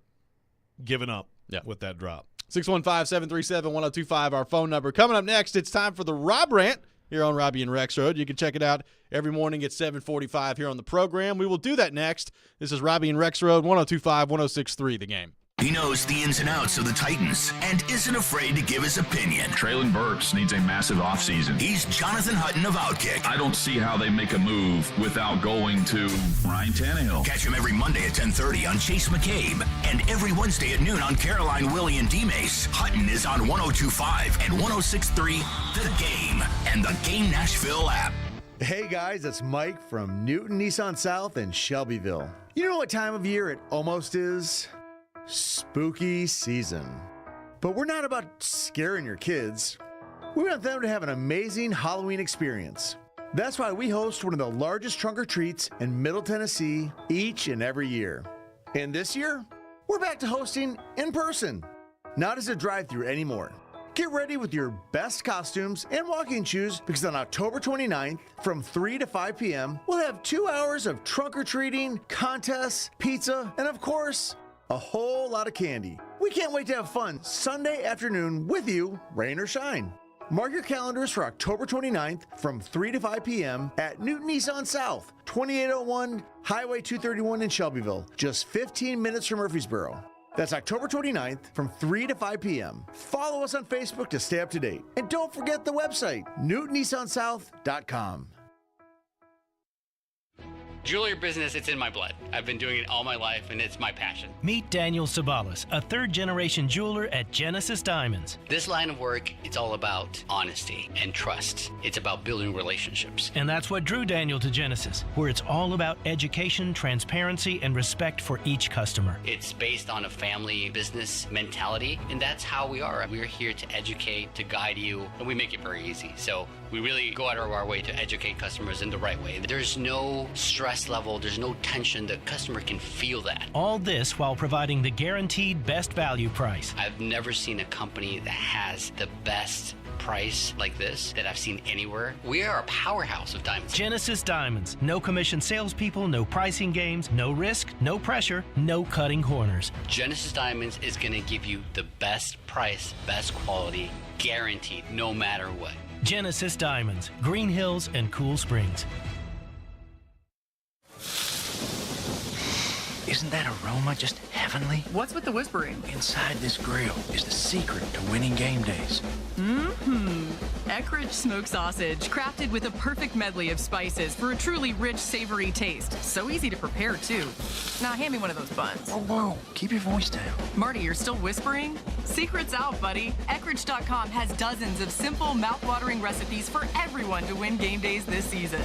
Speaker 8: given up with that drop.
Speaker 7: 615-737-1025, our phone number. Coming up next, it's time for the Rob Rant here on Robby and Rexrode. You can check it out every morning at 7:45 here on the program. We will do that next. This is Robby and Rexrode, 102.5, 106.3 The Game.
Speaker 4: He knows the ins and outs of the Titans and isn't afraid to give his opinion.
Speaker 3: Traylon Burks needs a massive offseason.
Speaker 4: He's Jonathan Hutton of Outkick.
Speaker 3: I don't see how they make a move without going to Ryan Tannehill.
Speaker 4: Catch him every Monday at 10:30 on Chase McCabe and every Wednesday at noon on Caroline, Willie, and D-Mace. Hutton is on 102.5 and 106.3 The Game and the Game Nashville app.
Speaker 13: Hey guys, it's Mike from Newton Nissan South in Shelbyville. You know what time of year it almost is? Spooky season. But we're not about scaring your kids. We want them to have an amazing Halloween experience. That's why we host one of the largest trunk or treats in Middle Tennessee each and every year. And this year, we're back to hosting in person, not as a drive-thru anymore. Get ready with your best costumes and walking shoes because on October 29th, from 3 to 5 p.m., we'll have 2 hours of trunk-or-treating, contests, pizza, and of course, a whole lot of candy. We can't wait to have fun Sunday afternoon with you, rain or shine. Mark your calendars for October 29th from 3 to 5 p.m. at Newton Nissan South, 2801 Highway 231 in Shelbyville, just 15 minutes from Murfreesboro. That's October 29th from 3 to 5 p.m. Follow us on Facebook to stay up to date. And don't forget the website, newtonnissansouth.com.
Speaker 15: Jewelry business, it's in my blood. I've been doing it all my life, and it's my passion.
Speaker 16: Meet Daniel Sabalas, a third-generation jeweler at Genesis Diamonds.
Speaker 15: This line of work, it's all about honesty and trust. It's about building relationships.
Speaker 16: And that's what drew Daniel to Genesis, where it's all about education, transparency, and respect for each customer.
Speaker 15: It's based on a family business mentality, and that's how we are. We're here to educate, to guide you, and we make it very easy. So we really go out of our way to educate customers in the right way. There's no stress level, there's no tension. The customer can feel that.
Speaker 16: All this while providing the guaranteed best value price.
Speaker 15: I've never seen a company that has the best price like this that I've seen anywhere. We are a powerhouse of diamonds.
Speaker 16: Genesis Diamonds. No commission salespeople, no pricing games, no risk, no pressure, no cutting corners.
Speaker 15: Genesis Diamonds is going to give you the best price, best quality, guaranteed, no matter what.
Speaker 16: Genesis Diamonds, Green Hills and Cool Springs.
Speaker 23: Isn't that aroma just heavenly?
Speaker 21: What's with the whispering?
Speaker 23: Inside this grill is the secret to winning game days.
Speaker 24: Eckrich smoked sausage, crafted with a perfect medley of spices for a truly rich, savory taste. So easy to prepare, too. Now hand me one of those buns.
Speaker 23: Whoa, keep your voice down.
Speaker 24: Marty, you're still whispering? Secret's out, buddy. Eckrich.com has dozens of simple, mouth-watering recipes for everyone to win game days this season.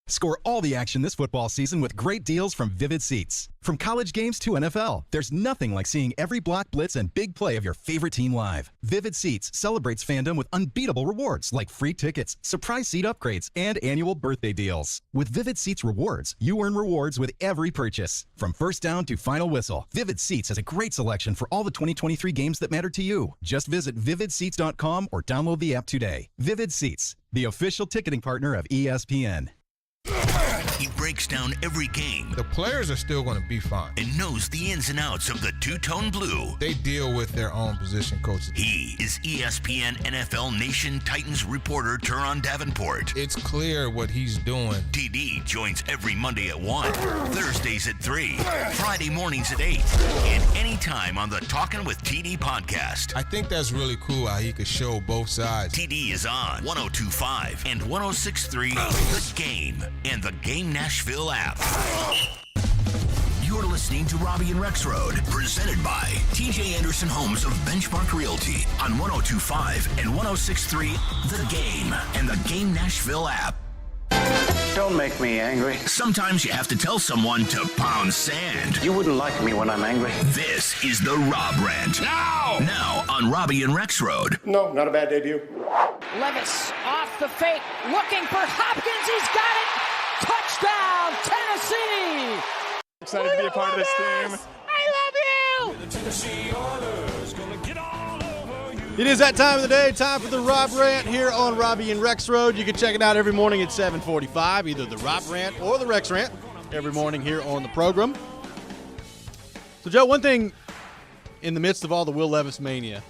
Speaker 25: Score all the action this football season with great deals from Vivid Seats. From college games to NFL, there's nothing like seeing every block, blitz, and big play of your favorite team live. Vivid Seats celebrates fandom with unbeatable rewards like free tickets, surprise seat upgrades, and annual birthday deals. With Vivid Seats rewards, you earn rewards with every purchase. From first down to final whistle, Vivid Seats has a great selection for all the 2023 games that matter to you. Just visit vividseats.com or download the app today. Vivid Seats, the official ticketing partner of ESPN.
Speaker 4: He breaks down every game.
Speaker 26: The players are still going to be fine.
Speaker 4: And knows the ins and outs of the two-tone blue.
Speaker 26: They deal with their own position coaches.
Speaker 4: He is ESPN NFL Nation Titans reporter Teron Davenport.
Speaker 26: It's clear what he's doing.
Speaker 4: TD joins every Monday at 1, Thursdays at 3, Friday mornings at 8, and anytime on the Talkin' with TD podcast.
Speaker 26: I think that's really cool how he could show both sides.
Speaker 4: TD is on 102.5 and 106.3 The Game and the Game Nashville app. You're listening to Robby and Rexrode, presented by TJ Anderson Homes of Benchmark Realty on 102.5 and 106.3 The Game and the Game Nashville app.
Speaker 27: Don't make me angry.
Speaker 4: Sometimes you have to tell someone to pound sand.
Speaker 27: You wouldn't like me when I'm angry.
Speaker 4: This is the Rob Rant. Now on Robby and Rexrode.
Speaker 22: No, not a bad debut.
Speaker 28: Levis off the fake, looking for Hopkins. He's got it. Touchdown, Tennessee!
Speaker 29: Excited to be a part of this team.
Speaker 28: I love you!
Speaker 7: It is that time of the day, time for the Rob Rant here on Robby and Rexrode. You can check it out every morning at 7:45, either the Rob Rant or the Rex Rant, every morning here on the program. So, Joe, one thing in the midst of all the Will Levis mania,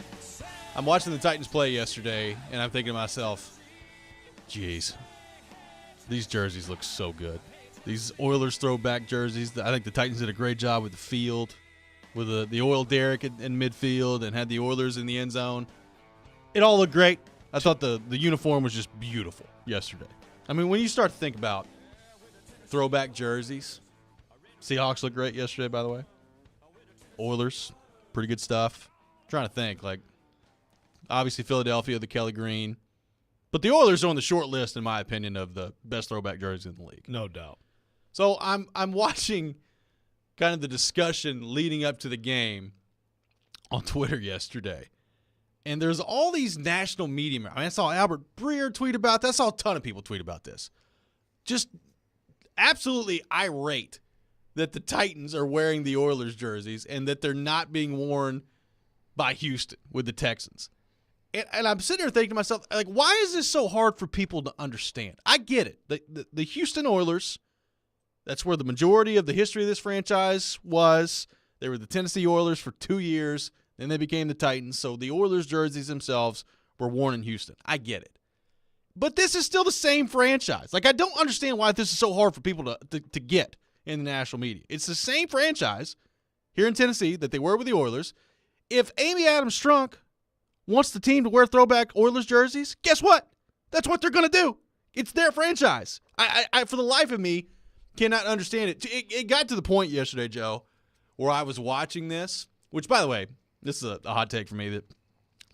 Speaker 7: I'm watching the Titans play yesterday, and I'm thinking to myself, geez, these jerseys look so good. these Oilers throwback jerseys. I think the Titans did a great job with the field, with the oil derrick in midfield, and had the Oilers in the end zone. It all looked great. I thought the uniform was just beautiful yesterday. I mean, when you start to think about throwback jerseys, Seahawks looked great yesterday, by the way. Oilers, pretty good stuff. I'm trying to think, like, obviously Philadelphia, the Kelly Green. But the Oilers are on the short list, in my opinion, of the best throwback jerseys in the league.
Speaker 8: No doubt.
Speaker 7: So I'm watching kind of the discussion leading up to the game on Twitter yesterday. And there's all these national media. I mean, I saw Albert Breer tweet about this. I saw a ton of people tweet about this. Just absolutely irate that the Titans are wearing the Oilers jerseys and that they're not being worn by Houston with the Texans. And I'm sitting there thinking to myself, like, why is this so hard for people to understand? I get it. The Houston Oilers, that's where the majority of the history of this franchise was. They were the Tennessee Oilers for 2 years. Then they became the Titans. So the Oilers jerseys themselves were worn in Houston. I get it. But this is still the same franchise. Like, I don't understand why this is so hard for people to get in the national media. It's the same franchise here in Tennessee that they were with the Oilers. If Amy Adams Strunk wants the team to wear throwback Oilers jerseys, guess what? That's what they're going to do. It's their franchise. I for the life of me, cannot understand it. It got to the point yesterday, Joe, where I was watching this, which, by the way, this is a hot take for me that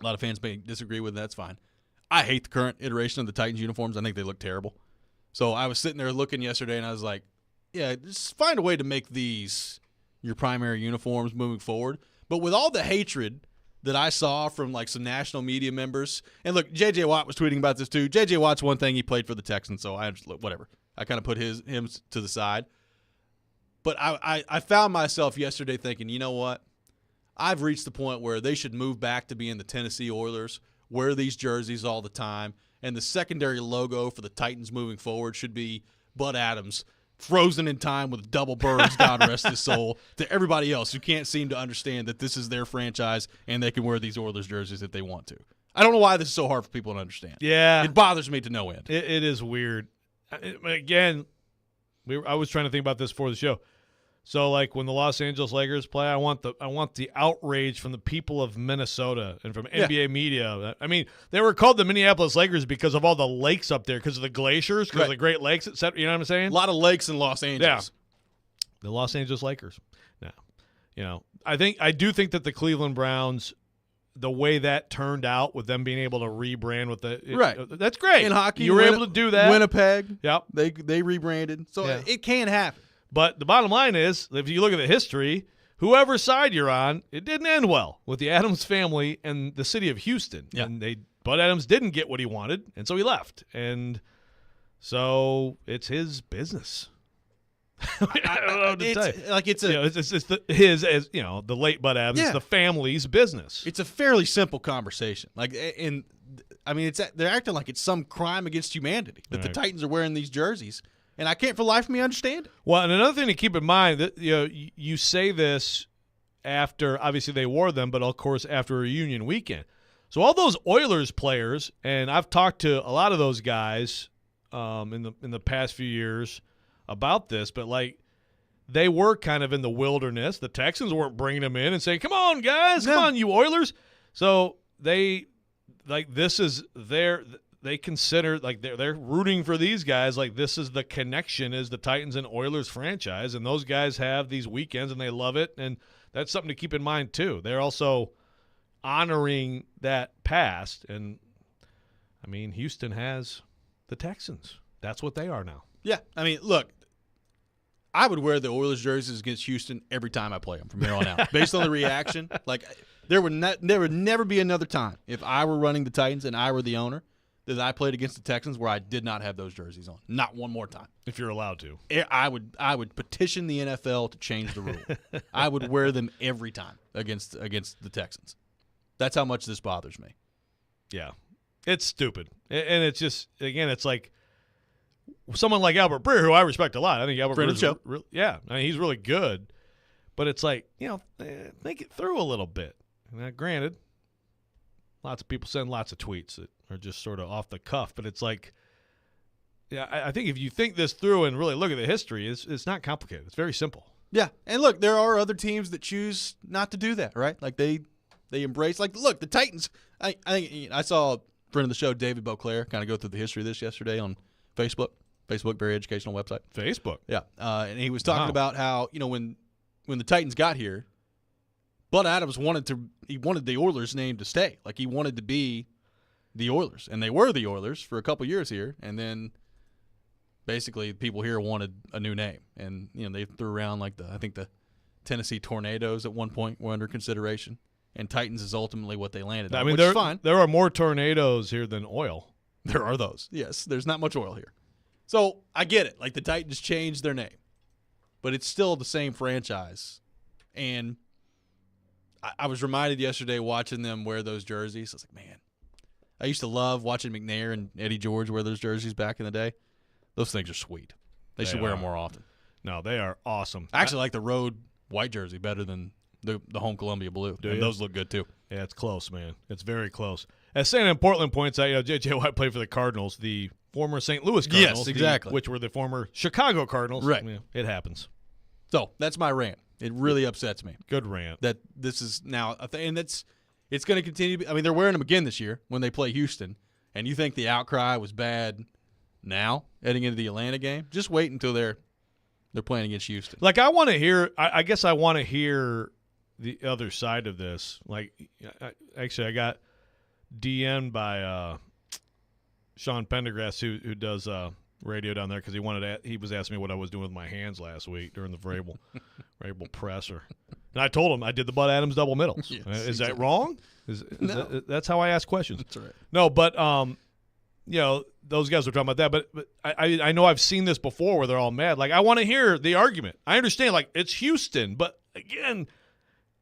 Speaker 7: a lot of fans may disagree with, and that's fine. I hate the current iteration of the Titans uniforms. I think they look terrible. So I was sitting there looking yesterday, and I was like, yeah, just find a way to make these your primary uniforms moving forward. But with all the hatred that I saw from, like, some national media members, and look, J.J. Watt was tweeting about this too. J.J. Watt's one thing. He played for the Texans, so I just, whatever. I kind of put him to the side. But I found myself yesterday thinking, you know what? I've reached the point where they should move back to being the Tennessee Oilers, wear these jerseys all the time, and the secondary logo for the Titans moving forward should be Bud Adams, frozen in time with double birds, God rest his soul, to everybody else who can't seem to understand that this is their franchise and they can wear these Oilers jerseys if they want to. I don't know why this is so hard for people to understand.
Speaker 8: Yeah.
Speaker 7: It bothers me to no end.
Speaker 8: It is weird. Again, I was trying to think about this before the show. So, like, when the Los Angeles Lakers play, I want the outrage from the people of Minnesota and from NBA media. I mean, they were called the Minneapolis Lakers because of all the lakes up there, because of the glaciers, because of the Great Lakes, etc. You know what I'm saying?
Speaker 7: A lot of lakes in Los Angeles.
Speaker 8: Yeah. The Los Angeles Lakers. Now, I do think that the Cleveland Browns, the way that turned out with them being able to rebrand with that's great.
Speaker 7: In hockey,
Speaker 8: you were able to do that.
Speaker 7: Winnipeg.
Speaker 8: Yep.
Speaker 7: They rebranded. So it can happen.
Speaker 8: But the bottom line is, if you look at the history, whoever side you're on, it didn't end well with the Adams family and the city of Houston.
Speaker 7: Yeah.
Speaker 8: And Bud Adams didn't get what he wanted, and so he left. And so it's his business. I don't know what to tell you.
Speaker 7: Like, it's
Speaker 8: the late Bud Adams, it's the family's business.
Speaker 7: It's a fairly simple conversation. Like, they're acting like it's some crime against humanity that the Titans are wearing these jerseys. And I can't for the life of me understand it.
Speaker 8: Well, and another thing to keep in mind, that you say this after, obviously they wore them, but of course after a reunion weekend. So all those Oilers players, and I've talked to a lot of those guys in the past few years about this, but like they were kind of in the wilderness. The Texans weren't bringing them in and saying, "Come on, guys, come on, you Oilers." So they this is their. They consider, like, they're rooting for these guys. Like, this is the connection, is the Titans and Oilers franchise, and those guys have these weekends and they love it, and that's something to keep in mind too. They're also honoring that past, and I mean, Houston has the Texans. That's what they are now.
Speaker 7: Yeah, I mean, look, I would wear the Oilers jerseys against Houston every time I play them from here on out, based on the reaction. Like, there would never be another time if I were running the Titans and I were the owner that I played against the Texans where I did not have those jerseys on. Not one more time.
Speaker 8: If you're allowed to.
Speaker 7: I would petition the NFL to change the rule. I would wear them every time against the Texans. That's how much this bothers me.
Speaker 8: Yeah. It's stupid. And it's just, again, it's like someone like Albert Breer, who I respect a lot. I think Albert Breer, I mean, he's really good. But it's like, think it through a little bit. Now, granted, lots of people send lots of tweets that are just sort of off the cuff, but it's like, Yeah, I think if you think this through and really look at the history, it's not complicated. It's very simple.
Speaker 7: Yeah, and look, there are other teams that choose not to do that, right? Like they embrace. Like, look, the Titans. I think I saw a friend of the show, David Beauclair, kind of go through the history of this yesterday on Facebook. Facebook, very educational website.
Speaker 8: Facebook,
Speaker 7: yeah, and he was talking about how when the Titans got here, Bud Adams wanted the Oilers name to stay. Like, he wanted to be the Oilers, and they were the Oilers for a couple years here, and then basically people here wanted a new name, and they threw around like I think the Tennessee Tornadoes at one point were under consideration, and Titans is ultimately what they landed on.
Speaker 8: I mean,
Speaker 7: which is fine.
Speaker 8: There are more tornadoes here than oil.
Speaker 7: There are those. Yes, there's not much oil here. So I get it. Like, the Titans changed their name, but it's still the same franchise. And I was reminded yesterday watching them wear those jerseys. I was like, man, I used to love watching McNair and Eddie George wear those jerseys back in the day. Those things are sweet. They should wear them more often.
Speaker 8: No, they are awesome.
Speaker 7: I actually like the road white jersey better than the home Columbia blue. And those look good too.
Speaker 8: Yeah, it's close, man. It's very close. As Santa in Portland points out, J.J. White played for the Cardinals, the former St. Louis Cardinals.
Speaker 7: Yes, exactly.
Speaker 8: Which were the former Chicago Cardinals.
Speaker 7: Right.
Speaker 8: Yeah, it happens.
Speaker 7: So that's my rant. It really upsets me.
Speaker 8: Good rant.
Speaker 7: That this is now a thing, and it's going to continue. I mean, they're wearing them again this year when they play Houston, and you think the outcry was bad now heading into the Atlanta game? Just wait until they're playing against Houston.
Speaker 8: Like, I want to hear. I guess I want to hear the other side of this. Like, I got DM'd by Sean Pendergrass, who does radio down there, because he was asking me what I was doing with my hands last week during the Vrabel presser, and I told him I did the Bud Adams double middles.
Speaker 7: Yes,
Speaker 8: is that wrong?
Speaker 7: No.
Speaker 8: That's how I ask questions.
Speaker 7: That's right.
Speaker 8: No, but those guys were talking about that, but I know I've seen this before where they're all mad. Like, I want to hear the argument. I understand, like, it's Houston, but again,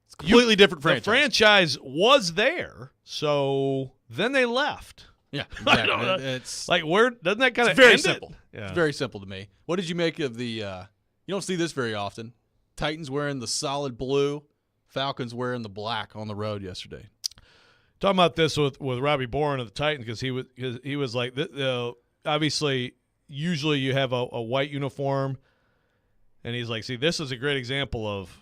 Speaker 7: it's completely different franchise.
Speaker 8: The franchise was there, so then they left.
Speaker 7: Yeah, exactly. It's
Speaker 8: like, where doesn't that kind of
Speaker 7: very
Speaker 8: end
Speaker 7: simple?
Speaker 8: Yeah.
Speaker 7: It's very simple to me. What did you make of the? You don't see this very often. Titans wearing the solid blue, Falcons wearing the black on the road yesterday.
Speaker 8: Talking about this with Robby Boren of the Titans, because he was like, obviously, usually you have a white uniform, and he's like, see, this is a great example of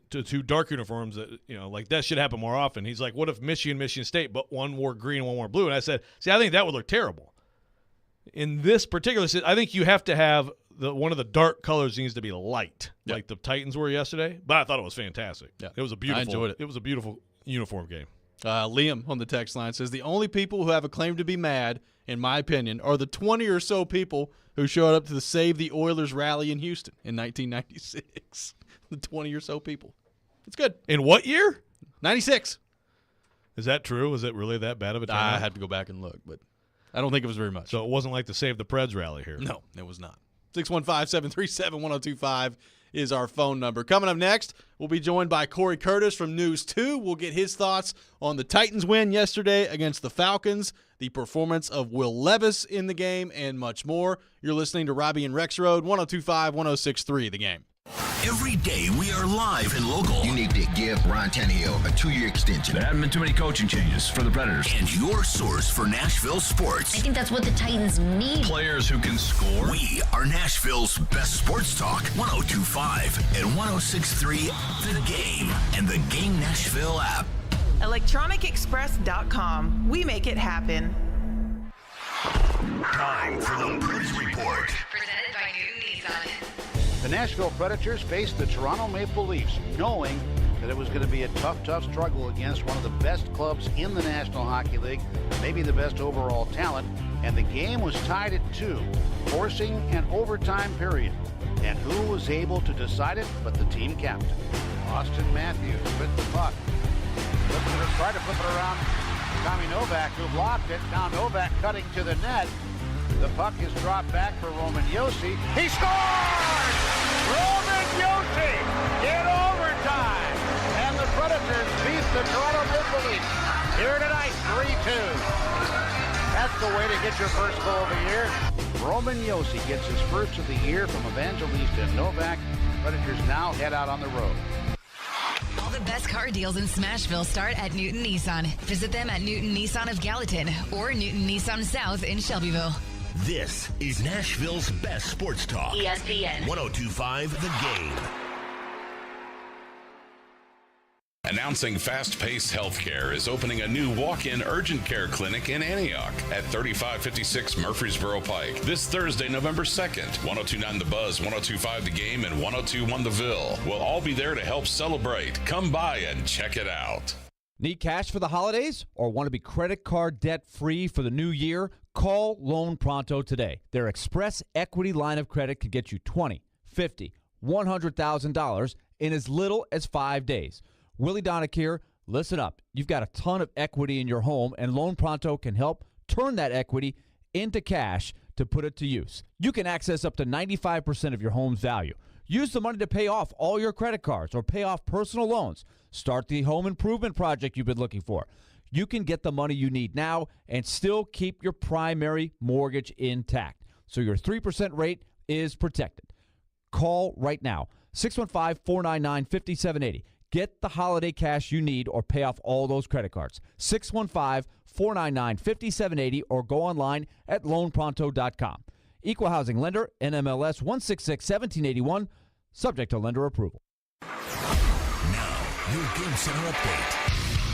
Speaker 8: two dark uniforms that like that should happen more often. He's like, what if Michigan State, but one wore green, one wore blue? And I said, see, I think that would look terrible. In this particular, I think you have to have one of the dark colors needs to be light, like the Titans were yesterday. But I thought it was fantastic.
Speaker 7: Yeah,
Speaker 8: it was a beautiful.
Speaker 7: I enjoyed it.
Speaker 8: It was a beautiful uniform game.
Speaker 7: Liam on the text line says, the only people who have a claim to be mad, in my opinion, are the 20 or so people who showed up to the Save the Oilers rally in Houston in 1996. The 20 or so people. It's good.
Speaker 8: In what year?
Speaker 7: 96.
Speaker 8: Is that true? Was it really that bad of a time?
Speaker 7: I had to go back and look, but I don't think it was very much.
Speaker 8: So it wasn't like the Save the Preds rally here.
Speaker 7: No, it was not. 615-737-1025 is our phone number. Coming up next, we'll be joined by Corey Curtis from News 2. We'll get his thoughts on the Titans win yesterday against the Falcons, the performance of Will Levis in the game, and much more. You're listening to Robby and Rexrode, 102.5, 106.3 The Game.
Speaker 4: Every day we are live and local.
Speaker 2: You need to give Ryan Tannehill a 2-year extension.
Speaker 3: There haven't been too many coaching changes for the Predators.
Speaker 4: And your source for Nashville sports.
Speaker 5: I think that's what the Titans need.
Speaker 3: Players who can score.
Speaker 4: We are Nashville's best sports talk. 102.5 and 106.3 The Game and the Game Nashville app.
Speaker 6: ElectronicExpress.com. We make it happen.
Speaker 4: Time for the Preds Report.
Speaker 5: Presented by Newton Nissan.
Speaker 9: The Nashville Predators faced the Toronto Maple Leafs, knowing that it was going to be a tough struggle against one of the best clubs in the National Hockey League, maybe the best overall talent, and the game was tied at 2, forcing an overtime period. And who was able to decide it but the team captain? Austin Matthews with the puck. Tried to flip it around Tommy Novak, who blocked it. Now Novak cutting to the net. The puck is dropped back for Roman Josi. He scores! Roman Josi in overtime. And the Predators beat the Toronto Maple Leafs here tonight, 3-2. That's the way to get your first goal of the year. Roman Josi gets his first of the year from Evangelista and Novak. Predators now head out on the road.
Speaker 5: All the best car deals in Smashville start at Newton Nissan. Visit them at Newton Nissan of Gallatin or Newton Nissan South in Shelbyville.
Speaker 4: This is Nashville's best sports talk.
Speaker 5: ESPN
Speaker 4: 102.5 The Game.
Speaker 1: Announcing Fast-Paced Healthcare is opening a new walk-in urgent care clinic in Antioch at 3556 Murfreesboro Pike this Thursday, November 2nd. 102.9 The Buzz, 102.5 The Game, and 102.1 The Ville will all be there to help celebrate. Come by and check it out.
Speaker 10: Need cash for the holidays or want to be credit card debt-free for the new year? Call Loan Pronto today. Their Express Equity line of credit can get you $20, $50, $100,000 in as little as 5 days. Willie Donick here. Listen up. You've got a ton of equity in your home, and Loan Pronto can help turn that equity into cash to put it to use. You can access up to 95% of your home's value. Use the money to pay off all your credit cards or pay off personal loans. Start the home improvement project you've been looking for. You can get the money you need now and still keep your primary mortgage intact, so your 3% rate is protected. Call right now, 615-499-5780. Get the holiday cash you need or pay off all those credit cards. 615-499-5780 or go online at loanpronto.com. Equal housing lender, NMLS 166-1781, subject to lender approval.
Speaker 4: Now, your Game Center update.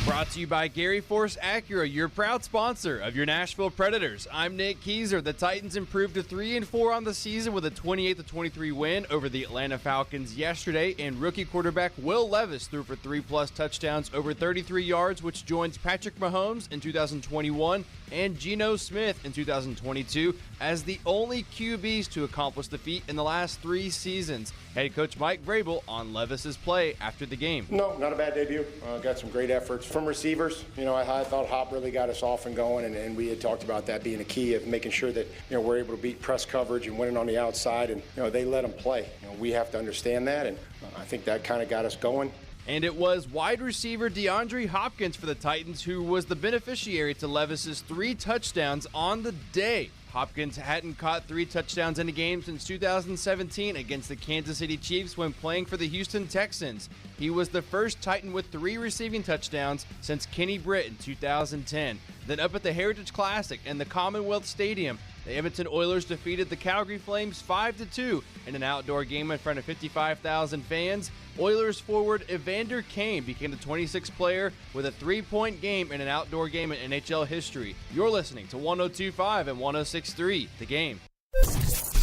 Speaker 11: Brought to you by Gary Force Acura, your proud sponsor of your Nashville Predators. I'm Nick Keyser. The Titans improved to 3-4 on the season with a 28-23 win over the Atlanta Falcons yesterday, and rookie quarterback Will Levis threw for 3+ touchdowns over 33 yards, which joins Patrick Mahomes in 2021 and Geno Smith in 2022 as the only QBs to accomplish the feat in the last 3 seasons. Head coach Mike Vrabel on Levis's play after the game.
Speaker 22: No, not a bad debut. Got some great efforts from receivers. I thought Hop really got us off and going, and we had talked about that being a key of making sure that we're able to beat press coverage and winning on the outside, and they let them play. We have to understand that, and I think that kind of got us going.
Speaker 11: And it was wide receiver DeAndre Hopkins for the Titans who was the beneficiary to Levis's 3 touchdowns on the day. Hopkins hadn't caught 3 touchdowns in a game since 2017 against the Kansas City Chiefs when playing for the Houston Texans. He was the first Titan with 3 receiving touchdowns since Kenny Britt in 2010. Then up at the Heritage Classic and the Commonwealth Stadium, the Edmonton Oilers defeated the Calgary Flames 5-2 in an outdoor game in front of 55,000 fans. Oilers forward Evander Kane became the 26th player with a 3-point game in an outdoor game in NHL history. You're listening to 102.5 and 106.3 The Game.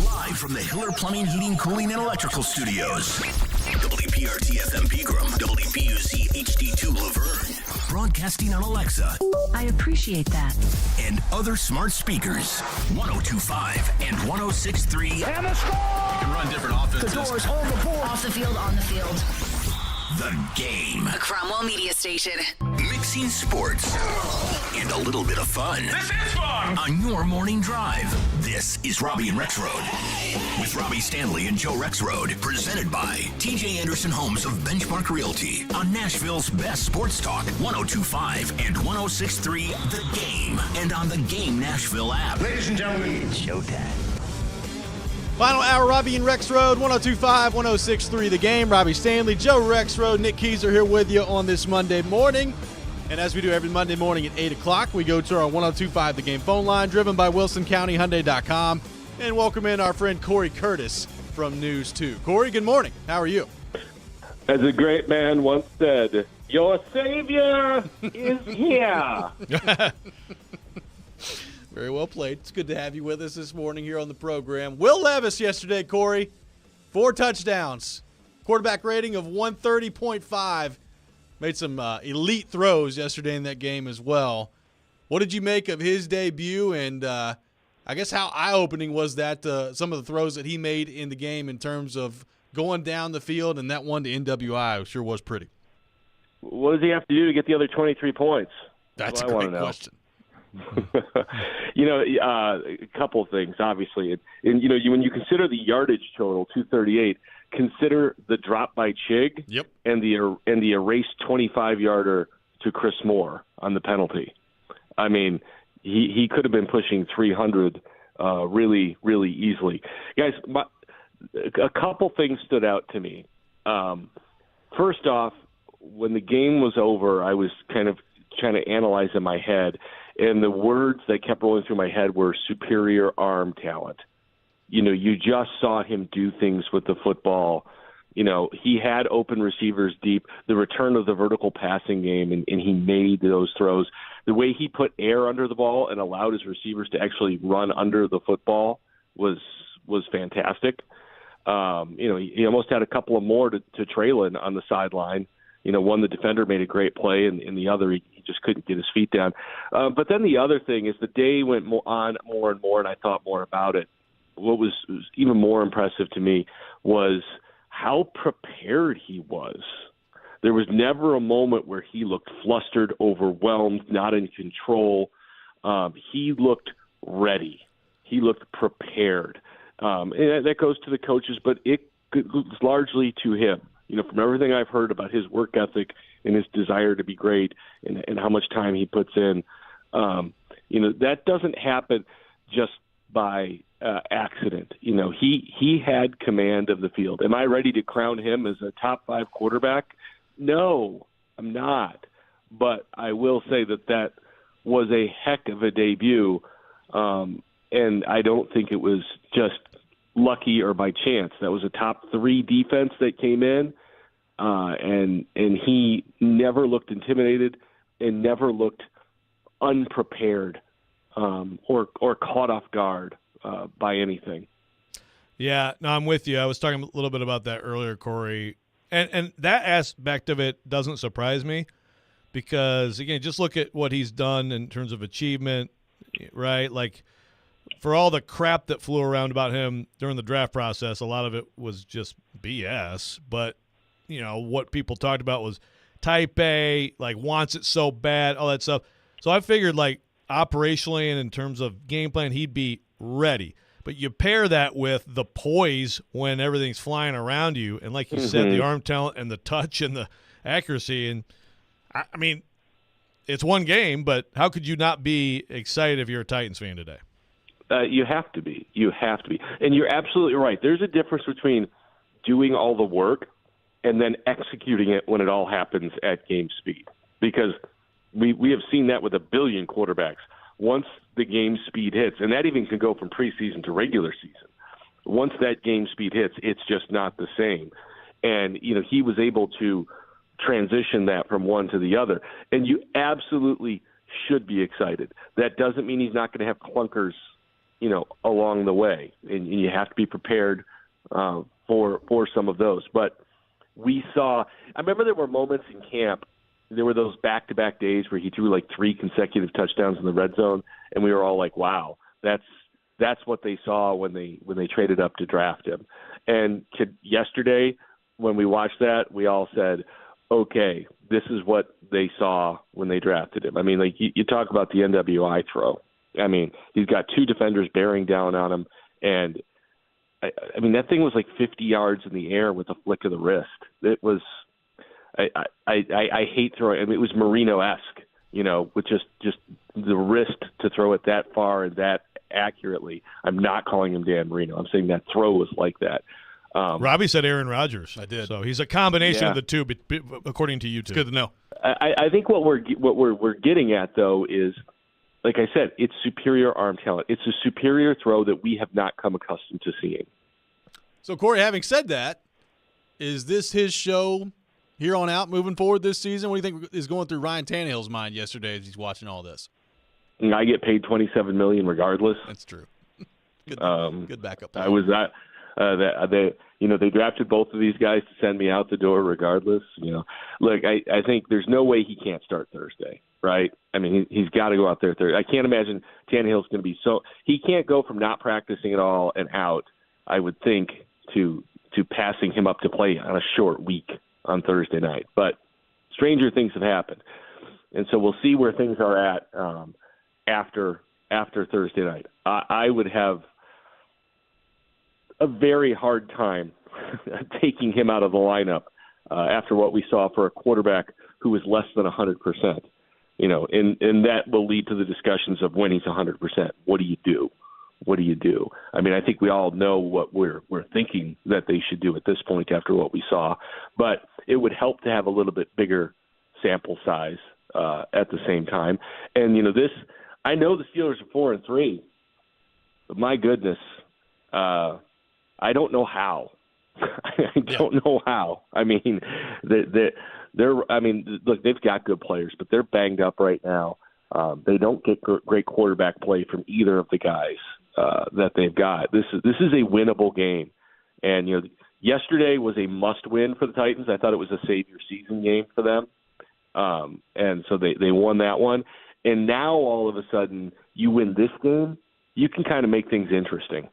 Speaker 4: Live from the Hiller Plumbing, Heating, Cooling, and Electrical Studios. WPRT FM Pegram, WPUC HD2 Laverne. Broadcasting on Alexa.
Speaker 5: I appreciate that.
Speaker 4: And other smart speakers. 102.5 and 106.3.
Speaker 28: And the score!
Speaker 4: You can run different offenses.
Speaker 28: The doors on the board.
Speaker 5: Off the field, on the field.
Speaker 4: The Game.
Speaker 5: A Cromwell Media Station.
Speaker 4: Mixing sports and a little bit of fun.
Speaker 28: This is fun!
Speaker 4: On your morning drive. This is Robby and Rexrode. With Robby Stanley and Joe Rexrode. Presented by TJ Anderson Homes of Benchmark Realty. On Nashville's best sports talk. 102.5 and 106.3 The Game. And on the Game Nashville app.
Speaker 28: Ladies and gentlemen,
Speaker 4: it's showtime.
Speaker 7: Final hour, Robby and Rexrode, 102.5, 106.3 The Game. Robby Stanley, Joe Rexrode, Nick Keyser here with you on this Monday morning. And as we do every Monday morning at 8 o'clock, we go to our 102.5 The Game phone line, driven by WilsonCountyHyundai.com. And welcome in our friend Corey Curtis from News 2. Corey, good morning. How are you?
Speaker 12: As a great man once said, your savior is here.
Speaker 7: Very well played. It's good to have you with us this morning here on the program. Will Levis yesterday, Corey, 4 touchdowns, quarterback rating of 130.5. Made some elite throws yesterday in that game as well. What did you make of his debut? And I guess how eye-opening was that, some of the throws that he made in the game in terms of going down the field, and that one to NWI sure was pretty.
Speaker 12: What does he have to do to get the other 23 points?
Speaker 7: That's a great question.
Speaker 12: A couple of things, obviously. And when you consider the yardage total, 238, consider the drop by Chig and the erased 25-yarder to Chris Moore on the penalty. I mean, he could have been pushing 300 really, really easily. Guys, a couple things stood out to me. First off, when the game was over, I was kind of trying to analyze in my head, and the words that kept rolling through my head were superior arm talent. You just saw him do things with the football. He had open receivers deep, the return of the vertical passing game, and he made those throws. The way he put air under the ball and allowed his receivers to actually run under the football was fantastic. He almost had a couple of more to Traylon on the sideline. One, the defender made a great play, and the other, he just couldn't get his feet down. But then the other thing is the day went on more and more, and I thought more about it. What was even more impressive to me was how prepared he was. There was never a moment where he looked flustered, overwhelmed, not in control. He looked ready. He looked prepared. And that goes to the coaches, but it was largely to him. From everything I've heard about his work ethic and his desire to be great and how much time he puts in, that doesn't happen just by accident. He had command of the field. Am I ready to crown him as a top 5 quarterback? No, I'm not. But I will say that was a heck of a debut, and I don't think it was just lucky or by chance. That was a top 3 defense that came in, and he never looked intimidated and never looked unprepared or caught off guard by anything.
Speaker 8: Yeah, no, I'm with you. I was talking a little bit about that earlier, Corey. And that aspect of it doesn't surprise me because, again, just look at what he's done in terms of achievement, right? Like, for all the crap that flew around about him during the draft process, a lot of it was just BS. But, what people talked about was type A, like, wants it so bad, all that stuff. So I figured, like, operationally and in terms of game plan, he'd be ready. But you pair that with the poise when everything's flying around you, and like you said, the arm talent and the touch and the accuracy. And, I mean, it's one game, but how could you not be excited if you're a Titans fan today?
Speaker 12: You have to be. You have to be. And you're absolutely right. There's a difference between doing all the work and then executing it when it all happens at game speed. Because we have seen that with a billion quarterbacks. Once the game speed hits, and that even can go from preseason to regular season, once that game speed hits, it's just not the same. And, he was able to transition that from one to the other. And you absolutely should be excited. That doesn't mean he's not going to have clunkers, along the way. And you have to be prepared for some of those. But I remember there were moments in camp. There were those back-to-back days where he threw like 3 consecutive touchdowns in the red zone, and we were all like, "Wow, that's what they saw when they traded up to draft him." And yesterday, when we watched that, we all said, "Okay, this is what they saw when they drafted him." I mean, like you talk about the NWI throw. I mean, he's got 2 defenders bearing down on him, and I mean that thing was like 50 yards in the air with a flick of the wrist. It was. I hate throwing. I mean, it was Marino-esque, with just the wrist to throw it that far and that accurately. I'm not calling him Dan Marino. I'm saying that throw was like that.
Speaker 8: Robbie said Aaron Rodgers.
Speaker 7: I did.
Speaker 8: So he's a combination of the two, but according to you two.
Speaker 7: It's good to know.
Speaker 12: I think what we're getting at though is, like I said, it's superior arm talent. It's a superior throw that we have not come accustomed to seeing.
Speaker 7: So Corey, having said that, is this his show here on out moving forward this season? What do you think is going through Ryan Tannehill's mind yesterday as he's watching all this?
Speaker 12: I get paid $27 million regardless.
Speaker 7: That's true. Good backup.
Speaker 12: I was not. They drafted both of these guys to send me out the door regardless. Look, I think there's no way he can't start Thursday, right? I mean, he's got to go out there Thursday. I can't imagine Tannehill's going to be he can't go from not practicing at all and out, I would think, to passing him up to play on a short week on Thursday night. But stranger things have happened. And so we'll see where things are at after Thursday night. I would have a very hard time taking him out of the lineup after what we saw for a quarterback who was less than 100%. And that will lead to the discussions of when he's 100%. What do you do? What do you do? I mean, I think we all know what we're thinking that they should do at this point after what we saw, but it would help to have a little bit bigger sample size at the same time. And I know the Steelers are 4-3, but my goodness, I don't know how. I don't know how. I mean, look, they've got good players, but they're banged up right now. They don't get great quarterback play from either of the guys that they've got. This is a winnable game, and yesterday was a must-win for the Titans. I thought it was a save-your-season game for them, and so they won that one. And now all of a sudden, you win this game, you can kind of make things interesting.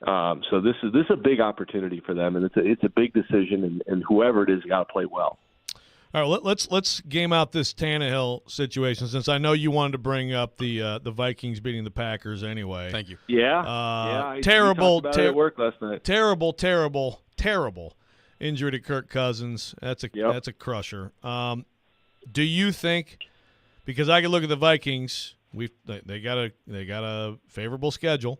Speaker 12: So this is a big opportunity for them, and it's a big decision, and whoever it is got to play well.
Speaker 8: All right, let's game out this Tannehill situation, since I know you wanted to bring up the Vikings beating the Packers anyway.
Speaker 7: Thank you.
Speaker 12: Yeah.
Speaker 8: Terrible.
Speaker 12: We talked about it at work last night.
Speaker 8: Terrible injury to Kirk Cousins. That's a crusher. Do you think? Because I can look at the Vikings. They got a favorable schedule.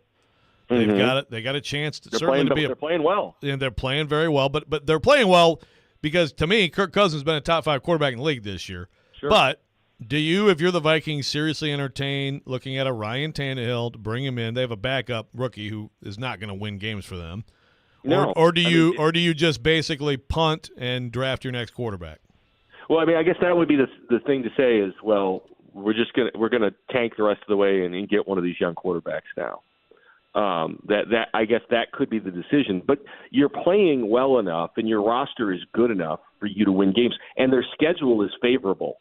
Speaker 12: Mm-hmm.
Speaker 8: They got a chance to
Speaker 12: They're playing well.
Speaker 8: And they're playing very well, but they're playing well because to me, Kirk Cousins has been a top 5 quarterback in the league this year.
Speaker 12: Sure.
Speaker 8: But do you, if you're the Vikings, seriously entertain looking at a Ryan Tannehill to bring him in? They have a backup rookie who is not going to win games for them.
Speaker 12: No.
Speaker 8: Or do you just basically punt and draft your next quarterback?
Speaker 12: Well, I guess that would be the thing to say is, well, we're gonna tank the rest of the way and get one of these young quarterbacks now. That I guess that could be the decision. But you're playing well enough, and your roster is good enough for you to win games, and their schedule is favorable.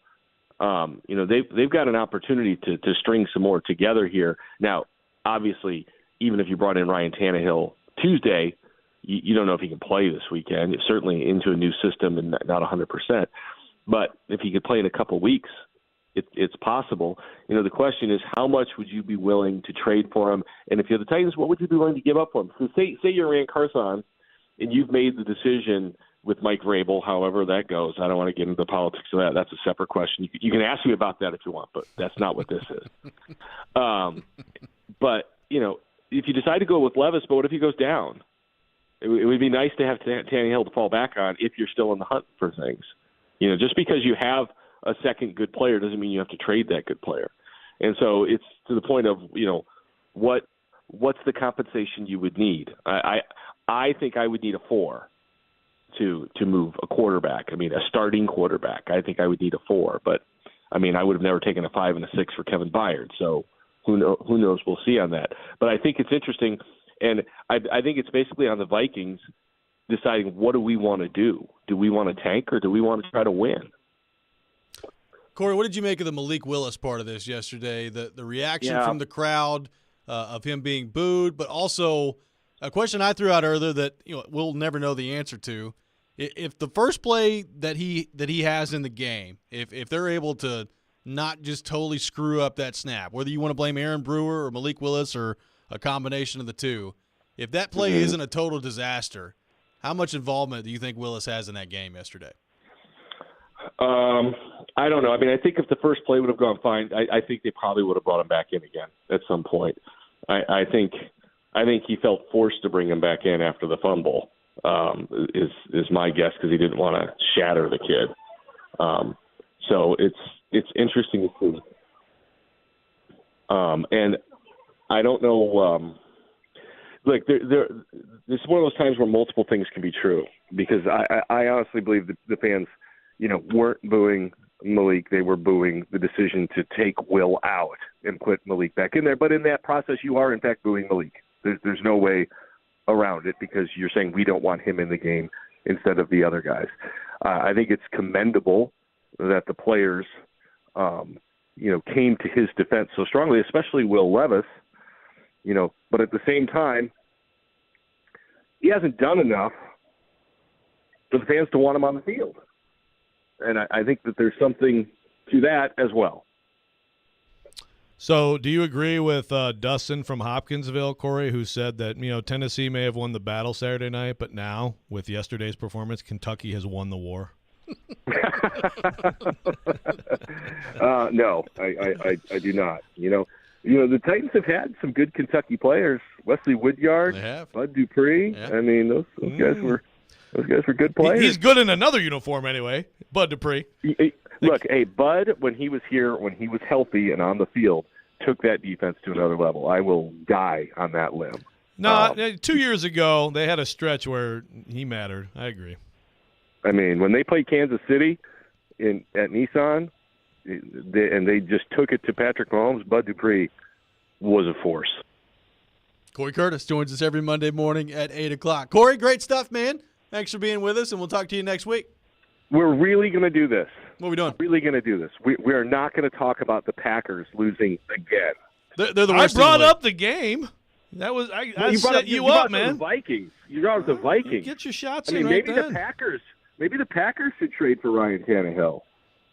Speaker 12: They've got an opportunity to string some more together here. Now, obviously, even if you brought in Ryan Tannehill Tuesday, you don't know if he can play this weekend. It's certainly into a new system and not 100%. But if he could play in a couple weeks, it's possible. The question is, how much would you be willing to trade for him? And if you're the Titans, what would you be willing to give up for him? So say you're Rand Carthon, and you've made the decision with Mike Vrabel, however that goes. I don't want to get into the politics of that. That's a separate question. You can ask me about that if you want, but that's not what this is. But, if you decide to go with Levis, but what if he goes down? It would be nice to have Tannehill to fall back on if you're still in the hunt for things. Just because you have a second good player doesn't mean you have to trade that good player. And so it's to the point of, what's the compensation you would need? I think I would need a 4 to move a quarterback. A starting quarterback. I think I would need a 4, but I would have never taken a 5 and a 6 for Kevin Byard. So who knows? We'll see on that. But I think it's interesting, and I think it's basically on the Vikings deciding, what do we want to do? Do we want to tank, or do we want to try to win?
Speaker 7: Corey, what did you make of the Malik Willis part of this yesterday? The reaction from the crowd of him being booed, but also a question I threw out earlier that we'll never know the answer to. If the first play that he has in the game, if they're able to not just totally screw up that snap, whether you want to blame Aaron Brewer or Malik Willis or a combination of the two, if that play isn't a total disaster, how much involvement do you think Willis has in that game yesterday?
Speaker 12: I don't know. I think if the first play would have gone fine, I think they probably would have brought him back in again at some point. I think he felt forced to bring him back in after the fumble. Is my guess, because he didn't want to shatter the kid. So it's interesting to see. And I don't know. Look, this is one of those times where multiple things can be true, because I honestly believe that the fans, weren't booing Malik. They were booing the decision to take Will out and put Malik back in there. But in that process, you are, in fact, booing Malik. There's no way around it, because you're saying we don't want him in the game instead of the other guys. I think it's commendable that the players, came to his defense so strongly, especially Will Levis, but at the same time, he hasn't done enough for the fans to want him on the field. And I think that there's something to that as well.
Speaker 8: So do you agree with Dustin from Hopkinsville, Corey, who said that, Tennessee may have won the battle Saturday night, but now, with yesterday's performance, Kentucky has won the war?
Speaker 12: No, I do not. The Titans have had some good Kentucky players. Wesley Woodyard, Bud Dupree.
Speaker 7: Yeah.
Speaker 12: Those guys were Those guys were good players.
Speaker 8: He's good in another uniform anyway, Bud Dupree.
Speaker 12: Look, hey, Bud, when he was here, when he was healthy and on the field, took that defense to another level. I will die on that limb.
Speaker 8: No, 2 years ago, they had a stretch where he mattered. I agree.
Speaker 12: I mean, when they played Kansas City at Nissan, and they just took it to Patrick Mahomes, Bud Dupree was a force.
Speaker 7: Corey Curtis joins us every Monday morning at 8 o'clock. Corey, great stuff, man. Thanks for being with us, and we'll talk to you next week.
Speaker 12: We're really going to do this.
Speaker 7: What are we doing?
Speaker 12: We're really going to do this. We are not going to talk about the Packers losing again.
Speaker 7: They're the worst.
Speaker 8: I brought up the game. That was I set you up, man.
Speaker 12: The Vikings. You brought up the Vikings.
Speaker 8: Get your shots
Speaker 12: in
Speaker 8: right
Speaker 12: maybe
Speaker 8: then.
Speaker 12: Maybe the Packers should trade for Ryan Tannehill.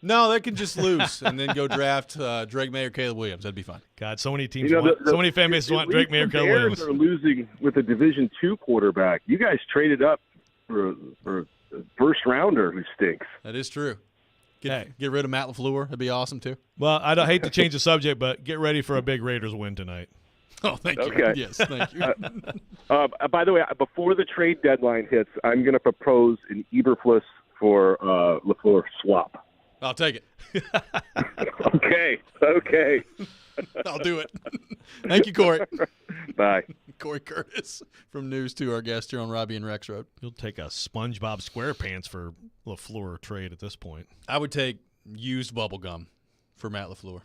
Speaker 7: No, they can just lose and then go draft Drake May or Caleb Williams. That'd be fine.
Speaker 8: God, so many teams so many fan bases want Drake May or Caleb Williams.
Speaker 12: The Bears are losing with a Division II quarterback. You guys traded up for a first rounder who stinks.
Speaker 7: That is true. Get rid of Matt LaFleur. That'd be awesome too.
Speaker 8: Well, I hate to change the subject, but get ready for a big Raiders win tonight.
Speaker 7: Oh, thank you.
Speaker 12: Okay.
Speaker 7: Yes, thank you.
Speaker 12: By the way, before the trade deadline hits, I'm going to propose an Eberflus for LaFleur swap.
Speaker 7: I'll take it.
Speaker 12: Okay.
Speaker 7: I'll do it. Thank you, Corey.
Speaker 12: Bye.
Speaker 7: Corey Curtis from News 2, our guest here on Robby and Rexrode.
Speaker 8: You'll take a SpongeBob SquarePants for LaFleur trade at this point.
Speaker 7: I would take used bubble gum for Matt LaFleur.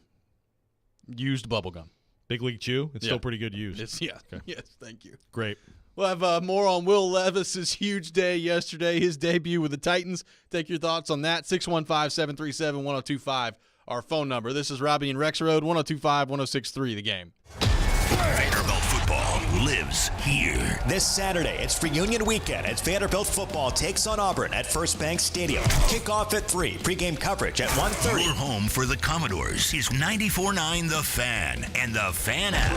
Speaker 7: Used bubble gum.
Speaker 8: Big League Chew? It's still pretty good use.
Speaker 7: Okay. Yes, thank you.
Speaker 8: Great.
Speaker 7: We'll have more on Will Levis's huge day yesterday, his debut with the Titans. Take your thoughts on that. 615-737-1025, our phone number. This is Robby and Rexrode, 102.5-106.3, The Game.
Speaker 4: Vanderbilt football lives here.
Speaker 13: This Saturday, it's reunion weekend as Vanderbilt football takes on Auburn at First Bank Stadium. Kickoff at 3, pregame coverage at 1:30.
Speaker 4: Your home for the Commodores is 94.9 The Fan and the Fan app.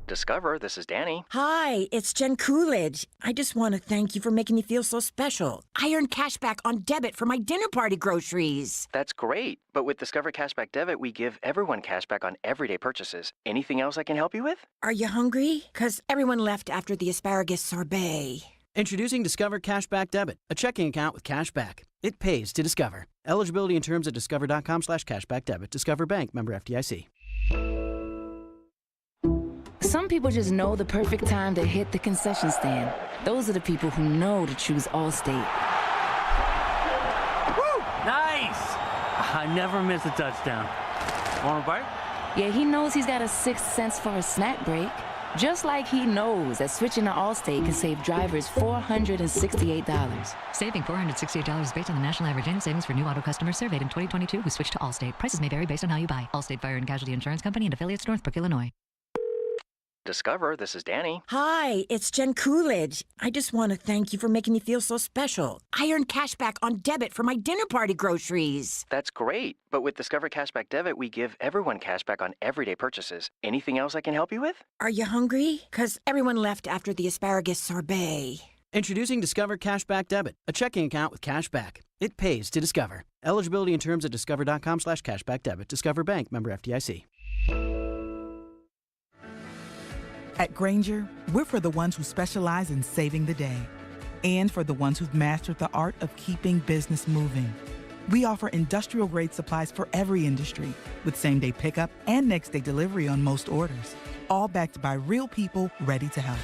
Speaker 14: Discover, this is Danny.
Speaker 28: Hi, it's Jen Coolidge. I just want to thank you for making me feel so special. I earned cash back on debit for my dinner party groceries.
Speaker 14: That's great. But with Discover Cashback Debit, we give everyone cash back on everyday purchases. Anything else I can help you with?
Speaker 28: Are you hungry? 'Cause everyone left after the asparagus sorbet.
Speaker 15: Introducing Discover Cashback Debit, a checking account with cash back. It pays to Discover. Eligibility and terms at discover.com/cashback debit. Discover Bank, member FDIC.
Speaker 16: Some people just know the perfect time to hit the concession stand. Those are the people who know to choose Allstate.
Speaker 17: Woo! Nice! I never miss a touchdown. Want a bite?
Speaker 16: Yeah, he knows he's got a sixth sense for a snack break. Just like he knows that switching to Allstate can save drivers $468.
Speaker 18: Saving $468 is based on the national average annual savings for new auto customers surveyed in 2022 who switched to Allstate. Prices may vary based on how you buy. Allstate Fire and Casualty Insurance Company and affiliates, Northbrook, Illinois.
Speaker 14: Discover, this is Danny.
Speaker 28: Hi, it's Jen Coolidge. I just want to thank you for making me feel so special. I earned cash back on debit for my dinner party groceries.
Speaker 14: That's great. But with Discover Cashback Debit, we give everyone cash back on everyday purchases. Anything else I can help you with?
Speaker 28: Are you hungry? 'Cause everyone left after the asparagus sorbet.
Speaker 15: Introducing Discover Cashback Debit, a checking account with cash back. It pays to Discover. Eligibility and terms at discover.com/cashback debit. Discover Bank, member FDIC.
Speaker 19: At Grainger, we're for the ones who specialize in saving the day and for the ones who've mastered the art of keeping business moving. We offer industrial-grade supplies for every industry with same-day pickup and next-day delivery on most orders, all backed by real people ready to help.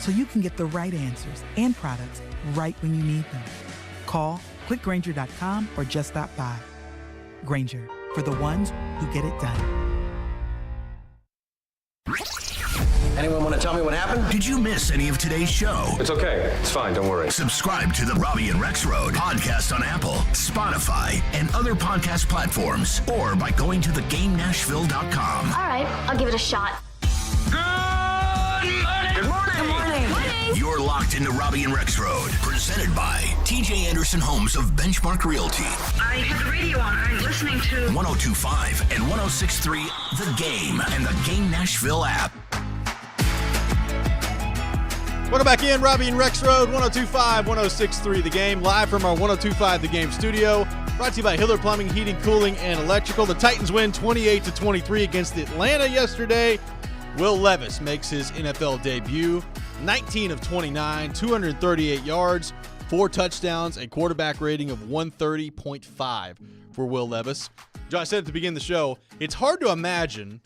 Speaker 19: So you can get the right answers and products right when you need them. Call, clickgrainger.com, or just stop by. Grainger, for the ones who get it done.
Speaker 4: Anyone want to tell me what happened? Did you miss any of today's show?
Speaker 20: It's okay. It's fine. Don't worry.
Speaker 4: Subscribe to the Robby and Rexrode podcast on Apple, Spotify, and other podcast platforms, or by going to thegamenashville.com.
Speaker 21: All right, I'll give it a shot.
Speaker 4: Good morning.
Speaker 21: Good morning.
Speaker 4: You're locked into Robby and Rexrode, presented by TJ Anderson Homes of Benchmark Realty.
Speaker 21: I have the radio on. I'm listening to
Speaker 4: 102.5 and 106.3 The Game and the Game Nashville app.
Speaker 7: Welcome back in, Robby and Rexrode, 102.5, 106.3 The Game, live from our 102.5 The Game studio. Brought to you by Hiller Plumbing, Heating, Cooling, and Electrical. The Titans win 28-23 against Atlanta yesterday. Will Levis makes his NFL debut. 19 of 29, 238 yards, 4 touchdowns, a quarterback rating of 130.5 for Will Levis. Joe, I said at the beginning of the show, it's hard to imagine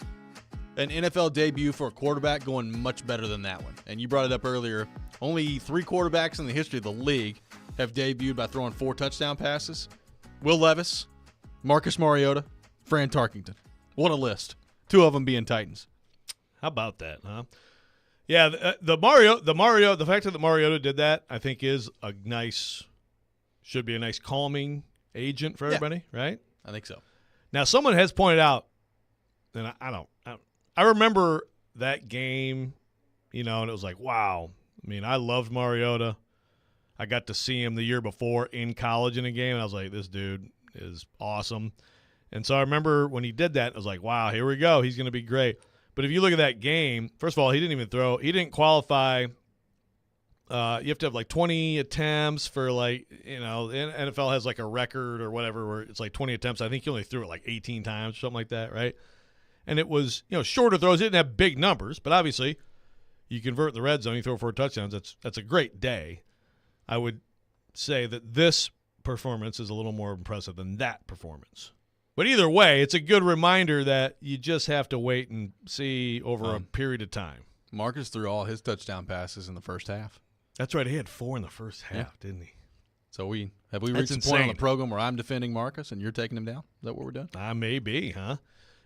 Speaker 7: an NFL debut for a quarterback going much better than that one. And you brought it up earlier. Only 3 quarterbacks in the history of the league have debuted by throwing 4 touchdown passes. Will Levis, Marcus Mariota, Fran Tarkenton. What a list. 2 of them being Titans.
Speaker 8: How about that, huh? Yeah, the fact that Mariota did that, I think should be a nice calming agent for everybody, right?
Speaker 7: I think so.
Speaker 8: Now, someone has pointed out, and I remember that game, and it was like, wow. I mean, I loved Mariota. I got to see him the year before in college in a game, and I was like, this dude is awesome. And so I remember when he did that, I was like, wow, here we go. He's going to be great. But if you look at that game, first of all, he didn't even throw. He didn't qualify. You have to have like 20 attempts for the NFL has like a record or whatever where it's like 20 attempts. I think he only threw it like 18 times or something like that, right? And it was, shorter throws. He didn't have big numbers, but obviously you convert in the red zone, you throw 4 touchdowns. That's a great day. I would say that this performance is a little more impressive than that performance. But either way, it's a good reminder that you just have to wait and see over a period of time.
Speaker 7: Marcus threw all his touchdown passes in the first half.
Speaker 8: That's right. He had 4 in the first half, didn't he?
Speaker 7: So have we reached a point on the program where I'm defending Marcus and you're taking him down? Is that what we're doing?
Speaker 8: Maybe, huh?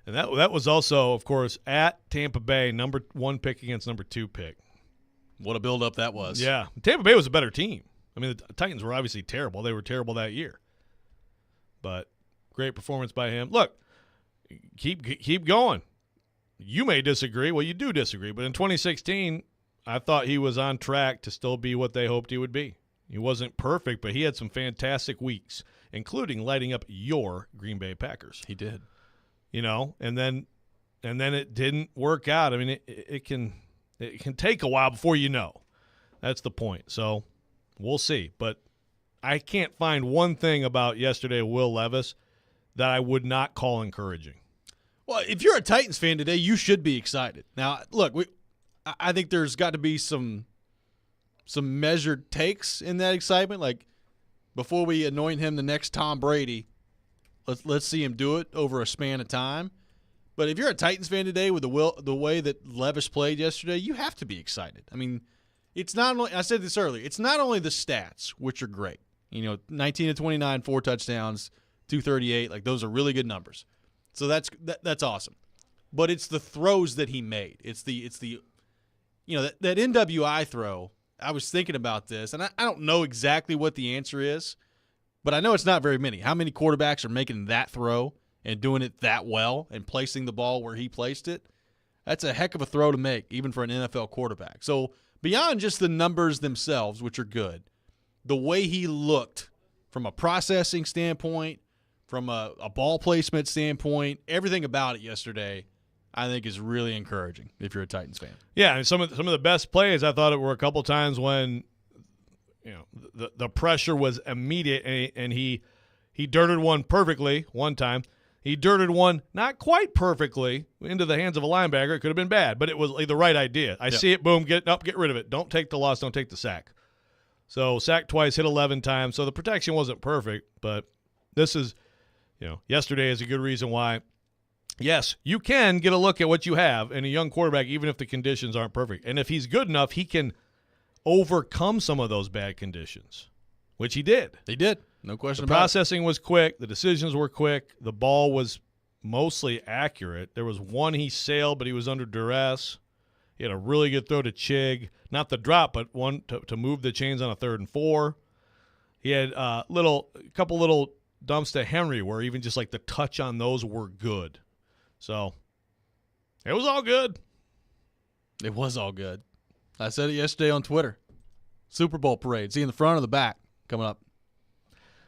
Speaker 8: And that was also, of course, at Tampa Bay, number 1 pick against number 2 pick.
Speaker 7: What a build-up that was.
Speaker 8: Yeah. Tampa Bay was a better team. I mean, the Titans were obviously terrible. They were terrible that year. But great performance by him. Look, keep going. You may disagree. Well, you do disagree. But in 2016, I thought he was on track to still be what they hoped he would be. He wasn't perfect, but he had some fantastic weeks, including lighting up your Green Bay Packers.
Speaker 7: He did.
Speaker 8: And then it didn't work out. I mean, it can take a while before you know. That's the point. So we'll see. But I can't find one thing about yesterday, Will Levis, that I would not call encouraging.
Speaker 7: Well, if you're a Titans fan today, you should be excited. Now, look, I think there's got to be some measured takes in that excitement. Like, before we anoint him the next Tom Brady, let's see him do it over a span of time. But if you're a Titans fan today with the way that Levis played yesterday, you have to be excited. I mean, it's not only – I said this earlier. It's not only the stats, which are great. 19 of 29, 4 touchdowns, 238. Like, those are really good numbers. So that's awesome. But it's the throws that he made. It's the that NWI throw. I was thinking about this, and I don't know exactly what the answer is, but I know it's not very many. How many quarterbacks are making that throw and doing it that well and placing the ball where he placed it? That's a heck of a throw to make, even for an NFL quarterback. So beyond just the numbers themselves, which are good, the way he looked from a processing standpoint, from a ball placement standpoint, everything about it yesterday, I think, is really encouraging if you're a Titans fan.
Speaker 8: Yeah, and some of the best plays, I thought it were a couple times when the pressure was immediate, and he dirted one perfectly one time. He dirted one not quite perfectly into the hands of a linebacker. It could have been bad, but it was the right idea. I see it, boom, get rid of it. Don't take the loss, don't take the sack. So sacked twice, hit 11 times. So the protection wasn't perfect, but this is, yesterday is a good reason why, yes, you can get a look at what you have in a young quarterback, even if the conditions aren't perfect. And if he's good enough, he can overcome some of those bad conditions, which he did.
Speaker 7: He did. No question about it.
Speaker 8: The processing was quick. The decisions were quick. The ball was mostly accurate. There was one he sailed, but he was under duress. He had a really good throw to Chig. Not the drop, but one to move the chains on a 3rd and 4. He had a couple little dumps to Henry where even just like the touch on those were good. So it was all good.
Speaker 7: It was all good. I said it yesterday on Twitter. Super Bowl parade. See in the front or the back coming up?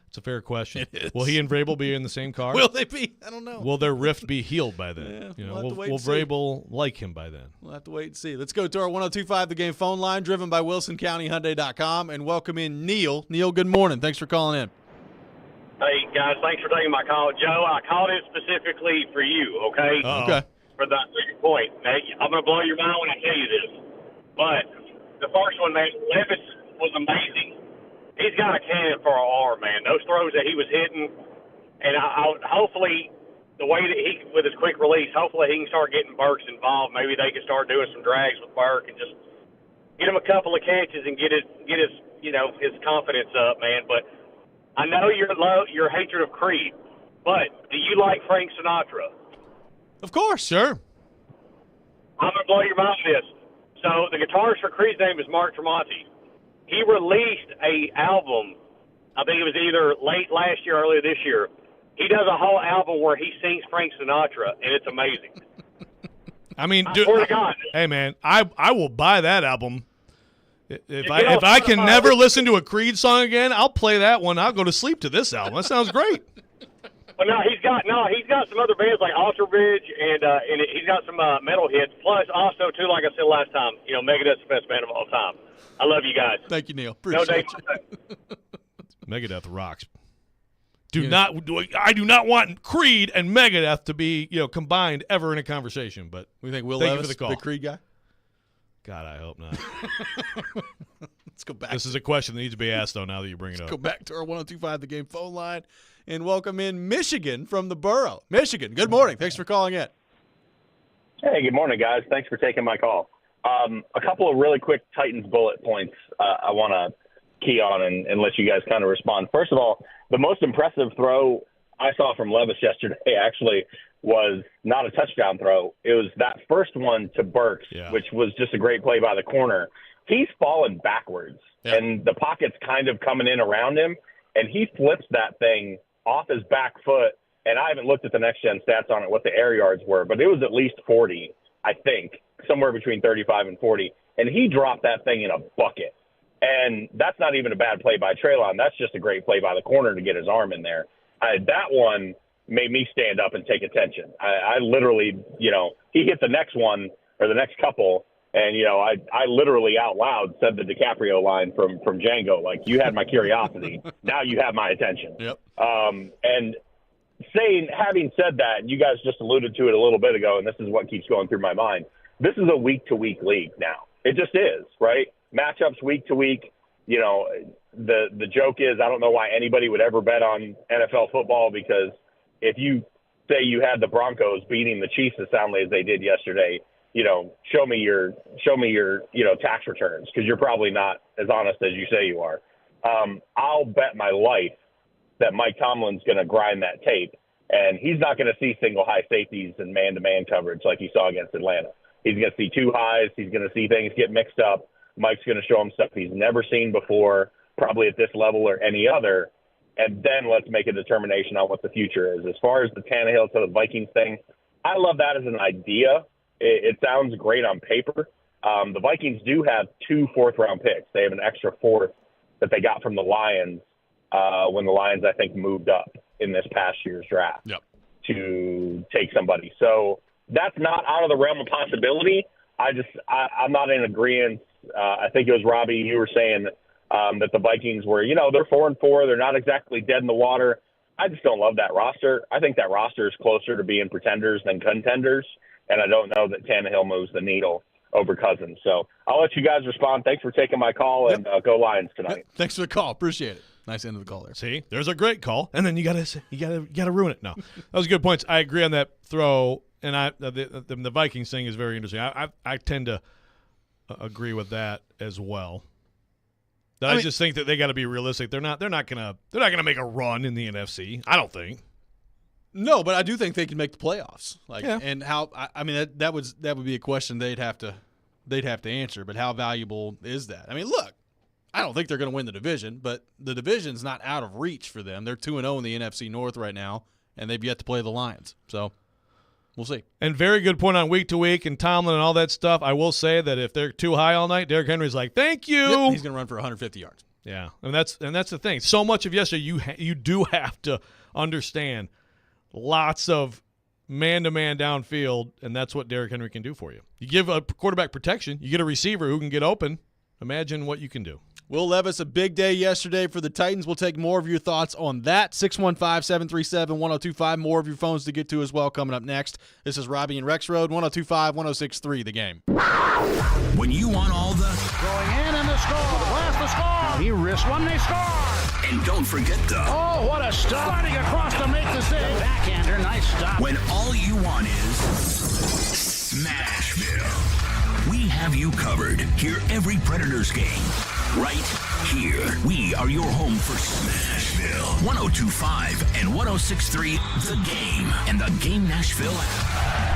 Speaker 8: It's a fair question. Will he and Vrabel be in the same car?
Speaker 7: Will they be? I don't know.
Speaker 8: Will their rift be healed by then?
Speaker 7: Yeah,
Speaker 8: will Vrabel like him by then?
Speaker 7: We'll have to wait and see. Let's go to our 102.5 The Game phone line, driven by WilsonCountyHyundai.com, and welcome in Neil. Neil, good morning. Thanks for calling in.
Speaker 2: Hey, guys, thanks for taking my call. Joe, I called it specifically for you, okay?
Speaker 7: Uh-oh. Okay.
Speaker 2: For the point. Hey, I'm going to blow your mind when I tell you this. But the first one, man, Levis was amazing. He's got a cannon for an arm, man. Those throws that he was hitting, and I hopefully the way that he, with his quick release, hopefully he can start getting Burks involved. Maybe they can start doing some drags with Burke and just get him a couple of catches and get his his confidence up, man. But I know your hatred of Creed, but do you like Frank Sinatra?
Speaker 7: Of course.
Speaker 8: Sure.
Speaker 2: I'm going to blow your mind with this. So the guitarist for Creed's name is Mark Tremonti. He released a album, I think it was either late last year or earlier this year. He does a whole album where he sings Frank Sinatra, and it's amazing.
Speaker 8: I mean,
Speaker 2: I swear to God.
Speaker 8: Hey, man, I will buy that album. If I can never listen to a Creed song again, I'll play that one. I'll go to sleep to this album. That sounds great.
Speaker 2: But he's got some other bands like Alter Bridge, and he's got some metal hits. Plus, also too, like I said last time, Megadeth's the best band of all time. I love you guys.
Speaker 7: Thank you, Neil. Appreciate you.
Speaker 8: Megadeth rocks. I do not want Creed and Megadeth to be combined ever in a conversation. But
Speaker 7: we think Will
Speaker 8: thank
Speaker 7: Levis,
Speaker 8: you for the call.
Speaker 7: the Creed guy.
Speaker 8: God, I hope not.
Speaker 7: Let's go back.
Speaker 8: This is a question that needs to be asked, though, now that you bring it up.
Speaker 7: Go back to our 102.5 The Game phone line and welcome in Michigan from the Borough. Michigan, good morning. Thanks for calling in.
Speaker 3: Hey, good morning, guys. Thanks for taking my call. A couple of really quick Titans bullet points I want to key on and let you guys kind of respond. First of all, the most impressive throw I saw from Levis yesterday actually was not a touchdown throw. It was that first one to Burks, which was just a great play by the corner. He's fallen backwards, and the pocket's kind of coming in around him, and he flips that thing off his back foot, and I haven't looked at the next-gen stats on it, what the air yards were, but it was at least 40, I think, somewhere between 35 and 40, and he dropped that thing in a bucket. And that's not even a bad play by Treylon. That's just a great play by the corner to get his arm in there. That one made me stand up and take attention. I literally, he hit the next one or the next couple, and, I literally out loud said the DiCaprio line from Django, like, you had my curiosity. Now you have my attention.
Speaker 7: Yep.
Speaker 3: And having said that, you guys just alluded to it a little bit ago, and this is what keeps going through my mind. This is a week-to-week league now. It just is, right? Matchups week to week. The joke is I don't know why anybody would ever bet on NFL football, because if you say you had the Broncos beating the Chiefs as soundly as they did yesterday, show me your tax returns, because you're probably not as honest as you say you are. I'll bet my life that Mike Tomlin's going to grind that tape, and he's not going to see single high safeties and man-to-man coverage like he saw against Atlanta. He's going to see two highs. He's going to see things get mixed up. Mike's going to show him stuff he's never seen before, probably at this level or any other, and then let's make a determination on what the future is. As far as the Tannehill to the Vikings thing, I love that as an idea. It sounds great on paper. The Vikings do have 2 fourth-round picks. They have an extra fourth that they got from the Lions when the Lions, I think, moved up in this past year's draft to take somebody. So that's not out of the realm of possibility. I'm not in agreement. I think it was Robby, you were saying that the Vikings were, they're 4-4. They're not exactly dead in the water. I just don't love that roster. I think that roster is closer to being pretenders than contenders, and I don't know that Tannehill moves the needle over Cousins. So I'll let you guys respond. Thanks for taking my call, and go Lions tonight.
Speaker 7: Thanks for the call. Appreciate it. Nice end of the call there.
Speaker 8: See, there's a great call, and then you gotta ruin it. No, that was good points. I agree on that throw, and the Vikings thing is very interesting. I tend to agree with that as well. I just think that they got to be realistic. They're not gonna make a run in the NFC. I don't think.
Speaker 7: No, but I do think they can make the playoffs. And how? I mean, that would be a question they'd have to answer. But how valuable is that? I mean, look, I don't think they're going to win the division, but the division's not out of reach for them. They're 2-0 in the NFC North right now, and they've yet to play the Lions. So we'll see.
Speaker 8: And very good point on week to week and Tomlin and all that stuff. I will say that if they're too high all night, Derrick Henry's like, "Thank you."
Speaker 7: Yep, he's going to run for 150 yards.
Speaker 8: Yeah, and that's the thing. So much of yesterday, you do have to understand lots of man-to-man downfield, and that's what Derrick Henry can do for you. You give a quarterback protection, you get a receiver who can get open, Imagine what you can do.
Speaker 7: Will Levis, a big day yesterday for the Titans. We'll take more of your thoughts on that. 615-737-1025. More of your phones to get to as well coming up next. This is Robby and Rexrode, 102.5-106.3 The Game.
Speaker 4: When you want all the...
Speaker 28: Going in and the score. Where's the score? He wrists one, they score.
Speaker 4: And don't forget the...
Speaker 28: Oh, what a stop. Sliding across to make the save. The backhander, nice stop.
Speaker 4: When all you want is... Smashville. We have you covered. Hear every Predators game. Right here. We are your home for Smashville. 102.5 and 106.3 The Game and the Game Nashville app.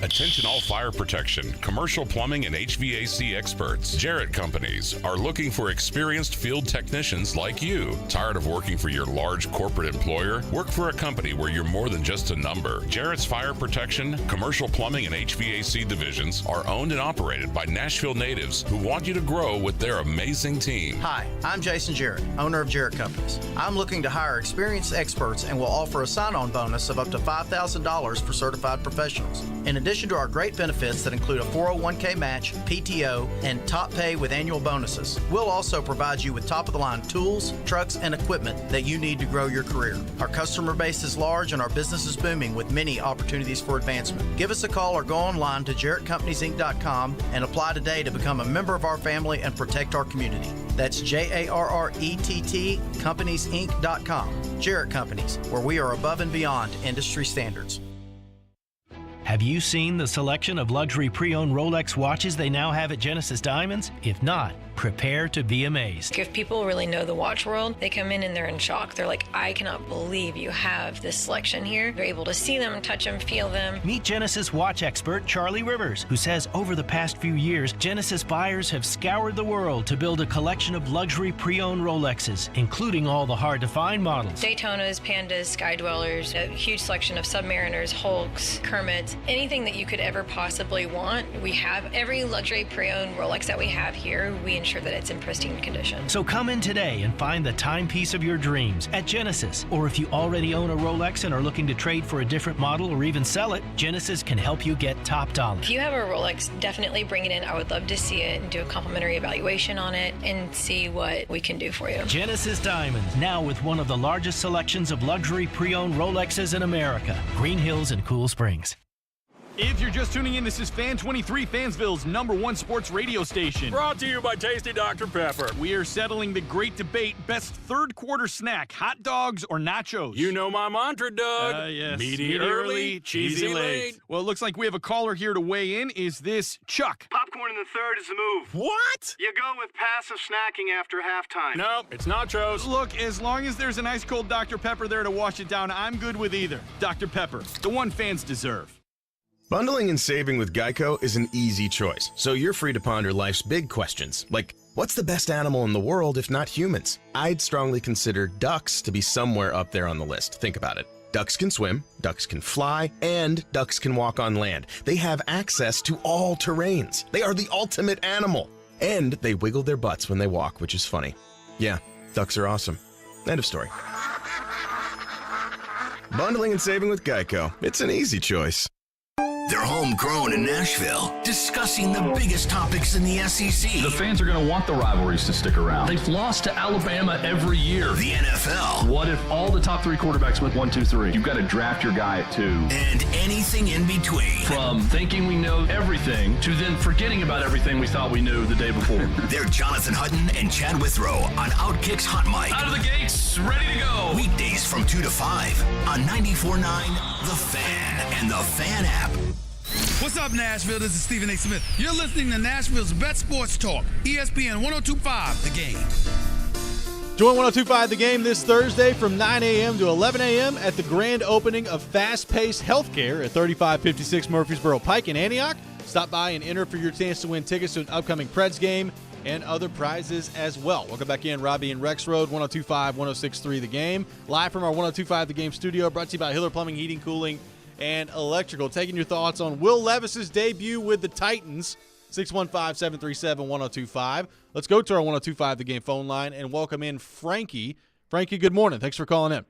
Speaker 1: Attention all fire protection, commercial plumbing, and HVAC experts. Jarrett Companies are looking for experienced field technicians like you. Tired of working for your large corporate employer? Work for a company where you're more than just a number. Jarrett's Fire Protection, commercial plumbing, and HVAC divisions are owned and operated by Nashville natives who want you to grow with their amazing team.
Speaker 6: Hi, I'm Jason Jarrett, owner of Jarrett Companies. I'm looking to hire experienced experts and will offer a sign-on bonus of up to $5,000 for certified professionals. In addition to our great benefits that include a 401k match, PTO, and top pay with annual bonuses, we'll also provide you with top-of-the-line tools, trucks, and equipment that you need to grow your career. Our customer base is large and our business is booming with many opportunities for advancement. Give us a call or go online to JarrettCompaniesInc.com and apply today to become a member of our family and protect our community. That's JARRETT CompaniesInc.com. Jarrett Companies, where we are above and beyond industry standards.
Speaker 9: Have you seen the selection of luxury pre-owned Rolex watches they now have at Genesis Diamonds? If not, prepare to be amazed.
Speaker 23: If people really know the watch world, they come in and they're in shock. They're like, I cannot believe you have this selection here. They're able to see them, touch them, feel them.
Speaker 9: Meet Genesis watch expert Charlie Rivers, who says over the past few years, Genesis buyers have scoured the world to build a collection of luxury pre-owned Rolexes, including all the hard-to-find models.
Speaker 23: Daytonas, Pandas, Sky Dwellers, a huge selection of Submariners, Hulks, Kermits, anything that you could ever possibly want. We have every luxury pre-owned Rolex that we have here. We ensure that it's in pristine condition.
Speaker 9: So come in today and find the timepiece of your dreams at Genesis. Or if you already own a Rolex and are looking to trade for a different model or even sell it, Genesis can help you get top dollar.
Speaker 23: If you have a Rolex, definitely bring it in. I would love to see it and do a complimentary evaluation on it and see what we can do for you.
Speaker 9: Genesis Diamonds, now with one of the largest selections of luxury pre-owned Rolexes in America. Green Hills and Cool Springs.
Speaker 24: If you're just tuning in, this is Fan 23, Fansville's #1 sports radio station.
Speaker 25: Brought to you by Tasty Dr. Pepper.
Speaker 24: We are settling the great debate, best third quarter snack, hot dogs or nachos?
Speaker 25: You know my mantra, Doug.
Speaker 24: Yes.
Speaker 25: Meaty early, cheesy late.
Speaker 24: Well, it looks like we have a caller here to weigh in. Is this Chuck?
Speaker 26: Popcorn in the third is the move.
Speaker 25: What?
Speaker 26: You go with passive snacking after halftime.
Speaker 25: No, it's nachos.
Speaker 24: Look, as long as there's an ice cold Dr. Pepper there to wash it down, I'm good with either. Dr. Pepper, the one fans deserve.
Speaker 27: Bundling and saving with Geico is an easy choice, so you're free to ponder life's big questions, like what's the best animal in the world if not humans? I'd strongly consider ducks to be somewhere up there on the list. Think about it. Ducks can swim, ducks can fly, and ducks can walk on land. They have access to all terrains. They are the ultimate animal. And they wiggle their butts when they walk, which is funny. Yeah, ducks are awesome. End of story. Bundling and saving with Geico. It's an easy choice.
Speaker 4: They're homegrown in Nashville, discussing the biggest topics in the SEC.
Speaker 29: The fans are going to want the rivalries to stick around. They've lost to Alabama every year.
Speaker 4: The NFL.
Speaker 29: What if all the top three quarterbacks went 1, 2, 3? You've got to draft your guy at 2.
Speaker 4: And anything in between.
Speaker 29: From thinking we know everything to then forgetting about everything we thought we knew the day before.
Speaker 4: They're Jonathan Hutton and Chad Withrow on Outkick's Hot Mic.
Speaker 29: Out of the gates, ready to go.
Speaker 4: Weekdays from 2 to 5 on 94.9 The Fan and The Fan app.
Speaker 30: What's up, Nashville? This is Stephen A. Smith. You're listening to Nashville's best sports talk, ESPN 102.5 The Game.
Speaker 7: Join 102.5 The Game this Thursday from 9 a.m. to 11 a.m. at the grand opening of Fast Pace Healthcare at 3556 Murfreesboro Pike in Antioch. Stop by and enter for your chance to win tickets to an upcoming Preds game and other prizes as well. Welcome back in, Robby and Rexrode, 102.5, 106.3 The Game. Live from our 102.5 The Game studio, brought to you by Hiller Plumbing, Heating, Cooling, and Electrical. Taking your thoughts on Will Levis's debut with the Titans, 615-737-1025. Let's go to our 102.5 The Game phone line and welcome in Frankie. Frankie, good morning. Thanks for calling in.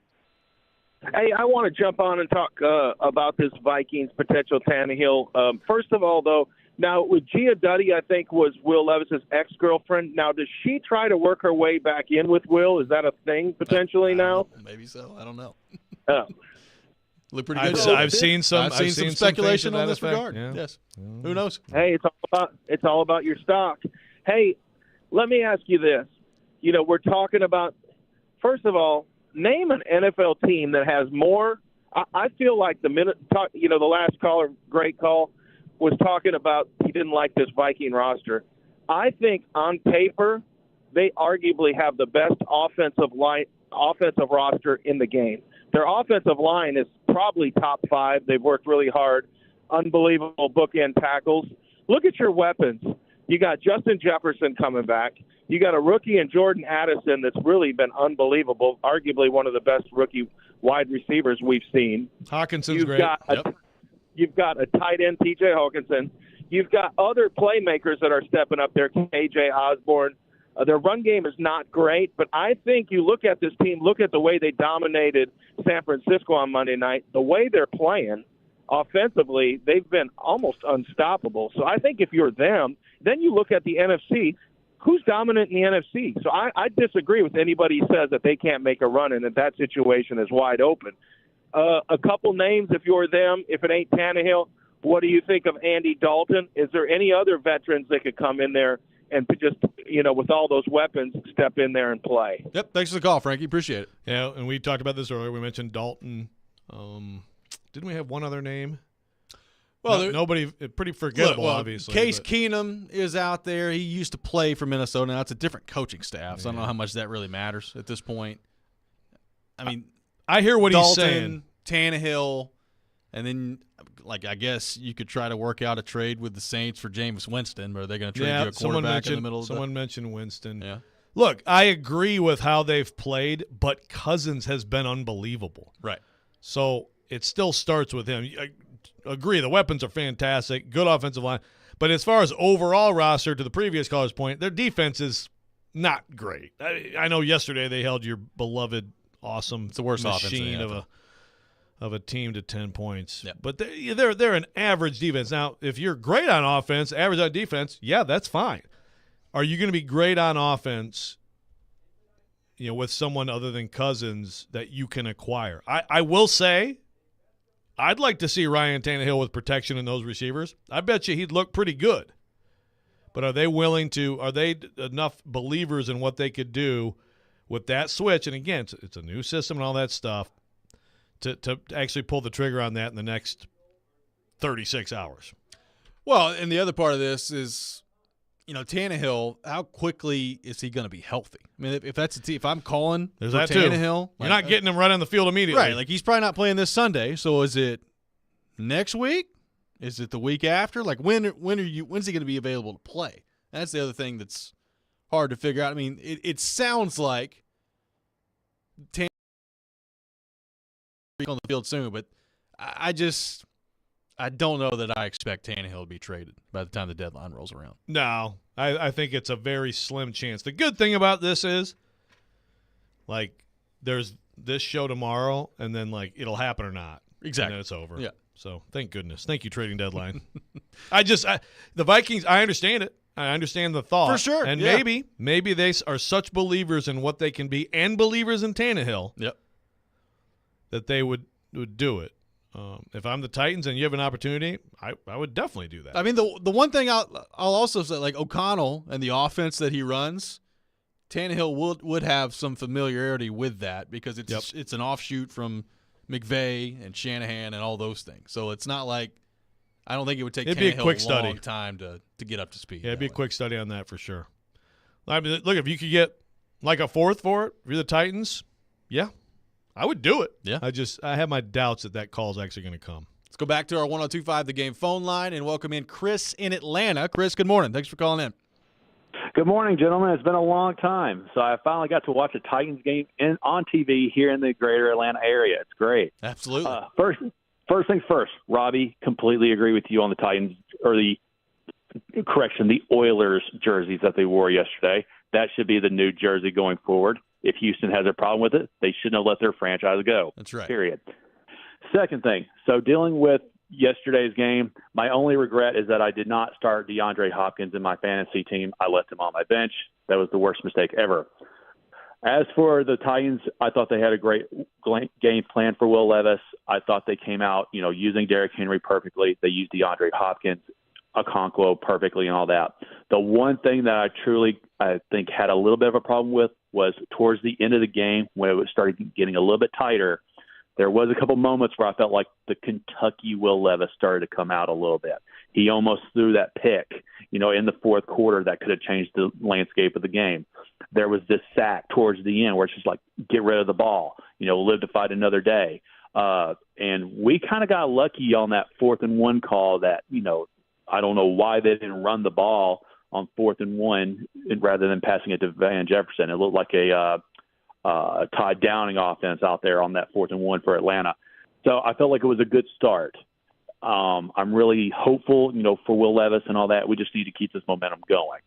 Speaker 5: Hey, I want to jump on and talk about this Vikings potential Tannehill. First of all, though, now with Gia Duddy, I think was Will Levis's ex-girlfriend. Now, does she try to work her way back in with Will? Is that a thing potentially now?
Speaker 7: Maybe so. I don't know.
Speaker 8: Look pretty good. I've seen some
Speaker 7: speculation on this
Speaker 8: effect.
Speaker 7: regard.
Speaker 8: Yeah.
Speaker 7: Yes. Who knows?
Speaker 5: Hey, it's all about your stock. Hey, let me ask you this. You know, we're talking about, first of all, name an NFL team that has more. I feel like the last caller, great call, was talking about he didn't like this Viking roster. I think on paper they arguably have the best offensive roster in the game. Their offensive line is probably top 5. They've worked really hard. Unbelievable bookend tackles. Look at your weapons. You got Justin Jefferson coming back. You got a rookie in Jordan Addison that's really been unbelievable, arguably one of the best rookie wide receivers we've seen.
Speaker 8: Hawkinson's great.
Speaker 5: You've got a tight end, T.J. Hawkinson. You've got other playmakers that are stepping up there, A.J. Osborne. Their run game is not great, but I think you look at this team, look at the way they dominated San Francisco on Monday night, the way they're playing offensively, they've been almost unstoppable. So I think if you're them, then you look at the NFC. Who's dominant in the NFC? So I disagree with anybody who says that they can't make a run and that situation is wide open. A couple names if you're them, if it ain't Tannehill, what do you think of Andy Dalton? Is there any other veterans that could come in there and just, with all those weapons, step in there and play?
Speaker 7: Yep, thanks for the call, Frankie. Appreciate it.
Speaker 8: Yeah, and we talked about this earlier. We mentioned Dalton. Didn't we have one other name? Well, nobody, pretty forgettable, obviously.
Speaker 7: Case Keenum is out there. He used to play for Minnesota. Now it's a different coaching staff, so I don't know how much that really matters at this point. I mean,
Speaker 8: I hear what
Speaker 7: Dalton,
Speaker 8: he's saying.
Speaker 7: Tannehill, and then, I guess you could try to work out a trade with the Saints for Jameis Winston, but are they going to trade you a quarterback in the middle of the –
Speaker 8: Someone mentioned Winston.
Speaker 7: Yeah.
Speaker 8: Look, I agree with how they've played, but Cousins has been unbelievable.
Speaker 7: Right.
Speaker 8: So it still starts with him. I agree, the weapons are fantastic, good offensive line. But as far as overall roster, to the previous caller's point, their defense is not great. I know yesterday they held your beloved, awesome
Speaker 7: it's the worst
Speaker 8: machine of a team to 10 points. Yeah. But they're an average defense. Now, if you're great on offense, average on defense, yeah, that's fine. Are you going to be great on offense, with someone other than Cousins that you can acquire? I will say, I'd like to see Ryan Tannehill with protection in those receivers. I bet you he'd look pretty good. But are they enough believers in what they could do with that switch? And again, it's a new system and all that stuff to actually pull the trigger on that in the next 36 hours.
Speaker 7: Well, and the other part of this is, Tannehill, how quickly is he going to be healthy? I mean, if I'm calling
Speaker 8: there's
Speaker 7: for
Speaker 8: that
Speaker 7: Tannehill,
Speaker 8: too. You're not getting him right on the field immediately.
Speaker 7: Right, he's probably not playing this Sunday. So is it next week? Is it the week after? When's he going to be available to play? That's the other thing that's hard to figure out. I mean, it sounds like Tannehill on the field soon, but I don't know that I expect Tannehill to be traded by the time the deadline rolls around.
Speaker 8: No, I think it's a very slim chance. The good thing about this is, there's this show tomorrow, and then, it'll happen or not.
Speaker 7: Exactly.
Speaker 8: And then it's over.
Speaker 7: Yeah.
Speaker 8: So, thank goodness. Thank you, trading deadline. The Vikings, I understand it. I understand the thought.
Speaker 7: For sure.
Speaker 8: And maybe they are such believers in what they can be and believers in Tannehill that they would do it. If I'm the Titans and you have an opportunity, I would definitely do that.
Speaker 7: I mean, the one thing I'll also say, O'Connell and the offense that he runs, Tannehill would have some familiarity with that because it's an offshoot from McVay and Shanahan and all those things. So it's not like I don't think it would take Tannehill a long time to get up to speed.
Speaker 8: Yeah, it'd be a quick study on that for sure. I mean, look, if you could get a fourth for it, if you're the Titans, yeah. I would do it.
Speaker 7: Yeah.
Speaker 8: I have my doubts that call's actually going to come.
Speaker 7: Let's go back to our 102.5 The Game phone line and welcome in Chris in Atlanta. Chris, good morning. Thanks for calling in.
Speaker 10: Good morning, gentlemen. It's been a long time. So I finally got to watch a Titans game on TV here in the greater Atlanta area. It's great.
Speaker 7: Absolutely.
Speaker 10: First things first, Robbie, completely agree with you on the Titans, or the Oilers jerseys that they wore yesterday. That should be the new jersey going forward. If Houston has a problem with it, they shouldn't have let their franchise go.
Speaker 7: That's right.
Speaker 10: Period. Second thing, so dealing with yesterday's game, my only regret is that I did not start DeAndre Hopkins in my fantasy team. I left him on my bench. That was the worst mistake ever. As for the Titans, I thought they had a great game plan for Will Levis. I thought they came out, using Derrick Henry perfectly. They used DeAndre Hopkins, Okonkwo perfectly and all that. The one thing that I think had a little bit of a problem with was towards the end of the game when it started getting a little bit tighter. There was a couple moments where I felt like the Kentucky Will Levis started to come out a little bit. He almost threw that pick, in the fourth quarter that could have changed the landscape of the game. There was this sack towards the end where it's just like, get rid of the ball, live to fight another day. And we kind of got lucky on that 4th and 1 call that, I don't know why they didn't run the ball on 4th and 1 rather than passing it to Van Jefferson. It looked like a Todd Downing offense out there on that 4th and 1 for Atlanta. So I felt like it was a good start. I'm really hopeful, for Will Levis and all that. We just need to keep this momentum going.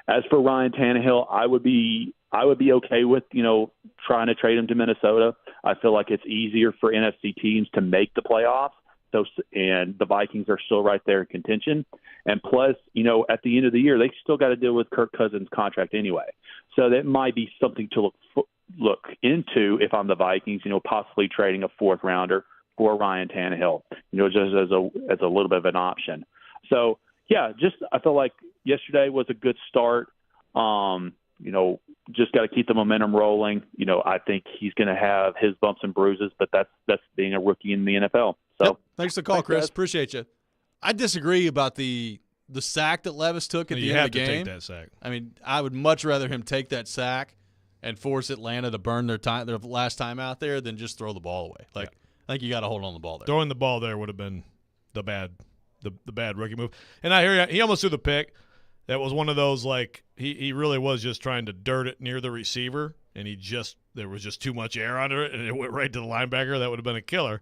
Speaker 10: As for Ryan Tannehill, I would be okay with, trying to trade him to Minnesota. I feel like it's easier for NFC teams to make the playoffs. So, and the Vikings are still right there in contention. And plus, at the end of the year, they still got to deal with Kirk Cousins' contract anyway. So that might be something to look into if I'm the Vikings, possibly trading a 4th rounder for Ryan Tannehill, just as a little bit of an option. So, yeah, I feel like yesterday was a good start. Just got to keep the momentum rolling. I think he's going to have his bumps and bruises, but that's being a rookie in the NFL. So,
Speaker 7: yep. Thanks for the call, Chris.
Speaker 10: Guys.
Speaker 7: Appreciate you. I disagree about the sack that Levis took at the end of the game.
Speaker 8: You have to take that sack.
Speaker 7: I mean, I would much rather him take that sack and force Atlanta to burn their last time out there than just throw the ball away. I think you got to hold on the ball there.
Speaker 8: Throwing the ball there would have been the bad rookie move. And I hear you, he almost threw the pick. That was one of those, he really was just trying to dirt it near the receiver, and there was just too much air under it, and it went right to the linebacker. That would have been a killer.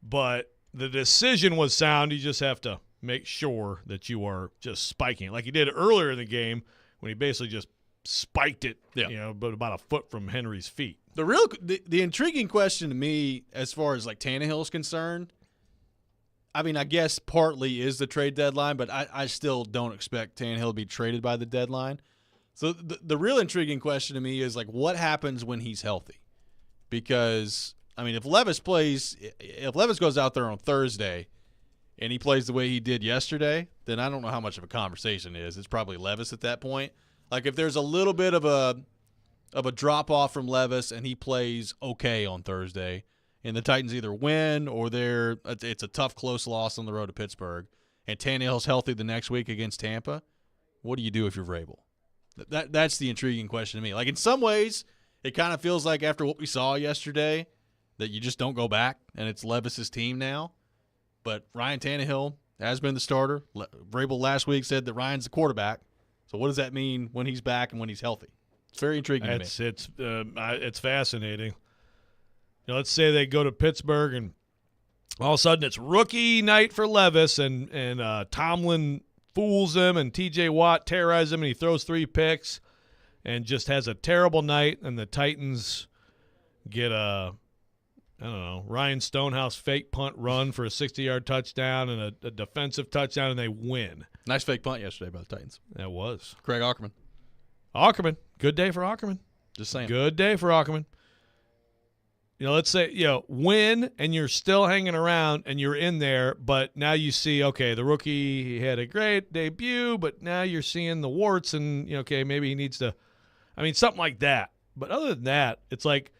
Speaker 8: But the decision was sound. You just have to make sure that you are just spiking it, like he did earlier in the game when he basically just spiked it, but about a foot from Henry's feet.
Speaker 7: The intriguing question to me as far as Tannehill is concerned, I mean, I guess partly is the trade deadline, but I still don't expect Tannehill to be traded by the deadline. So the real intriguing question to me is, what happens when he's healthy? Because, I mean, if Levis goes out there on Thursday and he plays the way he did yesterday, then I don't know how much of a conversation it is. It's probably Levis at that point. If there's a little bit of a drop-off from Levis and he plays okay on Thursday, and the Titans either win or it's a tough, close loss on the road to Pittsburgh, and Tannehill's healthy the next week against Tampa, what do you do if you're Vrabel? That's the intriguing question to me. In some ways, it kind of feels like after what we saw yesterday that you just don't go back, and it's Levis's team now. But Ryan Tannehill has been the starter. Vrabel last week said that Ryan's the quarterback. So what does that mean when he's back and when he's healthy? It's very intriguing to me.
Speaker 8: It's fascinating. Let's say they go to Pittsburgh and all of a sudden it's rookie night for Levis and Tomlin fools him and T.J. Watt terrorizes him and he throws 3 picks and just has a terrible night, and the Titans get Ryan Stonehouse fake punt run for a 60-yard touchdown and a defensive touchdown, and they win.
Speaker 7: Nice fake punt yesterday by the Titans.
Speaker 8: That was.
Speaker 7: Craig Aukerman.
Speaker 8: Good day for Aukerman.
Speaker 7: Just saying.
Speaker 8: Good day for Aukerman. Let's say, win, and you're still hanging around, and you're in there, but now you see, okay, the rookie, he had a great debut, but now you're seeing the warts, and, okay, maybe he needs to, something like that. But other than that, it's like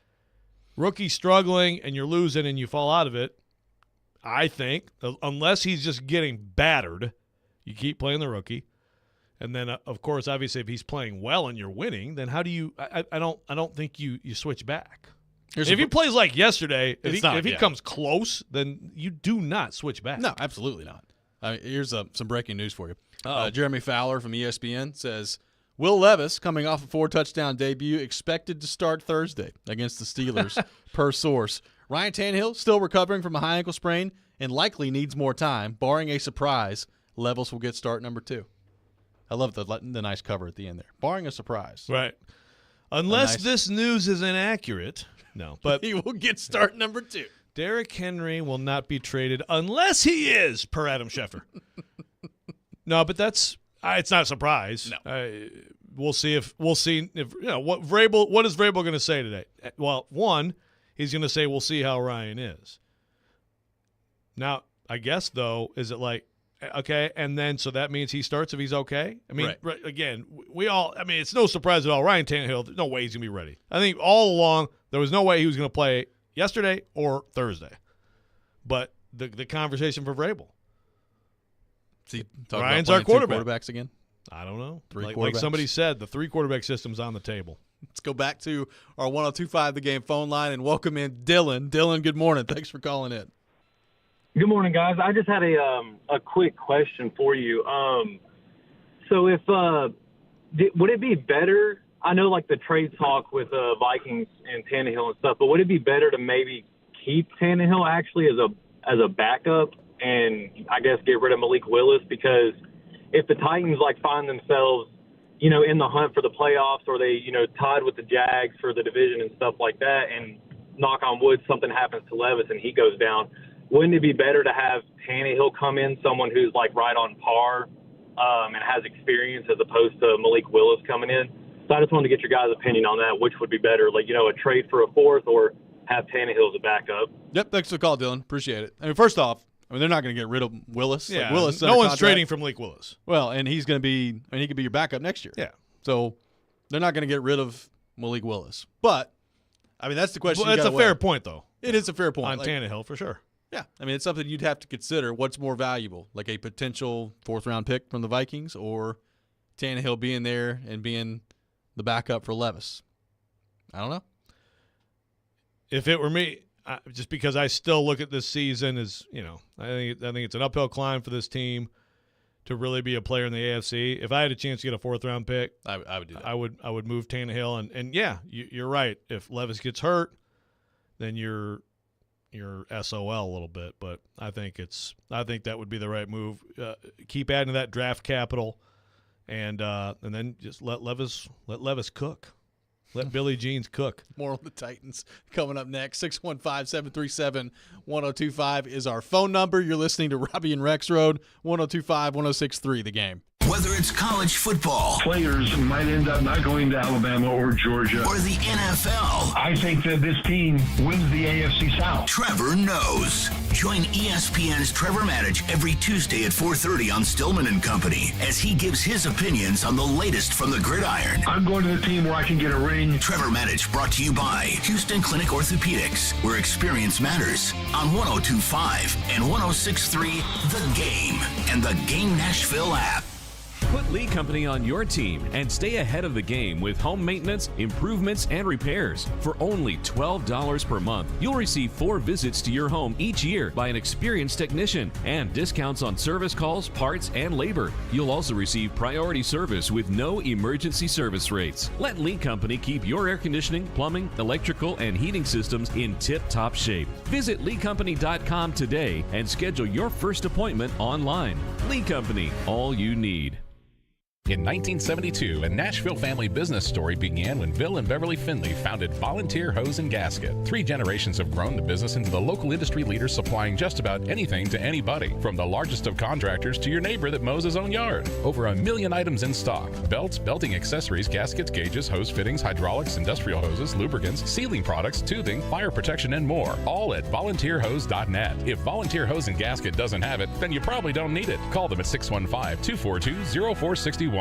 Speaker 8: rookie struggling, and you're losing, and you fall out of it. I think, unless he's just getting battered, you keep playing the rookie. And then, of course, obviously, if he's playing well and you're winning, then how do you – I don't think you switch back. If he plays like yesterday, if he comes close, then you do not switch back.
Speaker 7: No, absolutely not. Here's some breaking news for you. Jeremy Fowler from ESPN says, Will Levis, coming off a 4-touchdown debut, expected to start Thursday against the Steelers, per source. Ryan Tannehill still recovering from a high ankle sprain and likely needs more time. Barring a surprise, Levis will get start number 2. I love the nice cover at the end there. Barring a surprise.
Speaker 8: Right. Unless this news is inaccurate. No, but
Speaker 7: he will get start number 2.
Speaker 8: Derrick Henry will not be traded unless he is, per Adam Schefter. No, but that's it's not a surprise.
Speaker 7: No.
Speaker 8: We'll see if what is Vrabel going to say today? Well, one, he's going to say we'll see how Ryan is. Now, I guess though, is it like okay, and then so that means he starts if he's okay? I mean, right, again, it's no surprise at all. Ryan Tannehill, there's no way he's going to be ready. I think all along there was no way he was going to play yesterday or Thursday. But the conversation for Vrabel.
Speaker 7: See,
Speaker 8: Ryan's our quarterback.
Speaker 7: Quarterbacks again?
Speaker 8: I don't know.
Speaker 7: Three quarterbacks.
Speaker 8: Like somebody said, the 3-quarterback system's on the table.
Speaker 7: Let's go back to our 102.5 The Game phone line and welcome in Dylan. Dylan, good morning. Thanks for calling in.
Speaker 11: Good morning, guys. I just had a quick question for you. So if would it be better? I know like the trade talk with Vikings and Tannehill and stuff, but would it be better to maybe keep Tannehill actually as a backup and I guess get rid of Malik Willis? Because if the Titans like find themselves, in the hunt for the playoffs, or they, tied with the Jags for the division and stuff like that, and knock on wood, something happens to Levis and he goes down, wouldn't it be better to have Tannehill come in, someone who's like right on par and has experience, as opposed to Malik Willis coming in? So I just wanted to get your guys' opinion on that. Which would be better, like, a trade for a fourth or have Tannehill as a backup?
Speaker 7: Yep, thanks for the call, Dylan. Appreciate it. I mean, first off, they're not going to get rid of Willis.
Speaker 8: Yeah,
Speaker 7: like Willis,
Speaker 8: no one's trading for Malik Willis.
Speaker 7: Well, and he's going to be – he could be your backup next year.
Speaker 8: Yeah.
Speaker 7: So they're not going to get rid of Malik Willis. But, that's the question.
Speaker 8: Well, that's a fair point, though.
Speaker 7: It is a fair point.
Speaker 8: On Tannehill, for sure.
Speaker 7: Yeah. It's something you'd have to consider. What's more valuable, like a potential fourth-round pick from the Vikings or Tannehill being there and being the backup for Levis? I don't know.
Speaker 8: If it were me, just because I still look at this season as, I think it's an uphill climb for this team to really be a player in the AFC. If I had a chance to get a fourth-round pick,
Speaker 7: I would do that.
Speaker 8: I would move Tannehill. And yeah, you're right. If Levis gets hurt, then you're SOL a little bit. But I think that would be the right move. Keep adding to that draft capital, and then just let Levis cook. Let Billy Jeans cook.
Speaker 7: More on the Titans coming up next. 615-737-1025 is our phone number. You're listening to Robby and Rexrode, 102.5-106.3 The Game.
Speaker 4: Whether it's college football,
Speaker 29: players might end up not going to Alabama or Georgia,
Speaker 4: or the NFL,
Speaker 29: I think that this team wins the AFC South.
Speaker 4: Trevor knows. Join ESPN's Trevor Maddich every Tuesday at 4:30 on Stillman and Company as he gives his opinions on the latest from the gridiron.
Speaker 29: I'm going to the team where I can get a ring.
Speaker 4: Trevor Maddich, brought to you by Houston Clinic Orthopedics, where experience matters, on 102.5 and 106.3 The Game and the Game Nashville app.
Speaker 12: Put Lee Company on your team and stay ahead of the game with home maintenance, improvements, and repairs. For only $12 per month, you'll receive 4 visits to your home each year by an experienced technician and discounts on service calls, parts, and labor. You'll also receive priority service with no emergency service rates. Let Lee Company keep your air conditioning, plumbing, electrical, and heating systems in tip-top shape. Visit LeeCompany.com today and schedule your first appointment online. Lee Company, all you need.
Speaker 13: In 1972, a Nashville family business story began when Bill and Beverly Finley founded Volunteer Hose and Gasket. 3 generations have grown the business into the local industry leader, supplying just about anything to anybody, from the largest of contractors to your neighbor that mows his own yard. Over 1 million items in stock: belts, belting accessories, gaskets, gauges, hose fittings, hydraulics, industrial hoses, lubricants, sealing products, tubing, fire protection, and more. All at volunteerhose.net. If Volunteer Hose and Gasket doesn't have it, then you probably don't need it. Call them at 615-242-0461.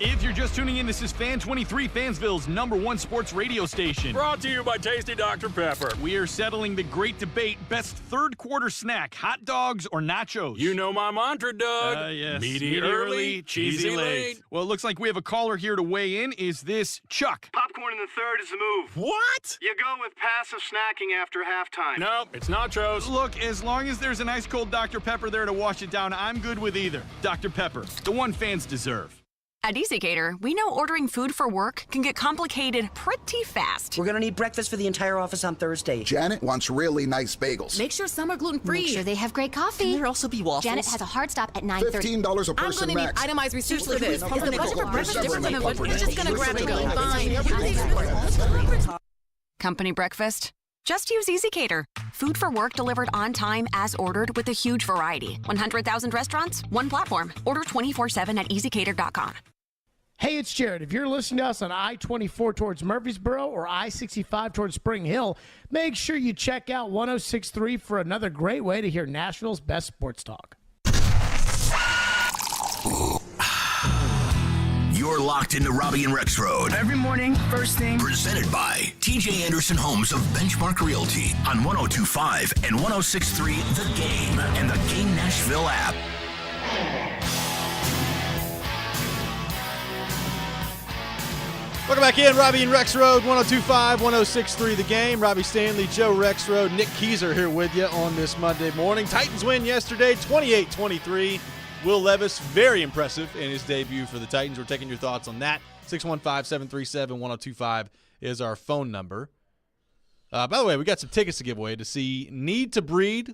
Speaker 24: If you're just tuning in, this is Fan 23, Fansville's #1 sports radio station.
Speaker 25: Brought to you by Tasty Dr. Pepper.
Speaker 24: We are settling the great debate: best third-quarter snack, hot dogs or nachos?
Speaker 25: You know my mantra, Doug.
Speaker 24: Yes.
Speaker 25: Meaty early, cheesy late.
Speaker 24: Well, it looks like we have a caller here to weigh in. Is this Chuck?
Speaker 26: Popcorn in the third is the move.
Speaker 25: What?
Speaker 26: You go with passive snacking after halftime.
Speaker 25: No, it's nachos.
Speaker 24: Look, as long as there's an ice-cold Dr. Pepper there to wash it down, I'm good with either. Dr. Pepper, the one fans deserve.
Speaker 2: At EasyCater, we know ordering food for work can get complicated pretty fast.
Speaker 14: We're going to need breakfast for the entire office on Thursday.
Speaker 15: Janet wants really nice bagels.
Speaker 16: Make sure some are gluten-free.
Speaker 14: Make sure they have great coffee.
Speaker 16: Can there also be waffles?
Speaker 17: Janet has a hard stop at 9:30.
Speaker 15: $15 a person
Speaker 16: I'm going to need
Speaker 15: max.
Speaker 16: itemized receipts for this. Is the budget for breakfast different than
Speaker 15: Pumpernickel.
Speaker 16: we're just going to grab and go? Fine.
Speaker 2: Company breakfast? Just use EasyCater. Food for work delivered on time as ordered with a huge variety. 100,000 restaurants, one platform. Order 24/7 at easycater.com.
Speaker 18: Hey, it's Jared. If you're listening to us on I-24 towards Murfreesboro or I-65 towards Spring Hill, make sure you check out 106.3 for another great way to hear Nashville's best sports talk.
Speaker 4: You're locked into Robby and Rexrode.
Speaker 19: Every morning, first thing.
Speaker 4: Presented by TJ Anderson Homes of Benchmark Realty on 102.5 and 106.3 The Game and the Game Nashville app.
Speaker 7: Welcome back in, Robby and Rexrode, 102.5, 106.3 The Game. Robbie Stanley, Joe Rexrode, Nick Keyser here with you on this Monday morning. Titans win yesterday, 28-23. Will Levis, very impressive in his debut for the Titans. We're taking your thoughts on that. 615-737-1025 is our phone number. By the way, we got some tickets to give away to see Need to Breathe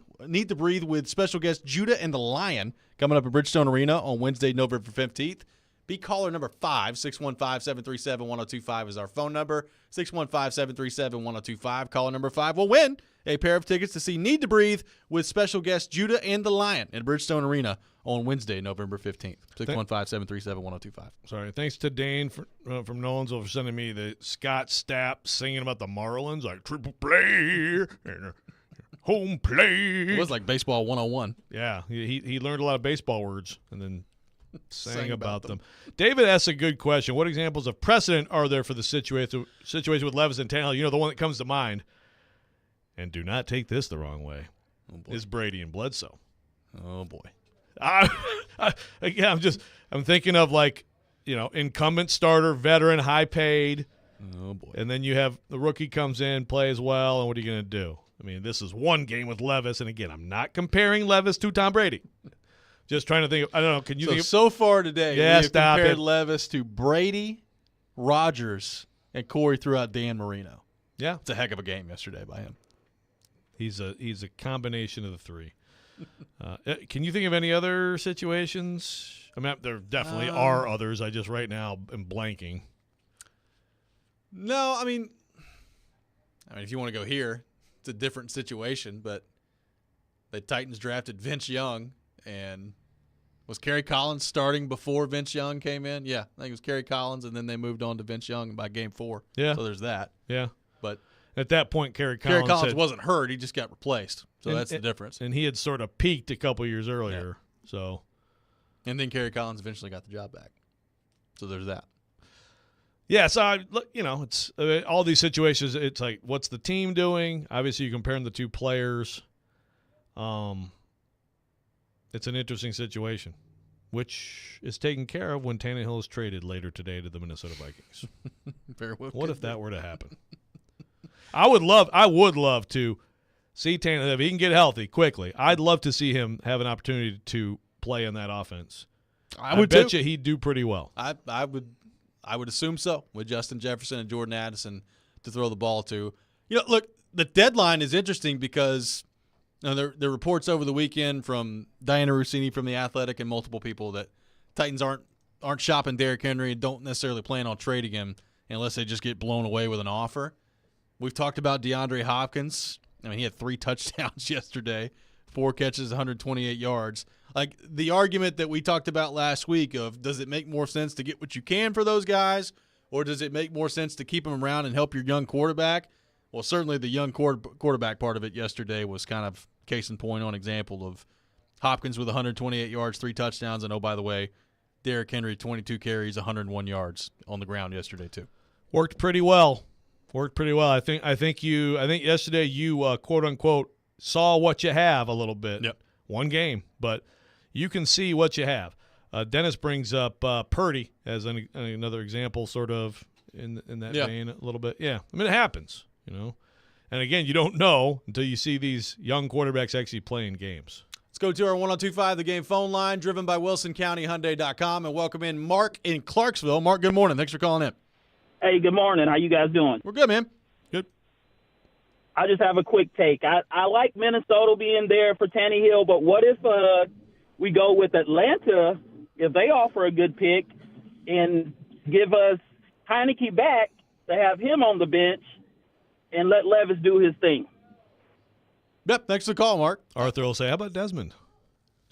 Speaker 7: with special guest Judah and the Lion coming up at Bridgestone Arena on Wednesday, November 15th. Be caller number 5, 615-737-1025 is our phone number. 615-737-1025. Caller number 5 will win a pair of tickets to see Need to Breathe with special guest Judah and the Lion at Bridgestone Arena on Wednesday, November 15th. 615-737-1025.
Speaker 8: Sorry. Thanks to Dane from Nolensville for sending me the Scott Stapp singing about the Marlins, like triple play and home play.
Speaker 7: It was like baseball 101.
Speaker 8: Yeah. He learned a lot of baseball words and then sang about them. David asks a good question. What examples of precedent are there for the situation with Levis and Tannehill? You know, the one that comes to mind, and do not take this the wrong way, is Brady and Bledsoe.
Speaker 7: Oh, boy.
Speaker 8: I'm thinking of, like, you know, incumbent starter, veteran, high paid.
Speaker 7: Oh, boy.
Speaker 8: And then you have the rookie comes in, plays well, and what are you going to do? I mean, this is one game with Levis, and again, I'm not comparing Levis to Tom Brady. Just trying to think. I don't know. Can you think?
Speaker 7: So far today,
Speaker 8: yeah,
Speaker 7: we have
Speaker 8: stop
Speaker 7: compared
Speaker 8: it.
Speaker 7: Levis to Brady, Rodgers, and Corey throughout Dan Marino.
Speaker 8: Yeah,
Speaker 7: it's a heck of a game yesterday by him.
Speaker 8: He's a combination of the three. Can you think of any other situations? I mean, there definitely are others. I just right now am blanking.
Speaker 7: No, I mean, if you want to go here, it's a different situation. But the Titans drafted Vince Young. And was Kerry Collins starting before Vince Young came in? Yeah, I think it was Kerry Collins, and then they moved on to Vince Young by game 4.
Speaker 8: Yeah.
Speaker 7: So there's that.
Speaker 8: Yeah.
Speaker 7: But
Speaker 8: at that point, Kerry Collins
Speaker 7: wasn't hurt. He just got replaced. So that's the difference.
Speaker 8: And he had sort of peaked a couple years earlier. Yeah. So.
Speaker 7: And then Kerry Collins eventually got the job back. So there's that.
Speaker 8: Yeah, so, it's all these situations, it's like, what's the team doing? Obviously, you're comparing the two players. It's an interesting situation, which is taken care of when Tannehill is traded later today to the Minnesota Vikings.
Speaker 7: Very well.
Speaker 8: What if that were to happen? I would love to see Tannehill, if he can get healthy quickly. I'd love to see him have an opportunity to play in that offense. I bet you he'd do pretty well.
Speaker 7: I would assume so, with Justin Jefferson and Jordan Addison to throw the ball to. Look, the deadline is interesting because there are reports over the weekend from Diana Rossini from The Athletic and multiple people that Titans aren't shopping Derrick Henry and don't necessarily plan on trading him unless they just get blown away with an offer. We've talked about DeAndre Hopkins. I mean, he had 3 touchdowns yesterday, 4 catches, 128 yards. Like the argument that we talked about last week of does it make more sense to get what you can for those guys, or does it make more sense to keep them around and help your young quarterback? Well, certainly the young quarterback part of it yesterday was kind of case in point on example of Hopkins with 128 yards, 3 touchdowns, and oh, by the way, Derrick Henry, 22 carries, 101 yards on the ground yesterday too.
Speaker 8: Worked pretty well. I think yesterday you quote unquote saw what you have a little bit.
Speaker 7: Yep.
Speaker 8: One game, but you can see what you have. Dennis brings up Purdy as another example, sort of in that vein a little bit. Yeah, I mean it happens, And again, you don't know until you see these young quarterbacks actually playing games.
Speaker 7: Let's go to our 1025 The Game phone line, driven by WilsonCountyHyundai.com, and welcome in Mark in Clarksville. Mark, good morning. Thanks for calling in.
Speaker 1: Hey, good morning. How you guys doing?
Speaker 7: We're good, man. Good.
Speaker 1: I just have a quick take. I like Minnesota being there for Tannehill, but what if we go with Atlanta, if they offer a good pick and give us Heineke back to have him on the bench and let Levis do his thing?
Speaker 7: Yep, thanks for the call, Mark.
Speaker 8: Arthur will say, how about Desmond?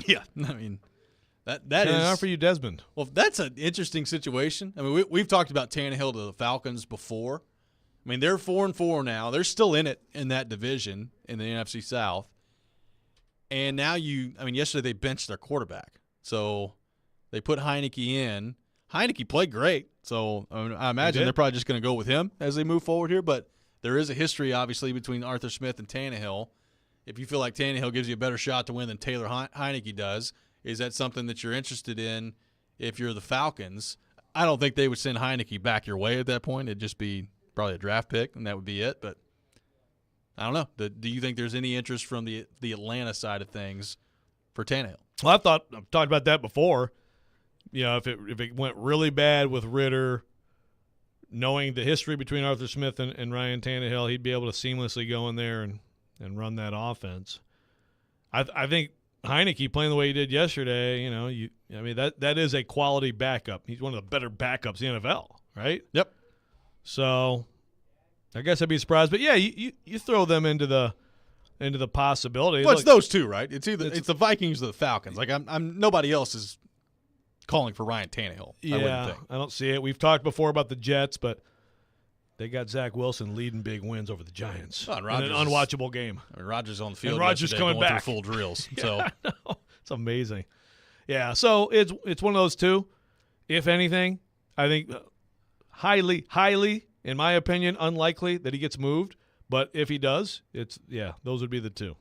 Speaker 7: Yeah, I mean, that
Speaker 8: Can
Speaker 7: is.
Speaker 8: I offer you Desmond?
Speaker 7: Well, that's an interesting situation. I mean, we've talked about Tannehill to the Falcons before. I mean, they're 4-4 now. They're still in it in that division in the NFC South. And now yesterday they benched their quarterback. So they put Heineke in. Heineke played great. So I imagine they're probably just going to go with him as they move forward here. But there is a history, obviously, between Arthur Smith and Tannehill. If you feel like Tannehill gives you a better shot to win than Taylor Heineke does, is that something that you're interested in if you're the Falcons? I don't think they would send Heineke back your way at that point. It'd just be probably a draft pick, and that would be it. But I don't know. Do you think there's any interest from the Atlanta side of things for Tannehill?
Speaker 8: Well, I've talked about that before. You know, if it went really bad with Ritter, knowing the history between Arthur Smith and Ryan Tannehill, he'd be able to seamlessly go in there and run that offense. I think Heineke playing the way he did yesterday, that is a quality backup. He's one of the better backups in the NFL, right?
Speaker 7: Yep. So
Speaker 8: I guess I'd be surprised. But, yeah, you throw them into the possibility.
Speaker 7: Well, it's those two, right? It's the Vikings or the Falcons. Like I'm nobody else is calling for Ryan Tannehill.
Speaker 8: Yeah,
Speaker 7: I wouldn't think.
Speaker 8: I don't see it. We've talked before about the Jets, but they got Zach Wilson leading big wins over the Giants in an unwatchable game.
Speaker 7: I mean, Rodgers on the field.
Speaker 8: And Rodgers coming
Speaker 7: going
Speaker 8: back
Speaker 7: through full drills.
Speaker 8: Yeah,
Speaker 7: So
Speaker 8: I know. It's amazing. Yeah, so it's one of those two. If anything, I think highly, in my opinion, unlikely that he gets moved. But if he does, those would be the two.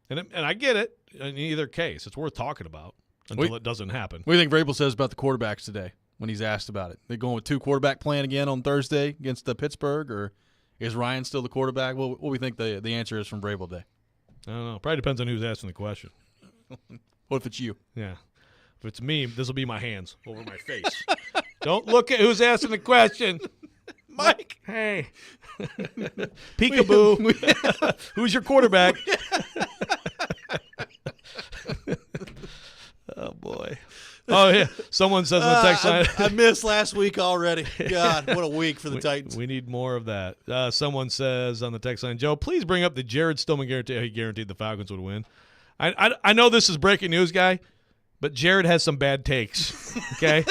Speaker 8: And I get it in either case. It's worth talking about until it doesn't happen.
Speaker 7: What do you think Vrabel says about the quarterbacks today when he's asked about it? They going with 2 quarterback plan again on Thursday against Pittsburgh, or is Ryan still the quarterback? What do we think the answer is from Vrabel today?
Speaker 8: I don't know. Probably depends on who's asking the question.
Speaker 7: What if it's you?
Speaker 8: Yeah. If it's me, this will be my hands over my face. Don't look at who's asking the question.
Speaker 7: Mike.
Speaker 8: Hey. Peekaboo. Who's your quarterback? Oh, boy. Oh, yeah. Someone says on the text line.
Speaker 7: I missed last week already. God, what a week for the Titans.
Speaker 8: We need more of that. Someone says on the text line, Joe, please bring up the Jared Stillman guarantee. He guaranteed the Falcons would win. I know this is breaking news, guy, but Jared has some bad takes, okay?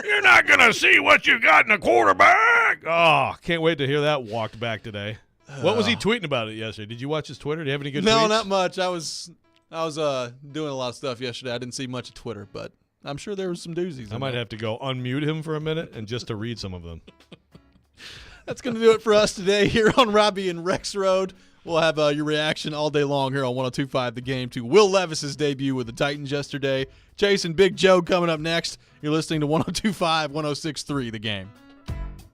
Speaker 8: You're not going to see what you got in a quarterback. Oh, can't wait to hear that walked back today. What was he tweeting about it yesterday? Did you watch his Twitter? Do you have any good tweets?
Speaker 7: No, not much. I was doing a lot of stuff yesterday. I didn't see much of Twitter, but I'm sure there was some doozies.
Speaker 8: I might have to go unmute him for a minute and just to read some of them.
Speaker 7: That's going to do it for us today here on Robby and Rexrode. We'll have your reaction all day long here on 102.5 The Game to Will Levis's debut with the Titans yesterday. Chase and Big Joe coming up next. You're listening to 102.5, 106.3 The Game.